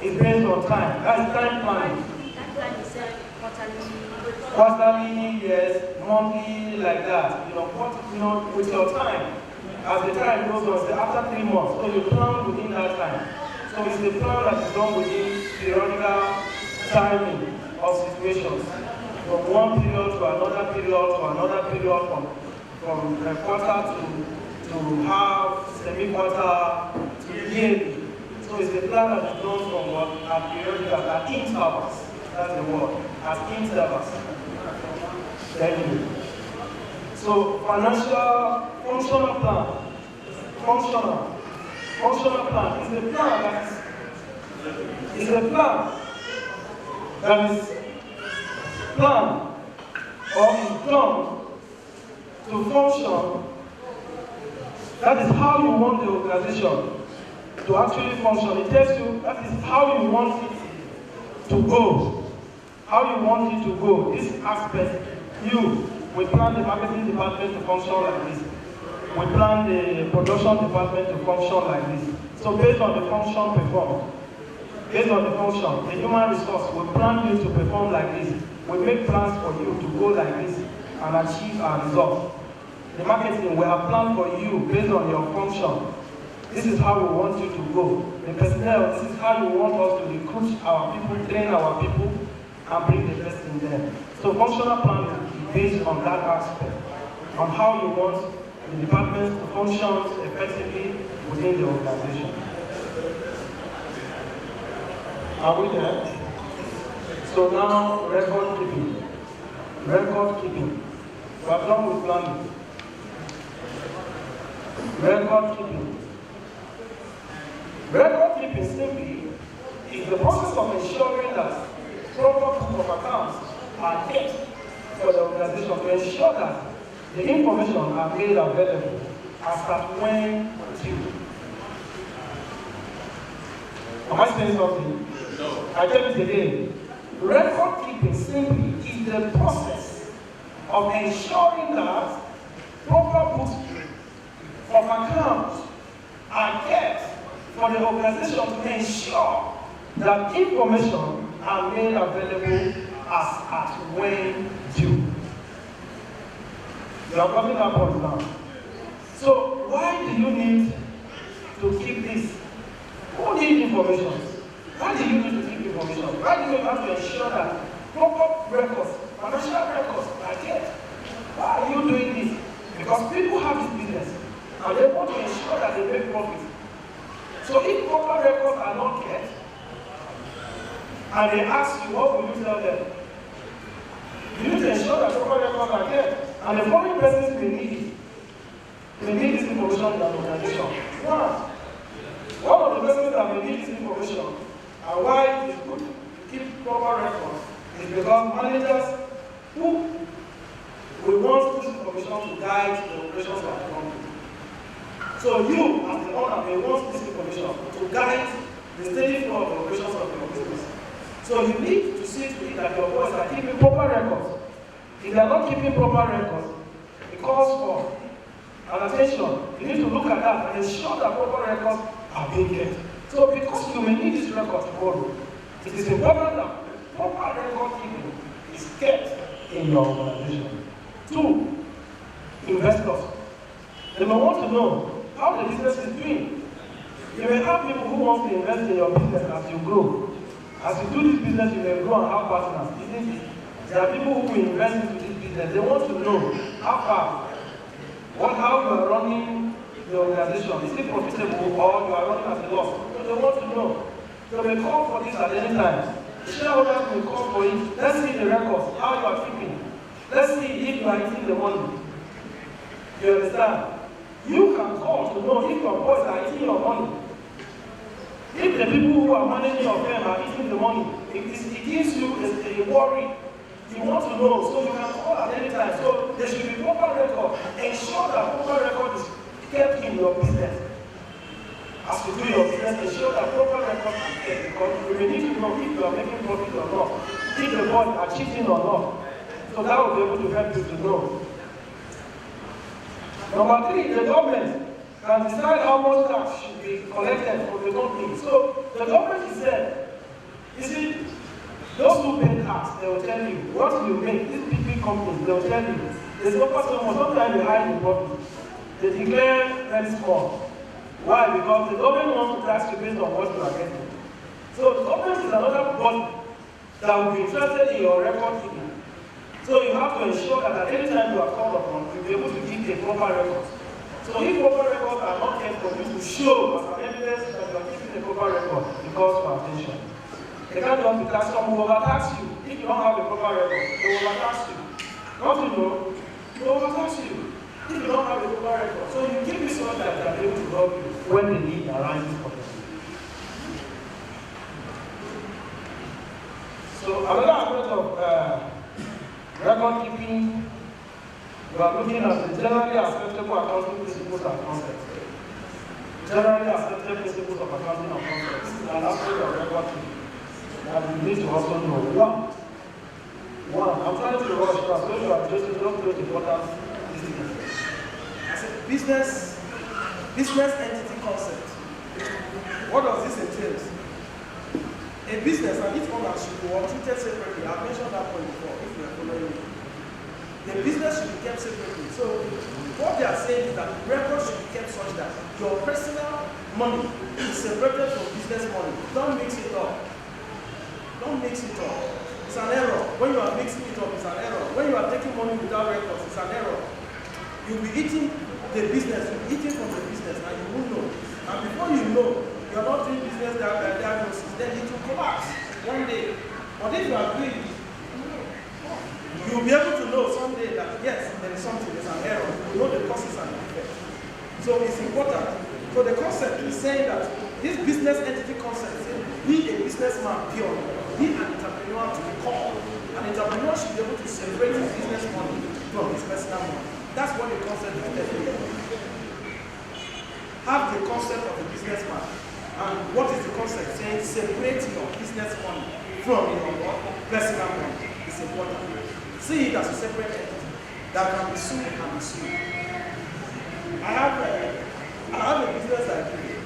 Speaker 4: It's based on time. That is time planning.
Speaker 7: That plan is quarterly.
Speaker 4: Quarterly, yes, monthly, like that. With your time. As the time goes on, say after 3 months, so you plan within that time. So it's the plan that is done within periodical timing of situations. From one period to another period to another period, from quarter to half, semi-quarter to yearly. So it's the plan that is done from what? At periodical, at intervals. That's the word. At intervals. Thank you. So financial functional plan. Functional plan is the plan that is planned or is done to function. That is how you want the organization to actually function. It tells you that is how you want it to go. How you want it to go. This aspect, we plan the marketing department to function like this. We plan the production department to function like this. So based on the function performed, based on the function, the human resource, we plan you to perform like this. We make plans for you to go like this and achieve our result. The marketing, we have planned for you based on your function. This is how we want you to go. The personnel, this is how you want us to recruit our people, train our people, and bring the best in them. So functional planning is based on that aspect, on how you want the departments to function effectively within the organization. Are we there? So now, record keeping. Record keeping. We have done with planning. Record keeping. Record keeping simply is the process of ensuring that proper book of accounts are kept for the organization to ensure that the information are made available as at when due. Am I saying something? No. I tell it again. Record keeping simply is the process of ensuring that proper books of accounts are kept for the organization to ensure that information are made available as at when due. You are coming up on now. So why do you need to keep this? Who needs information? Why do you need to keep information? Why do you have to ensure that proper records, financial records are kept? Why are you doing this? Because people have this business and they want to ensure that they make profit. So if proper records are not kept, and they ask you, what will you tell them? You need to ensure that proper records are kept. And the foreign persons may need it. They need this information in the organization. One of the persons that may need this information and why it is good to keep proper records is because managers who will want this information to guide the operations of the company. So you, as the owner, may want this information to guide the steady flow of the operations of your business. So you need to see to it that your boys are keeping proper records. If they are not keeping proper records, it calls for an attention. You need to look at that and ensure that proper records are being kept. So because you may need this record tomorrow, it is important that proper record keeping is kept in your organization. 2, investors. They may want to know how the business is doing. You may have people who want to invest in your business as you grow. As you do this business, you may grow and have partners, isn't it? There are people who will invest into this business. They want to know how far, how you are running the organization. Is it profitable or you are running at a loss? So they want to know. So they call for this at any time. The shareholders will call for it. Let's see the records, how you are keeping. Let's see if you are eating the money. You understand? You can call to know if your boys are eating your money. If the people who are managing your firm are eating the money, it gives you a worry. You want to know, so you can call at any time. So there should be proper record. Ensure that proper record is kept in your business. as you do your business, ensure that proper records are kept, because you will need to know if you are making profit or not, if the board are cheating or not. So that will be able to help you to know. Number 3, the government can decide how much tax should be collected from the company. So the government is there. You see, those who pay tax, they will tell you what you make. These big companies, they will tell you. They suffer so much. Sometimes they hide the profit. They declare very small. Why? Because the government wants to tax you based on what you are getting. So the government is another body that will be interested in your record keeping. So you have to ensure that at any time you are called upon, you'll be able to keep a proper record. So if proper records are not kept for you to show as an evidence that you are keeping a proper record, it calls for attention. They can't just be taxed. Some will overtax you. If you don't have a proper record, they will overtax you. Don't you know? They will overtax you if you don't have a proper record. So you keep it so that they are able to help you when the need arises for them. So another aspect of record keeping, we are looking at the generally acceptable accounting principles and concepts. Generally accepted principles of accounting and concepts is an aspect of record keeping that we need to also know. One, I'm trying to rush now, so you are just don't do the important business.
Speaker 3: I said business entity concept. What does this entail? A business and its owner should be treated separately. I've mentioned that point before, if you are following me. The business should be kept separately. So what they are saying is that the record should be kept such that your personal money is separated from business money. Don't mix it up. Don't mix it up. It's an error. When you are mixing it up, it's an error. When you are taking money without records, it's an error. You'll be eating the business, you'll be eating from the business, and you won't know. And before you know, you're not doing business diagnosis, then it will collapse one day. But if you are doing it, you'll be able to know someday that yes, there is something, there's an error. You know the causes and the effects. So it's important. So the concept is saying that this business entity concept is be a businessman pure, be an entrepreneur to be called. An entrepreneur should be able to separate his business money from his personal money. That's what the concept is telling you. Have the concept of a businessman. And what is the concept? Saying separate your business money from your personal money. It's important. See it as a separate entity that can be sued and be sued. I have a business idea.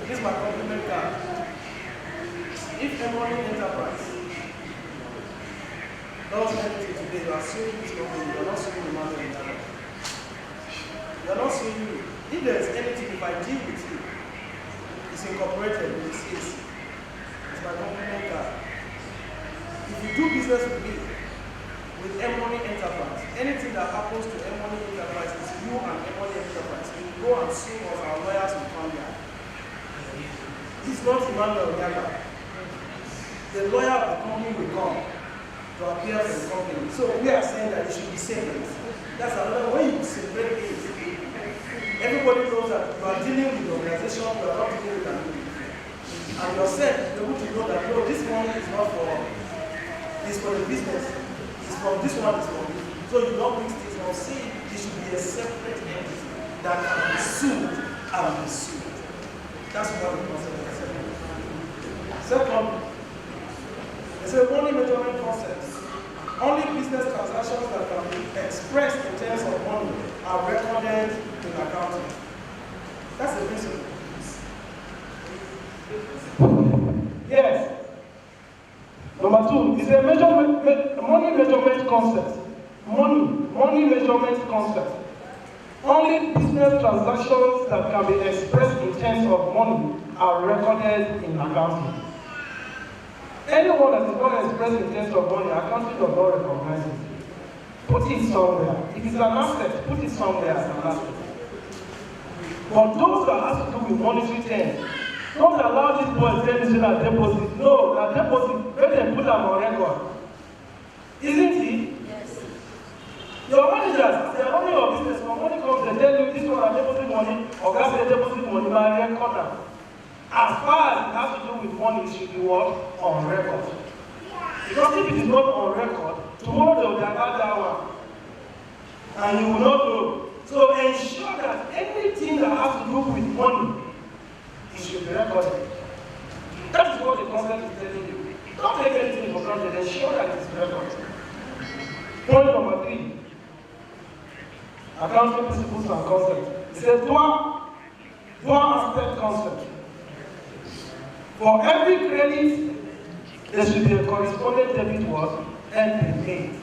Speaker 3: This is my compliment card. If Emory Enterprise does anything today, you are suing this company, you are not suing the man in Ghana. You are not suing me. If there is anything, if I deal with you, it's incorporated in this case. It's my compliment card. If you do business with me, with Emory Enterprise, anything that happens to Emory Enterprise is you and Emory Enterprise. You will go and sue us, our lawyers will come here. It's not Emmanuel Yaga. The lawyer of the company will come to appear for the company. So we are saying that it should be separate. That's another way you separate things. Everybody knows that you are dealing with the organization, you are not dealing with an individual. And yourself, you're able to know that no, this one is not for it's for the business. It's from this one, it's from this. So you don't mix things up. See, it should be a separate entity that can be sued and be sued. That's what the concept is. Second, it's a money measurement concept. Only business transactions that can be expressed in terms of money are recorded in accounting. That's the principle.
Speaker 4: Yes. Number 2 is a money measurement concept. Money measurement concept. Only business transactions that can be expressed in terms of money are recorded in accounting. Anyone that is not expressed in terms of money, accounting does not recognize it. Put it somewhere. If it's an asset, put it somewhere as an asset. But those that have to do with monetary terms, don't allow these boys to say that deposit. No, that deposit, let them put them on record. Isn't it?
Speaker 7: Yes.
Speaker 4: Your managers, they are running your business. When money comes, they tell you this one are deposit money, or guys say deposit money, by record them. As far as it has to do with money, it should be what? On record. Because if it is not on record, tomorrow they will divert that one. And you will not know. So ensure that anything that has to do with money It's a dual aspect concept. For every credit, there should be a corresponding debit was and paid.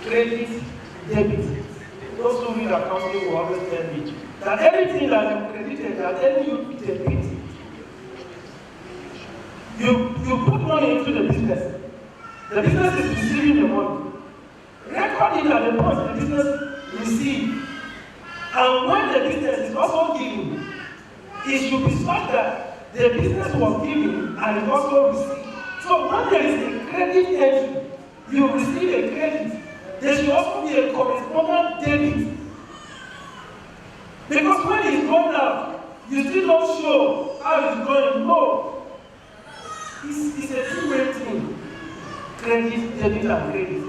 Speaker 4: Credit, debit. Those who read accounting will always tell me that everything that you credited, that any you debit. You put money into the business. The business is receiving the money. Record it at the point the business receives. And when the business is also giving, it should be such that the business was giving and it also received. So when there is a credit entry, you receive a credit. There should also be a corresponding debit. Because when it's going out, you still don't show how it's going. No. It's a two-way thing. Credit, debit, and credit.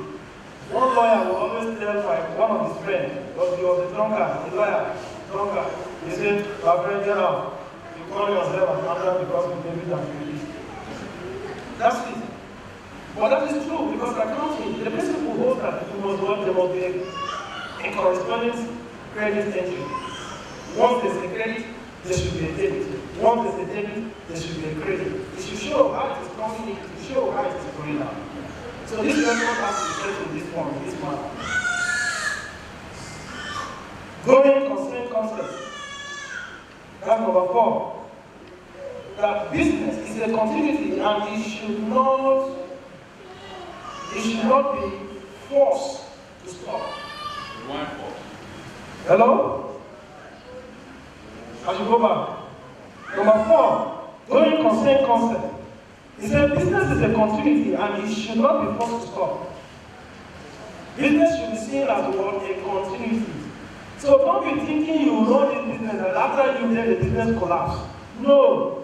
Speaker 4: One lawyer will always tell one of his friends, because he was a drunkard, a lawyer, drunkard. He said, my friend, get out. You call yourself an actor because of debit and credit. That's it. But that is true, because accounting, the principle holds that you must work, there must be a corresponding credit entry. Once there's a credit, there should be a debit. Once there's a debit, there should be a credit. It should show how it is coming in, it should show how it is going out. So this record has to set in this form, in this manner. Going concern concept. That's number 4. That business is a continuity and it should not be forced to stop. Hello? I should go back. Number 4, going concern concept. He said business is a continuity and it should not be forced to stop. Business should be seen as what? A continuity. So don't be thinking you run this business and after you let the business collapse. No.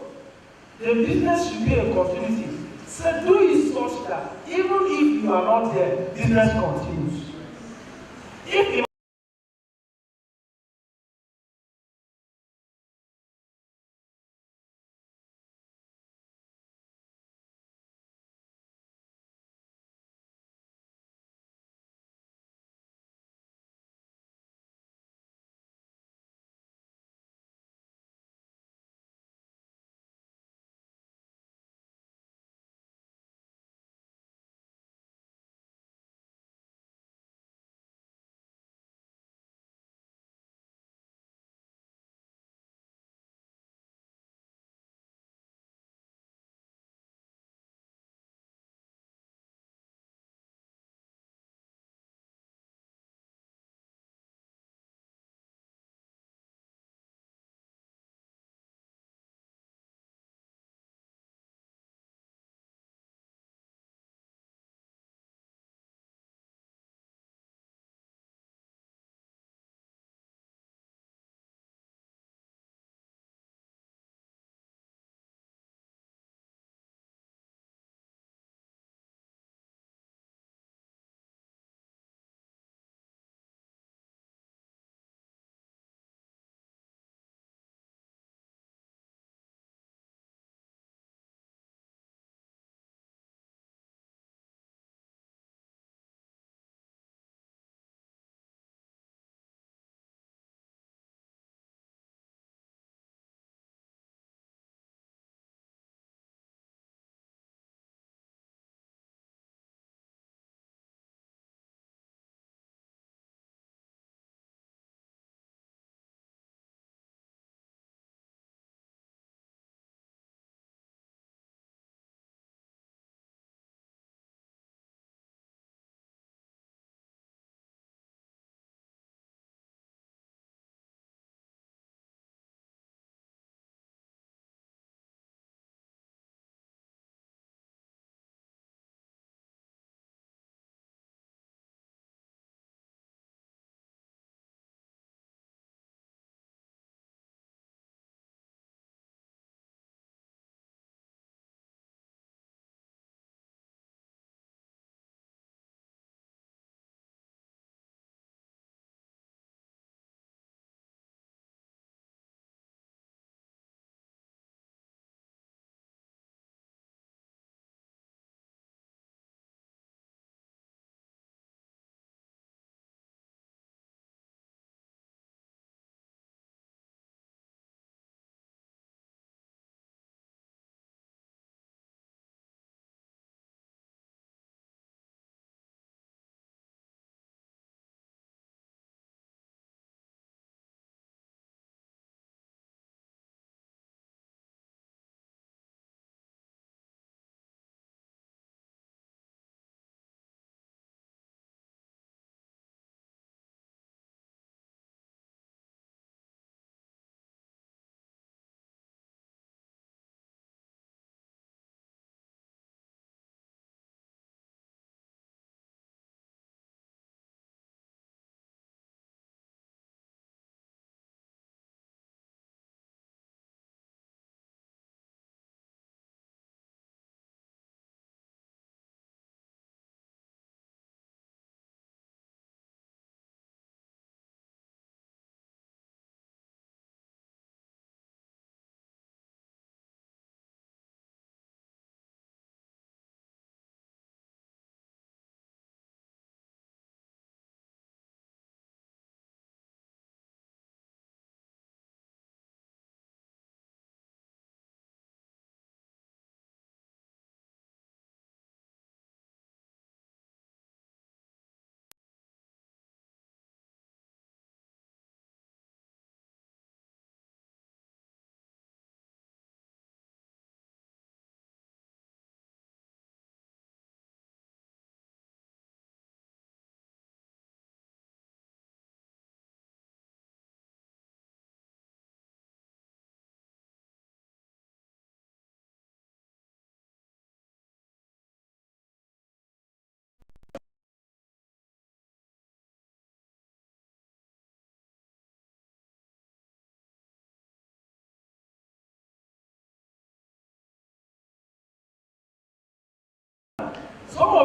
Speaker 4: The business should be a continuity. So do it such that even if you are not there, business continues. If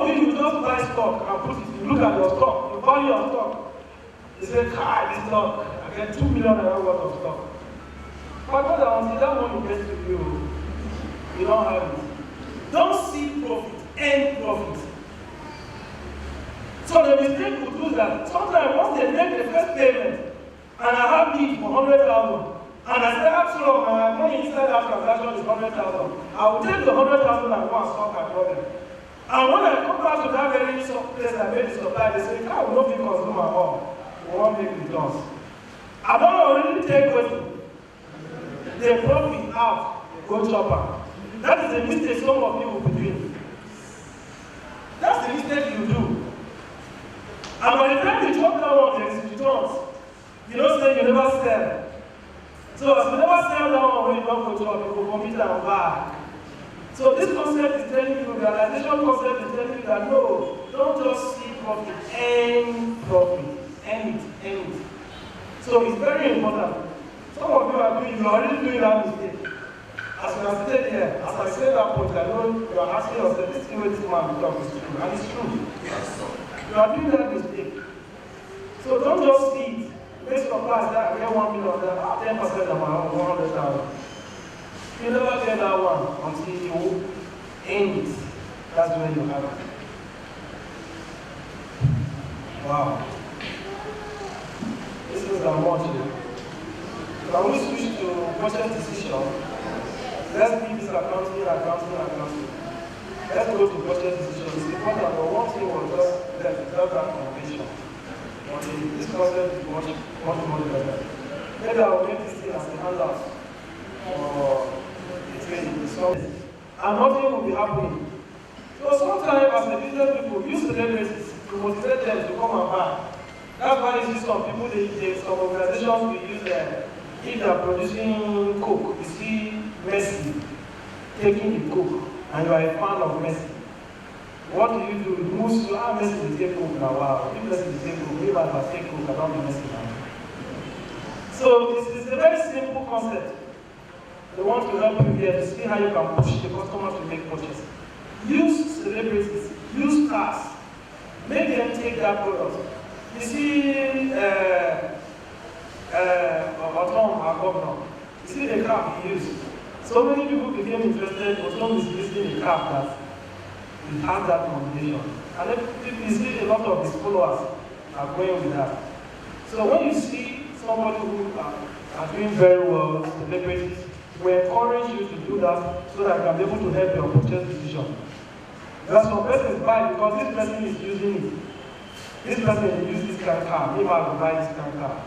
Speaker 4: of you just buy stock and put it, you look at your stock, you value your stock. You say, this stock, I get 2 million naira worth of stock. But until that money gets to you, you don't have it. Don't see profit, earn profit. So the mistake would do that. Sometimes once they make the first payment, and I have need for 100,000, and I say, absolutely, my money inside that transaction is 100,000. I will take the 100,000 and go and solve my problem. And when I come back to that very place I made the supply, they say, I will not be consumer all. We won't make returns. I don't already take what the profit out, go chopper. That is the mistake some of you will be doing. That's the mistake you do. And by the time you chop that one, there is returns. You don't say you never sell. So as you never sell that one when you don't go chop, you go commit and buy. So this concept is telling you, the realization concept is telling you that no, don't just see profit, earn profit, earn it. So it's very important. Some of you are already doing that mistake. As you have said here, as I said that point, I know you are asking yourself, this thing with this man talk is true, and it's true. Yes. You are doing that mistake. So don't just see it. Based on price, that I get 1 million, 10% of my own 100,000. You never get that one until you end it. That's when you have it. Wow. This is a much. Can we switch to budget decision? Let's leave this accounting. Let's go to budget decision. It's important, but one thing was just that foundation. This concept is much more better. Maybe I will make this thing as a handout for the training. And nothing will be happening. So sometimes as a business people, use celebrities to motivate them to come and buy. That's why you see some people, some organizations will use if they are producing Coke, you see Messi taking the Coke, and you are a fan of Messi. What do? Most Messi will take Coke now. Wow, if Messi will take Coke, if I must take Coke, I don't be Messi now. So it's a very simple concept. They want to help you here to see how you can push the customer to make purchase. Use celebrities, use stars, make them take that product. You see, Otom, our governor, you see the cap he used. So many people became interested. Otom is using a cap that it has that combination. And then you see a lot of his followers are going with that. So when you see somebody who are doing very well, celebrities, we encourage you to do that so that you can be able to help your purchase decision. Because some persons buy because this person is using it. This person will use this kind of car. Maybe I will buy this kind of car.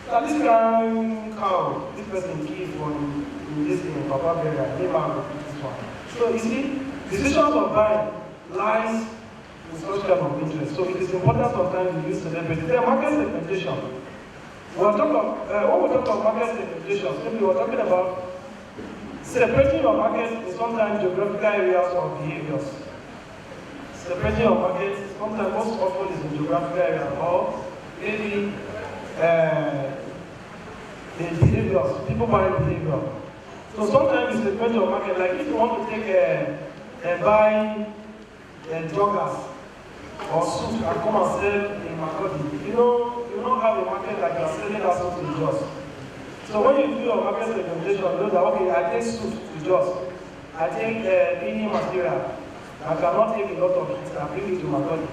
Speaker 4: So this kind of cow, this person gives in this thing, Papa Berger, maybe I will do this one. So you see, decisions of buying lies in such kind of interest. So it is important sometimes to use celebrities. There are market segmentation. When we talk about market segmentation, maybe we're talking about separating your market in sometimes geographical areas or behaviors. Separating your market, sometimes most often is in geographical areas or maybe in behaviors, people buying behavior. So sometimes you separate your market, like if you want to take buy joggers or suit and come and sell in Makodi, you don't have a market like you are selling that suit to Jos. So when you do your market segmentation, you know that okay, I take suit to Jos, I take cleaning material, I cannot take a lot of it and bring it to Makodi.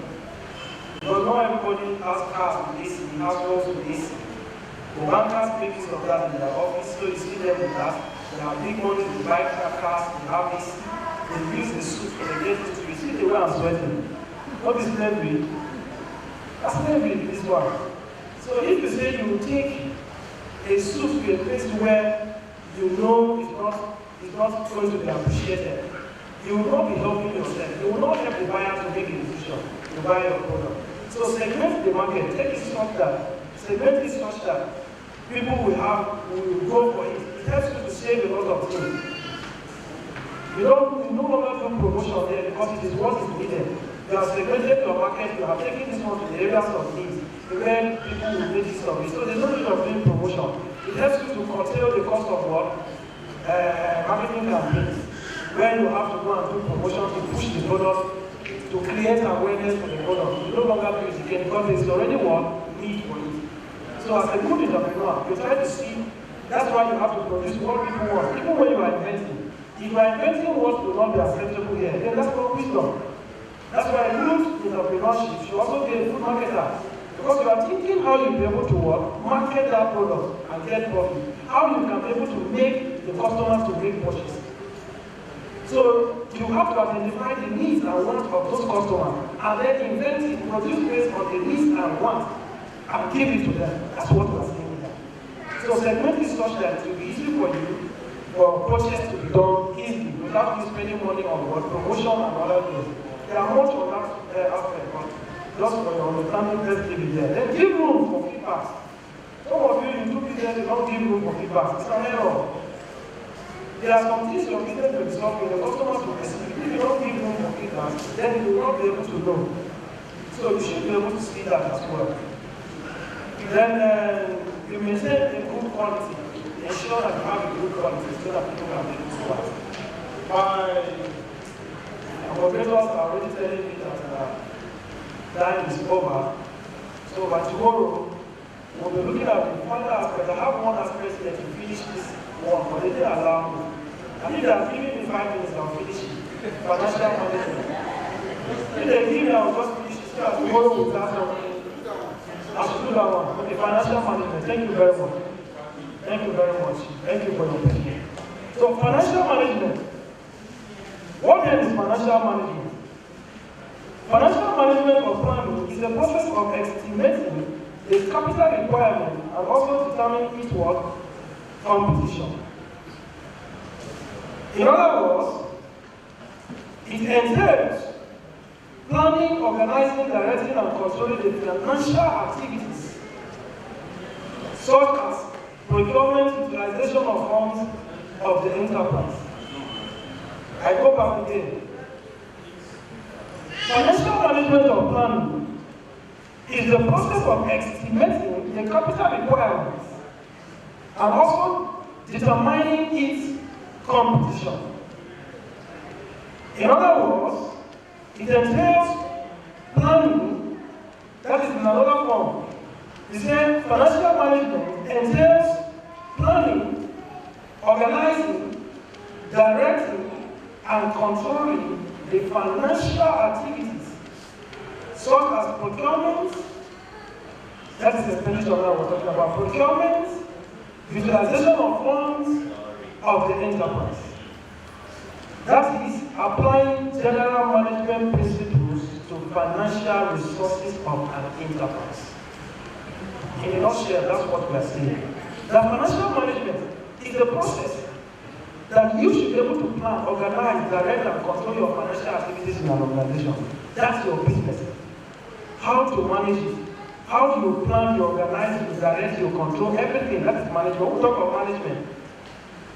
Speaker 4: Because not everybody has cars with AC, households with AC. The bankers make use of that in their office, so you see them with that. They have big money to buy cars, they have this. They use the suit for the get to. You see the way I'm sweating. What is slavery? That's slavery, this one. So if you say you take a suit to a place where you know it's not going to be appreciated, you will not be helping yourself. You will not help the buyer to make a decision to buy your product. So segment the market, take it such that, segment it such that people will go for it. It helps you to save a lot of things. You no longer do promotion there because it is what is needed. You have segmented your market, you have taken this one to the areas of needs, where people will need this service. So there's no need of doing promotion. It helps you to curtail the cost of what? Marketing campaigns, where you have to go and do promotion to push the product to create awareness for the product. You no longer do it again because there's already one need for it. So as a good entrepreneur, you try to see, that's why you have to produce what people want. Even when you are inventing. If you are inventing what will not be acceptable here, then that's not wisdom. That's why good entrepreneurship should also be a good marketer. Because you are thinking how you'll be able to work, market that product and get profit. How you can be able to make the customers to make purchases. So you have to identify the needs and wants of those customers and then invent it, produce based on the needs and wants and give it to them. That's what we're saying here. So segment is such that it will be easy for you for purchase to be done easily without you spending money on what promotion and other things. There are much on that aspect, but just for your understanding, let's leave it there. Then give room for feedback. Some of you do business, you don't give room for feedback. It's an error. There are some things your business will be solving, the customers will receive. If you don't give room for feedback, then you will not be able to know. So you should be able to see that as well. Then you maintain a good quality. Ensure that you have a good quality so that people can be able to work. Our operators are already telling me that time is over. So by tomorrow, we'll be looking at the further aspect. I have one aspect here to finish this one, but they didn't allow me. I think they are giving me 5 minutes, I'll finish it. Financial management. If they give me, I'll just finish it. So tomorrow we'll start on. I should do that one. Okay, financial management. Thank you very much. Thank you very much. Thank you for your opinion. So financial management. What then is financial management? Financial management or planning is the process of estimating the capital requirement and also determining its work competition. In other words, it entails planning, organizing, directing, and controlling the financial activities such as procurement, utilization of funds of the enterprise. I go back again. Financial management or planning is the process of estimating the capital requirements and also determining its competition. In other words, it entails planning, that is in another form. We say financial management entails planning, organizing, directing, and controlling the financial activities such as procurement, that is the expenditure that we're talking about, procurement, utilization of funds of the enterprise. That is applying general management principles to financial resources of an enterprise. In a nutshell, that's what we are saying. The financial management is the process that you should be able to plan, organize, direct, and control your financial activities in an organization. That's your business. How to manage it. How do you plan, you organize, you direct, you control everything. That is management. When we talk about management,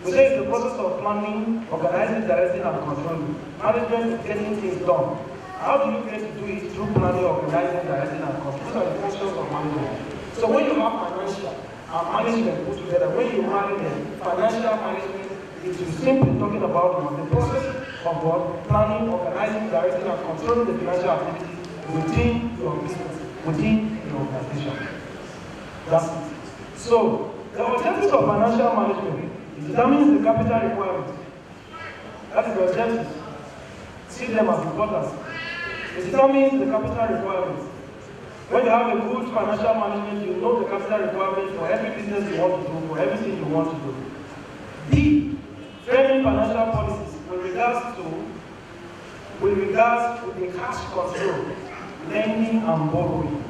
Speaker 4: we say it's the process of planning, organizing, directing, and controlling. Management is getting things done. How do you get to do it? Through planning, organizing, directing, and controlling. Those are the functions of management. So when you have financial and management put together, when you marry them, financial management, it is simply talking about the process of what? Planning, organizing, directing, and controlling the financial activities within your business, within your organization. That's it. So, the objectives of financial management determines the capital requirement. That is the objective. See them as important. It determines the capital requirement. When you have a good financial management, you know the capital requirement for every business you want to do, for everything you want to do. B, framing financial policies with regards to the cash control, lending and borrowing.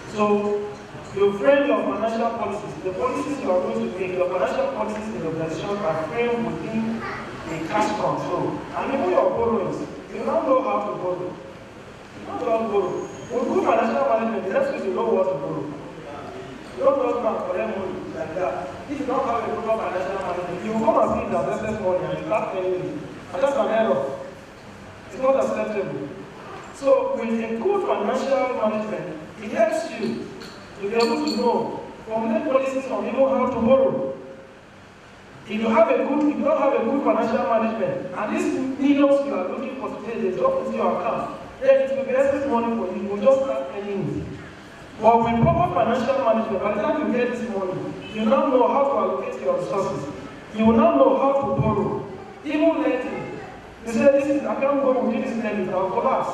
Speaker 4: So you frame your financial policies. The policies you are going to make, your financial policies in the organization are framed within the cash control. And even your borrowings, you don't know how to borrow. You don't know how to borrow. With good financial management, the next is you know what to borrow. You don't just go and collect money like that. If you don't have a proper financial management, you will come and see the investment money and you start paying it. And that's an error. It's not acceptable. So with a good financial management, it helps you to be able to know, formulate policies on even how to borrow. If you don't have a good financial management, and these millions you are looking for today, they drop into your account, then it will be excess money for you. You will just start spending it. But with proper financial management, by the time you get this money, you now know how to allocate your resources. You will now know how to borrow. Even lending. You say, I can't go with this lending, I'll collapse.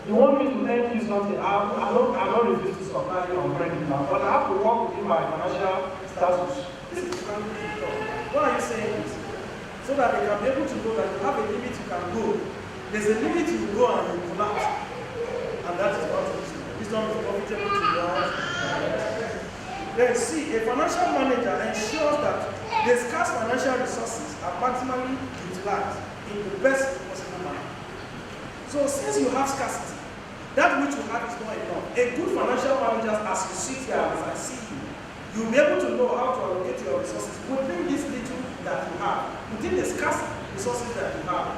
Speaker 4: You want me to lend you something, I don't refuse to supply you on credit now, but I have to work within my financial status.
Speaker 3: This is what are you saying is, so that they can be able to know that you have a limit you can go. There's a limit you go and you collapse. And that is what wisdom. Wisdom is profitable to God. Then see, a financial manager ensures that the scarce financial resources are maximally utilized in the best possible manner. So since you have scarcity, that which you have is not enough. A good financial manager, as you sit here, as I see you, you'll be able to know how to allocate your resources within this little that you have, within the scarce resources that you have.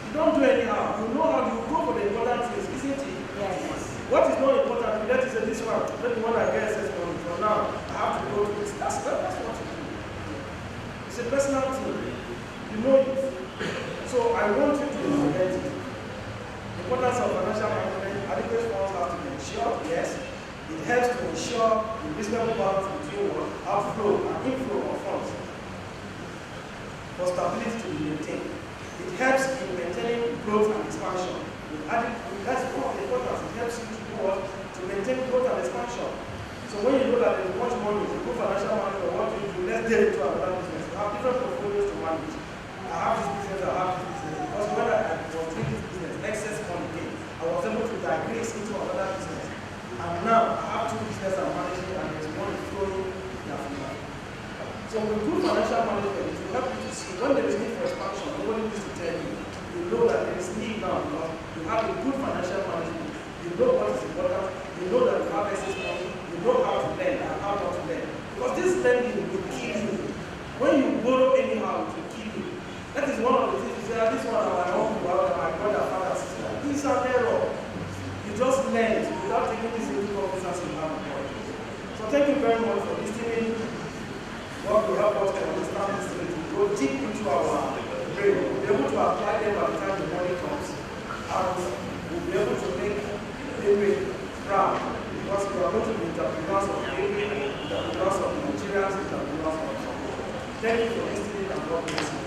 Speaker 3: You don't do anyhow. You know how you go for the important things, isn't it?
Speaker 7: Yes.
Speaker 3: What is not important, let me say this one, let me when I get access from now, I have to go to this. That's what you do. It's a personal thing. You know it. So I want you to forget it. The importance of financial management, adequate funds have to be ensured, yes. It helps to ensure the reasonable balance between outflow and inflow of funds for stability to be maintained. It helps in maintaining growth and expansion. That's one of the importance. It helps you to do what? To maintain growth and expansion. So when you know that there's much money, you go financial management, what do you do? Let's get into another business. You have different portfolios to manage. I have this business, I have this business. Because when I was doing this business, excess money came. I was able to digress into another business. And now I have two businesses I'm managing and there's money flowing in Africa. So with good financial management, it will help you to see when there is need for expansion, nobody needs to tell you. You know that there is need now because you have a good financial management. You know what is important. You know that you have excess money. You know how to lend and how not to lend. Because this lending will kill you. When you borrow anyhow, it will kill you. That is one of the things you say, this one my uncle, my brother, father, sister. This is an error. You just lend without taking this into officers you have employed. So thank you very much for listening. God will help us to understand this thing, to go deep into our brain. We'll be able to apply them by the time the money comes. And we'll be able to make David proud. Because we are going to be entrepreneurs of David, entrepreneurs of Nigerians, entrepreneurs of Congo. Thank you for listening and God bless you.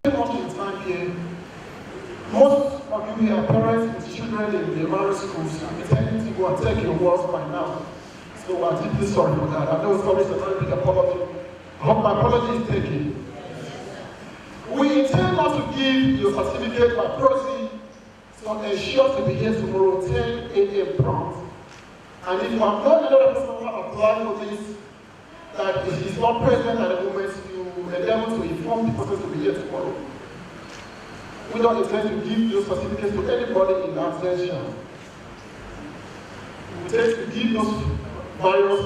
Speaker 1: Most of the time here, most of you are parents with children in the primary schools. I'm intending to go and take your words by now. So I'm deeply sorry for that. I know sorry is a very big apology. I hope my apology is taken. We intend not to give your certificate by proxy, so ensure to be here tomorrow 10 a.m. prompt. And if you have not another person who have applied for this, that if he is not present at the moment, you endeavor to inform the person to be here tomorrow. We don't intend to give those certificates to anybody in absentia. We intend to give those various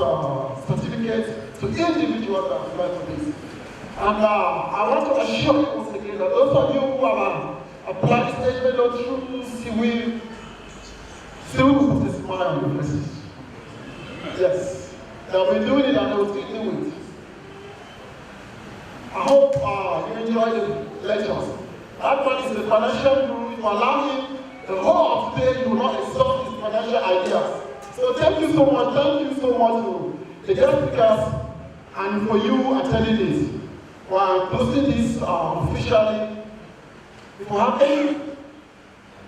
Speaker 1: certificates to individuals that apply for this. And I want to assure you once again that those of you who have applied stage loan through still put a smile on your faces. Yes, they'll be doing it and they'll still do it. I hope you enjoy the lectures. That one is the financial guru. If you allow him, the whole of today you will not exhaust his financial ideas. So thank you so much to the guest speakers and for you attending this. While closing this officially, if you have any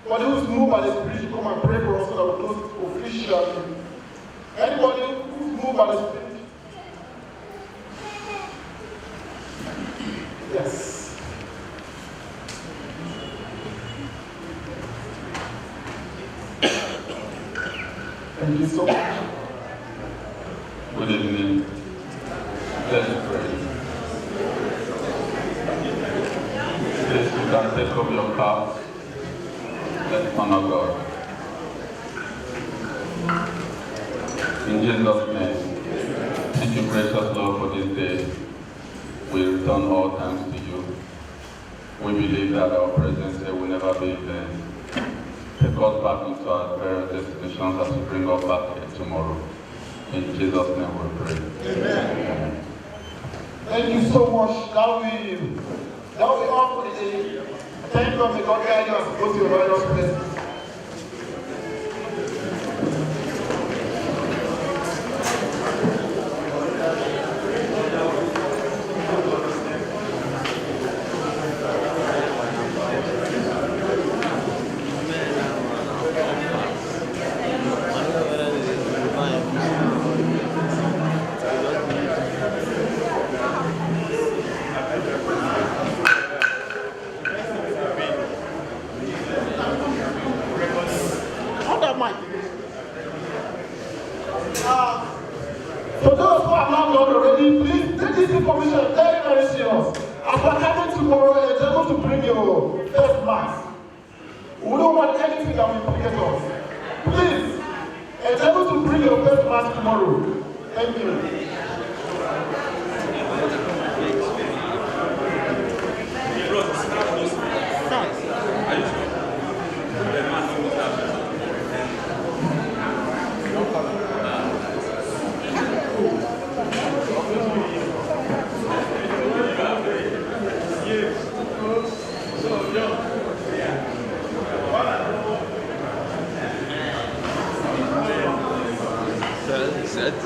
Speaker 1: Anybody who's moved by the Spirit should come and pray for us so that we close officially. Anybody who's moved by the Spirit? Yes. Thank you so much.
Speaker 5: Good evening. Let's pray. Please, you can take off your cap. Let's honor God. In Jesus' name, thank you, gracious Lord, for this day. We return all thanks to you. We believe that our presence here will never be in vain. Take us back into our various destinations as we bring us back here tomorrow. In Jesus' name we pray.
Speaker 1: Amen. Thank you so much. That will be all for the day. Thank God, may God guide you and go to your righteous place. For those who have not done already, please take this information very, very serious. As we're coming tomorrow, endeavor to bring your first mass. We don't want anything that will implicate us. Please, endeavor to bring your first mass tomorrow. Thank you.
Speaker 3: Thank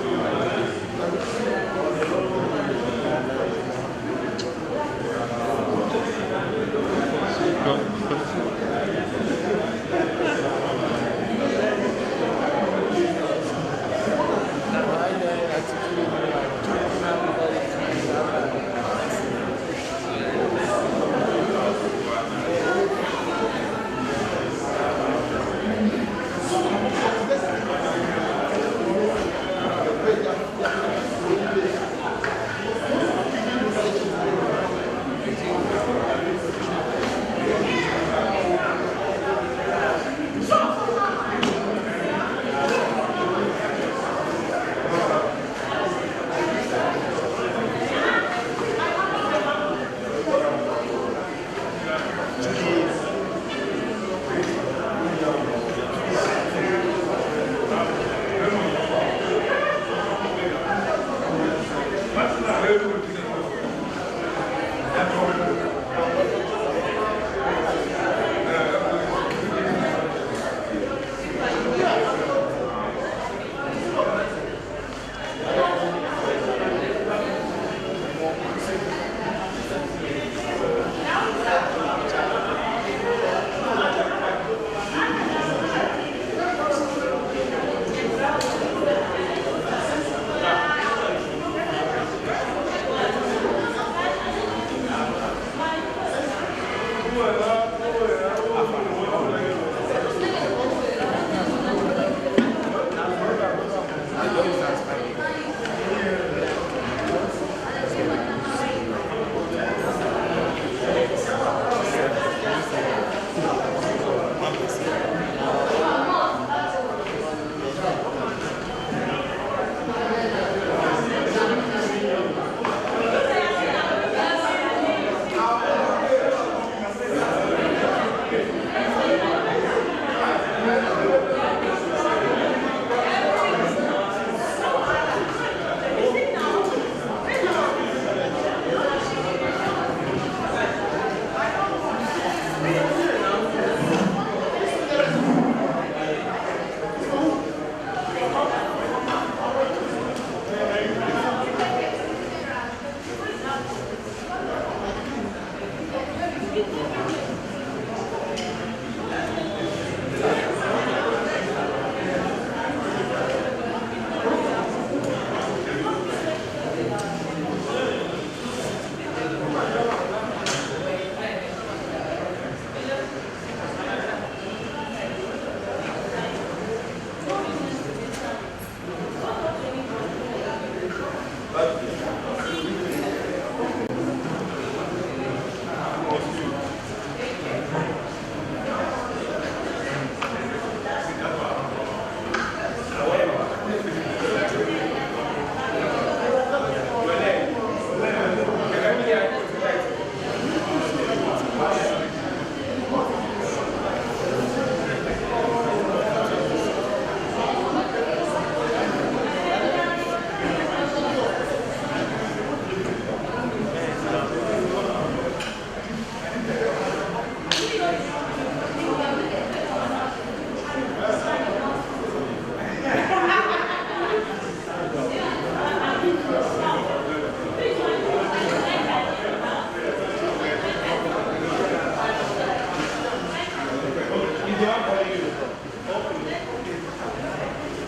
Speaker 3: you.